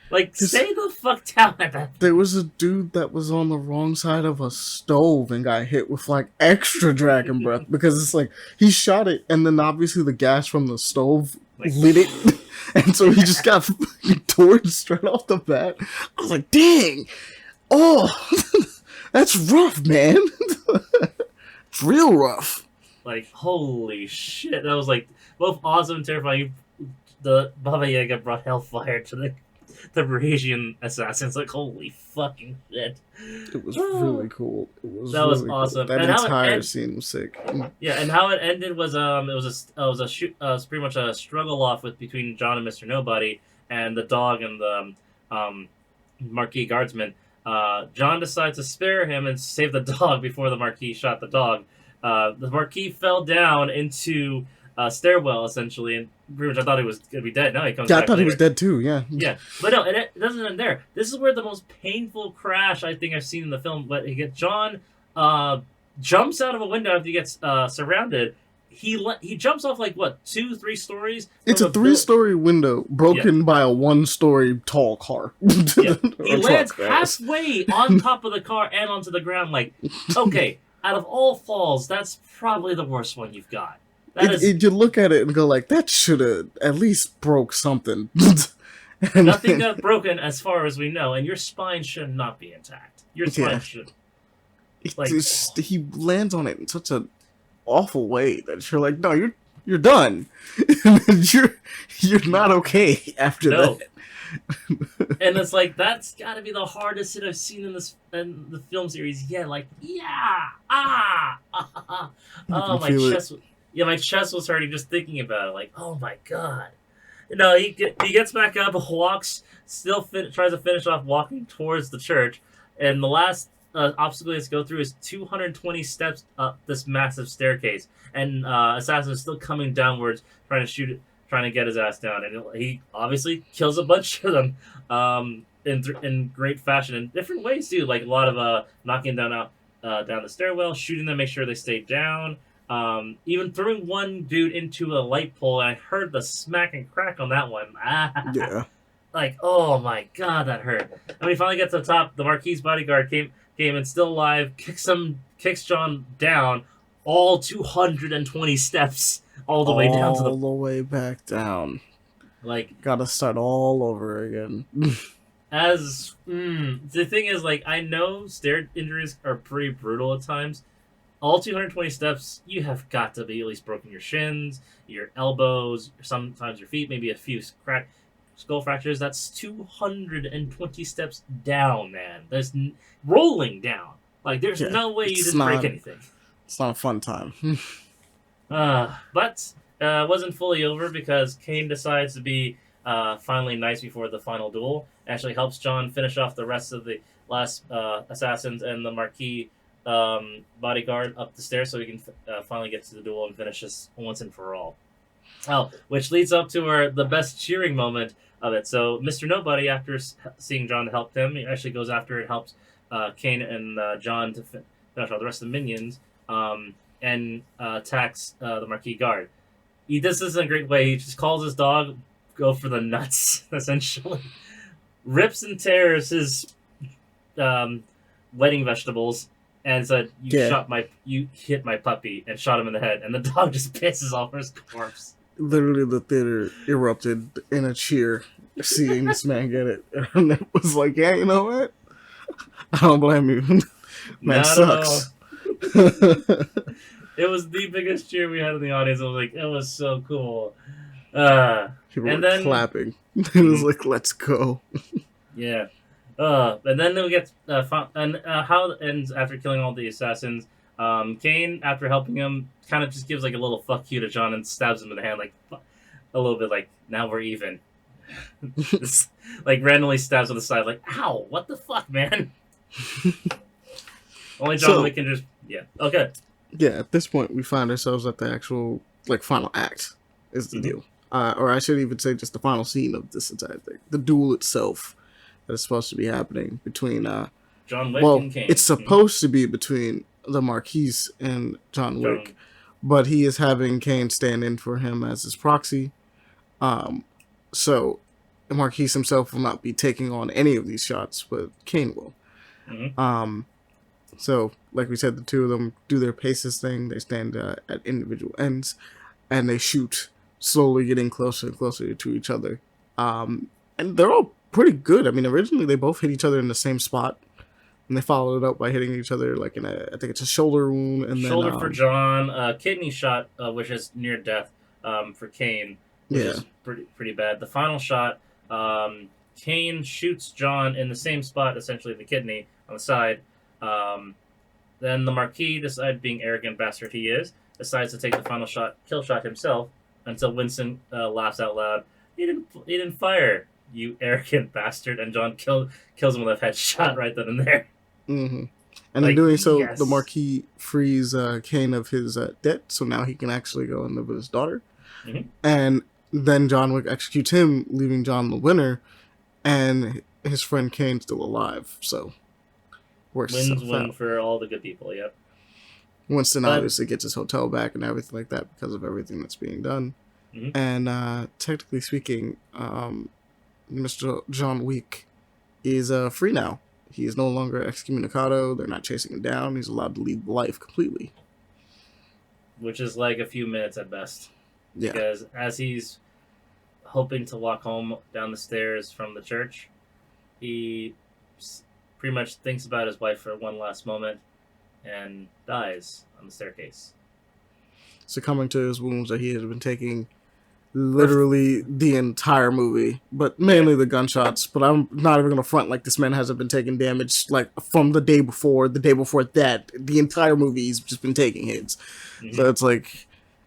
Like, stay the fuck down at that. There was a dude that was on the wrong side of a stove and got hit with, like, extra dragon breath. Because it's like, he shot it, and then obviously the gas from the stove lit it. And so he just got torched straight off the bat. I was like, dang! Oh! That's rough, man! It's real rough. Like, holy shit. That was, like, both awesome and terrifying. The Baba Yaga brought hellfire to the Parisian assassins. Like, holy fucking shit. It was really cool. That was awesome. Cool. That entire scene was sick. Yeah, and how it ended was it was pretty much a struggle off between John and Mr. Nobody and the dog and the Marquis guardsman. John decides to spare him and save the dog before the Marquis shot the dog. The Marquis fell down into a stairwell, essentially, and pretty much I thought he was going to be dead. No, he comes Yeah, I back thought he later. was dead too. Yeah. Yeah, but no, and it doesn't end there. This is where the most painful crash I think I've seen in the film. But John jumps out of a window after he gets surrounded. He jumps off like what 2-3 stories. It's a 3-story window broken by a 1-story tall car. Yeah. He Or lands truck, right? halfway on top of the car and onto the ground. Like, okay, out of all falls, that's probably the worst one you've got. You look at it and go like, that should have at least broke something. Nothing got broken as far as we know, and your spine should not be intact. Your spine should. Like, he lands on it in such an awful way that you're like, no, you're done. you're not okay after that. And it's like that's got to be the hardest hit I've seen in the film series. Yeah, like oh my chest was hurting just thinking about it. Like, oh my god. No, he gets back up, walks, tries to finish off walking towards the church, and the last obstacle he has to go through is 220 steps up this massive staircase, and Assassin is still coming downwards, trying to get his ass down, and he obviously kills a bunch of them in great fashion in different ways too, like a lot of knocking down the stairwell, shooting them, make sure they stay down. Even throwing one dude into a light pole, and I heard the smack and crack on that one. Yeah. Like, oh my god, that hurt. And when he finally gets to the top, the Marquis bodyguard came and still alive, kicks John down all 220 steps all the way down to the way back down. Like, gotta start all over again. The thing is, like, I know stair injuries are pretty brutal at times. All 220 steps, you have got to be at least broken your shins, your elbows, sometimes your feet, maybe a few skull fractures. That's 220 steps down, man. There's rolling down. Like, there's no way you didn't break anything. It's not a fun time. But it wasn't fully over because Kane decides to be finally nice before the final duel. Actually helps John finish off the rest of the last assassins and the Marquis bodyguard up the stairs so he can finally get to the duel and finish this once and for all. Oh, which leads up to the best cheering moment of it. So Mr. Nobody, after seeing John help him, he actually goes after and helps Kane and John to finish off the rest of the minions and attacks the Marquis guard. He does this in a great way. He just calls his dog, go for the nuts, essentially. Rips and tears his wedding vegetables and said, you hit my puppy, and shot him in the head, and the dog just pisses off his corpse. Literally, the theater erupted in a cheer seeing this man get it. And it was like, yeah, you know what? I don't blame you. Man sucks. It was the biggest cheer we had in the audience. I was like, it was so cool. People were clapping. It was like, let's go. Yeah. And then we get how it ends after killing all the assassins. Kane, after helping him, kind of just gives like a little fuck you to John and stabs him in the hand, like a little bit, like now we're even. Just, like randomly stabs on the side, like ow, what the fuck, man. Only John Wick can just okay. Yeah, at this point we find ourselves at the actual like final act is the deal, or I should even say just the final scene of this entire thing, the duel itself that is supposed to be happening between John Wick and Kane. It's supposed to be between the Marquis and John Wick, but he is having Kane stand in for him as his proxy. So the Marquis himself will not be taking on any of these shots, but Kane will. Mm-hmm. So, like we said, the two of them do their paces thing. They stand at individual ends, and they shoot, slowly getting closer and closer to each other. And they're all pretty good. I mean, originally they both hit each other in the same spot, and they followed it up by hitting each other like in I think it's a shoulder wound, and shoulder for John, kidney shot, which is near death for Kane, which is pretty bad. The final shot, Kane shoots John in the same spot, essentially the kidney on the side. Then the Marquis being arrogant bastard he is, decides to take the final kill shot himself until Winston laughs out loud. He didn't fire. you arrogant bastard, and John kills him with a headshot right then and there. Mm-hmm. And in Like, doing so, yes. the Marquis frees Kane of his debt, so now he can actually go and live with his daughter. Mhm. And then John Wick executes him, leaving John the winner, and his friend Kane still alive. So works Wins itself win out. for all the good people. Yep. Winston But- obviously gets his hotel back and everything like that because of everything that's being done. Mhm. And technically speaking, Mr. John Wick is free now. He is no longer excommunicado. They're not chasing him down. He's allowed to lead life completely. Which is like a few minutes at best. Yeah. Because as he's hoping to walk home down the stairs from the church, he pretty much thinks about his wife for one last moment and dies on the staircase. Succumbing to his wounds that he has been taking literally the entire movie, but mainly the gunshots. But I'm not even gonna front like this man hasn't been taking damage like from the day before that. The entire movie he's just been taking hits. Mhm. So it's like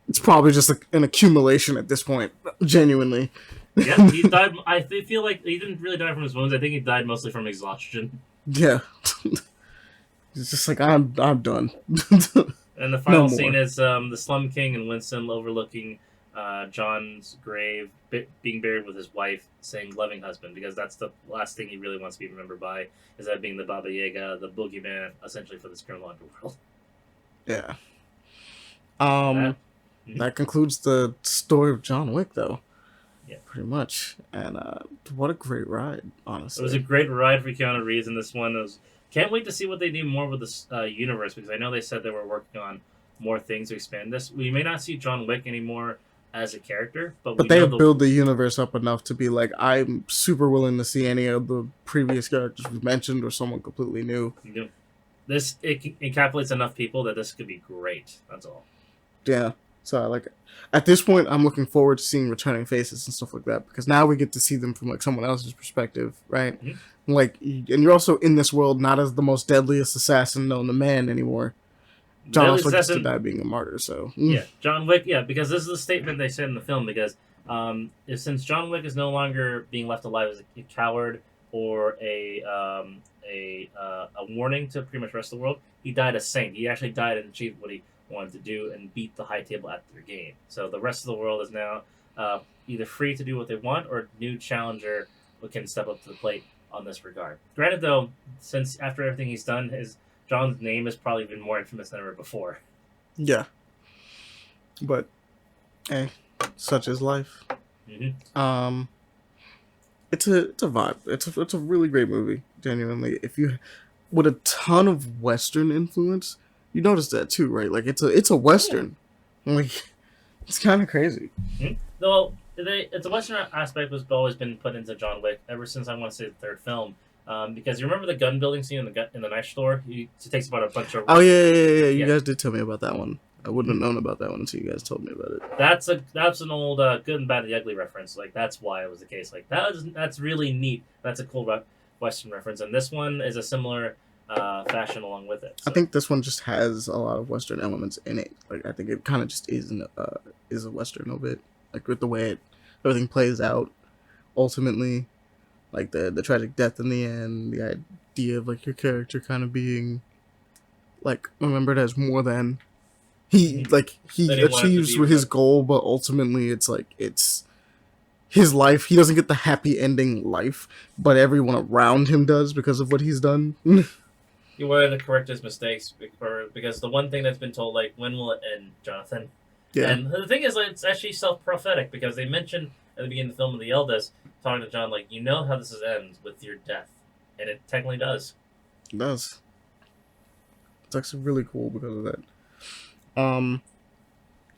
it's probably just like an accumulation at this point. Genuinely. Yeah, he died. I feel like he didn't really die from his wounds. I think he died mostly from exhaustion. Yeah. It's just like I'm done. And the final No scene more. is the Slum King and Winston overlooking John's grave, being buried with his wife, saying "loving husband," because that's the last thing he really wants to be remembered by, is that being the Baba Yaga, the boogeyman, essentially for this criminal underworld. Yeah. Mhm. That concludes the story of John Wick, though. Yeah. Pretty much. And what a great ride, honestly. It was a great ride for Keanu Reeves in this one. Can't wait to see what they do more with this universe, because I know they said they were working on more things to expand this. We may not see John Wick anymore as a character, but But they have built the universe up enough to be like, I'm super willing to see any of the previous characters we mentioned or someone completely new. This encapsulates enough people that this could be great. That's all. Yeah. So I like it. At this point, I'm looking forward to seeing returning faces and stuff like that, because now we get to see them from like someone else's perspective, right? Mhm. Like, and you're also in this world not as the most deadliest assassin known to man anymore. John Deadly also gets to Assassin- die being a martyr, so Yeah, John Wick. Yeah, because this is the statement they said in the film. Because since John Wick is no longer being left alive as a coward or a warning to pretty much the rest of the world, he died a saint. He actually died and achieved what he wanted to do and beat the high table at their game. So the rest of the world is now either free to do what they want, or a new challenger can step up to the plate on this regard. Granted, though, since after everything he's done, John's name has probably been more infamous than ever before. yeah. But, hey, such is life. Mm-hmm. It's a vibe. It's a really great movie. Genuinely, if you with a ton of Western influence, you notice that too, right? Like it's a Western. Like it's kind of crazy. Though it's a Western aspect was always been put into John Wick ever since I want to say the third film. Because you remember the gun building scene in the knife store? It takes about a bunch of. Oh yeah. You Yeah. guys did tell me about that one. I wouldn't have known about that one until you guys told me about it. That's an old Good and Bad and the Ugly reference. Like that's why it was the case. Like that's really neat. That's a cool Western reference, and this one is a similar fashion along with it. So. I think this one just has a lot of Western elements in it. Like I think it kind of just is a Western a bit. Like with the way everything plays out, ultimately, like the tragic death in the end, the idea of like your character kind of being like remembered as more than he Than he wanted to achieves be with his remembered. goal, but ultimately it's like it's his life. He doesn't get the happy ending life, but everyone around him does because of what he's done. He wanted to correct his mistakes because the one thing that's been told, like, when will it end, Jonathan? Yeah. And the thing is, like, it's actually self-prophetic because they mentioned at the beginning of the film of the eldest talking to John, like, you know how this ends with your death, and it technically does. It does. It's actually really cool because of that.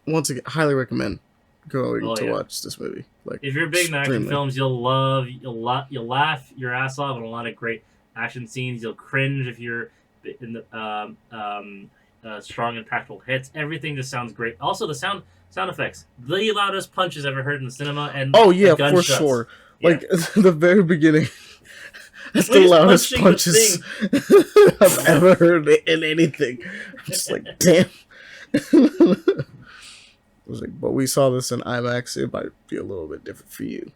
Once again, highly recommend going Oh, to yeah. watch this movie. Like, If you're big in action extremely. films, you'll laugh your ass off on a lot of great action scenes. You'll cringe if you're in the strong, impactful hits. Everything just sounds great. Also, the sound effects, the loudest punches ever heard in the cinema, and Oh yeah, the for gunshots. sure. Yeah. Like the very beginning. That's When the he's loudest punching the punches I've ever heard in anything. I'm just like, damn. I was like, but we saw this in IMAX. It might be a little bit different for you.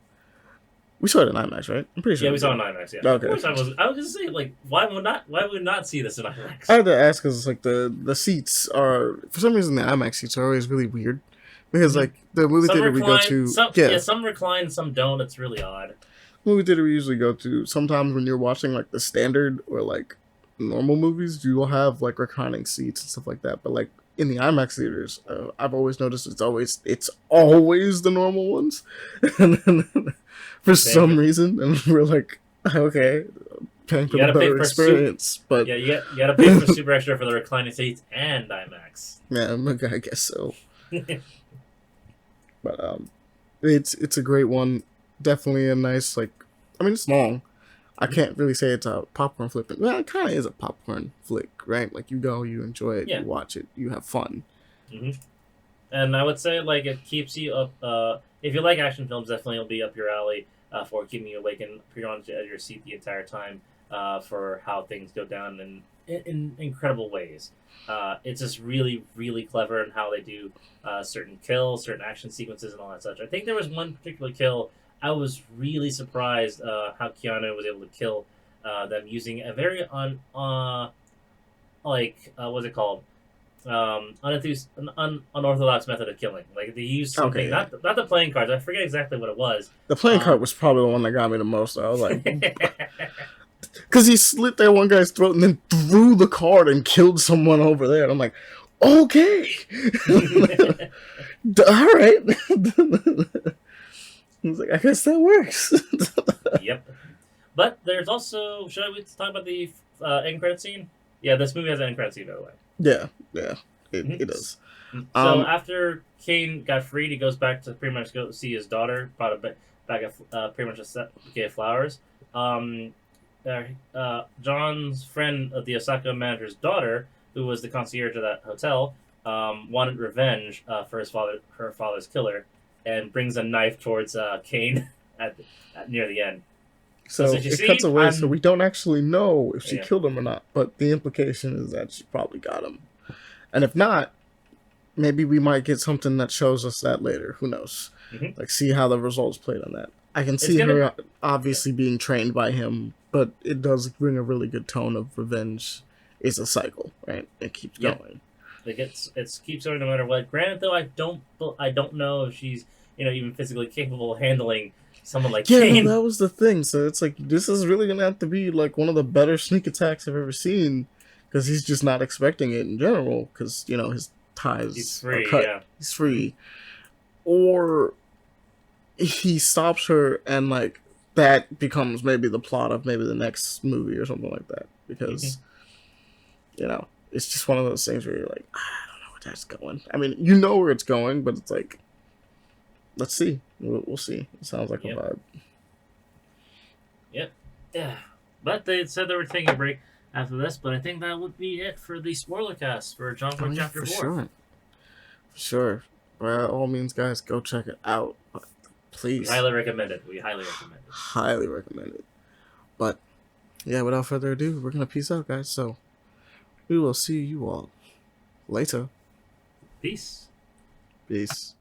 We saw it in IMAX, right? I'm pretty sure. Yeah, we saw it in IMAX. Yeah. Okay. Of course, I was gonna say, like, why would we not see this in IMAX? I had to ask because like the seats are, for some reason, the IMAX seats are always really weird because like the movie Some theater we go to, some recline, some don't. It's really odd. movie theater we usually go to. Sometimes when you're watching like the standard or like normal movies, you will have like reclining seats and stuff like that. But like in the IMAX theaters, I've always noticed it's always the normal ones, and then for some reason, and we're like, okay, paying for the better experience, but yeah, you gotta pay for super extra for the reclining seats and IMAX. Yeah, I guess so. But it's a great one. Definitely a nice, like, I mean, it's long. I can't really say it's a popcorn flick. Well, it kind of is a popcorn flick, right? Like, you go, you enjoy it, you watch it, you have fun. Mm-hmm. And I would say, like, it keeps you up. If you like action films, definitely it'll be up your alley for keeping you awake and putting you on your seat the entire time for how things go down in incredible ways. It's just really, really clever in how they do certain kills, certain action sequences, and all that such. I think there was one particular kill I was really surprised how Keanu was able to kill them using a very what's it called? Unorthodox method of killing. Like they used something, not the playing cards. I forget exactly what it was. The playing card was probably the one that got me the most. I was like, because he slit that one guy's throat and then threw the card and killed someone over there. And I'm like, okay, all right. I was like, I guess that works. Yep. But there's also, should we talk about the end credit scene? Yeah, this movie has an end credit scene, by the way. Yeah, it does. So after Kane got freed, he goes back to pretty much go see his daughter, brought a back of pretty much a bouquet of flowers. John's friend of the Osaka manager's daughter, who was the concierge of that hotel, wanted revenge for her father's killer, and brings a knife towards Kane at near the end. So it cuts away, so we don't actually know if she killed him or not. But the implication is that she probably got him. And if not, maybe we might get something that shows us that later. Who knows? Mm-hmm. Like, see how the results played on that. I can see her obviously being trained by him, but it does bring a really good tone of revenge. It's a cycle, right? It keeps going. Like it keeps going no matter what. Granted, though, I don't know if she's even physically capable of handling someone like Kane. Yeah, that was the thing. So it's like, this is really gonna have to be like one of the better sneak attacks I've ever seen, because he's just not expecting it in general. Because his ties are cut. Yeah. He's free, or he stops her, and like that becomes maybe the plot of maybe the next movie or something like that. Because it's just one of those things where you're like, I don't know where that's going. I mean, you know where it's going, but it's like, let's see. We'll see. It sounds like a vibe. Yep. Yeah. But they said they were taking a break after this, but I think that would be it for the spoiler cast for John Wick Chapter 4. For sure. By all means, guys, go check it out. But please. We highly recommend it. Highly recommend it. But, yeah, without further ado, we're going to peace out, guys. So, we will see you all later. Peace. Peace.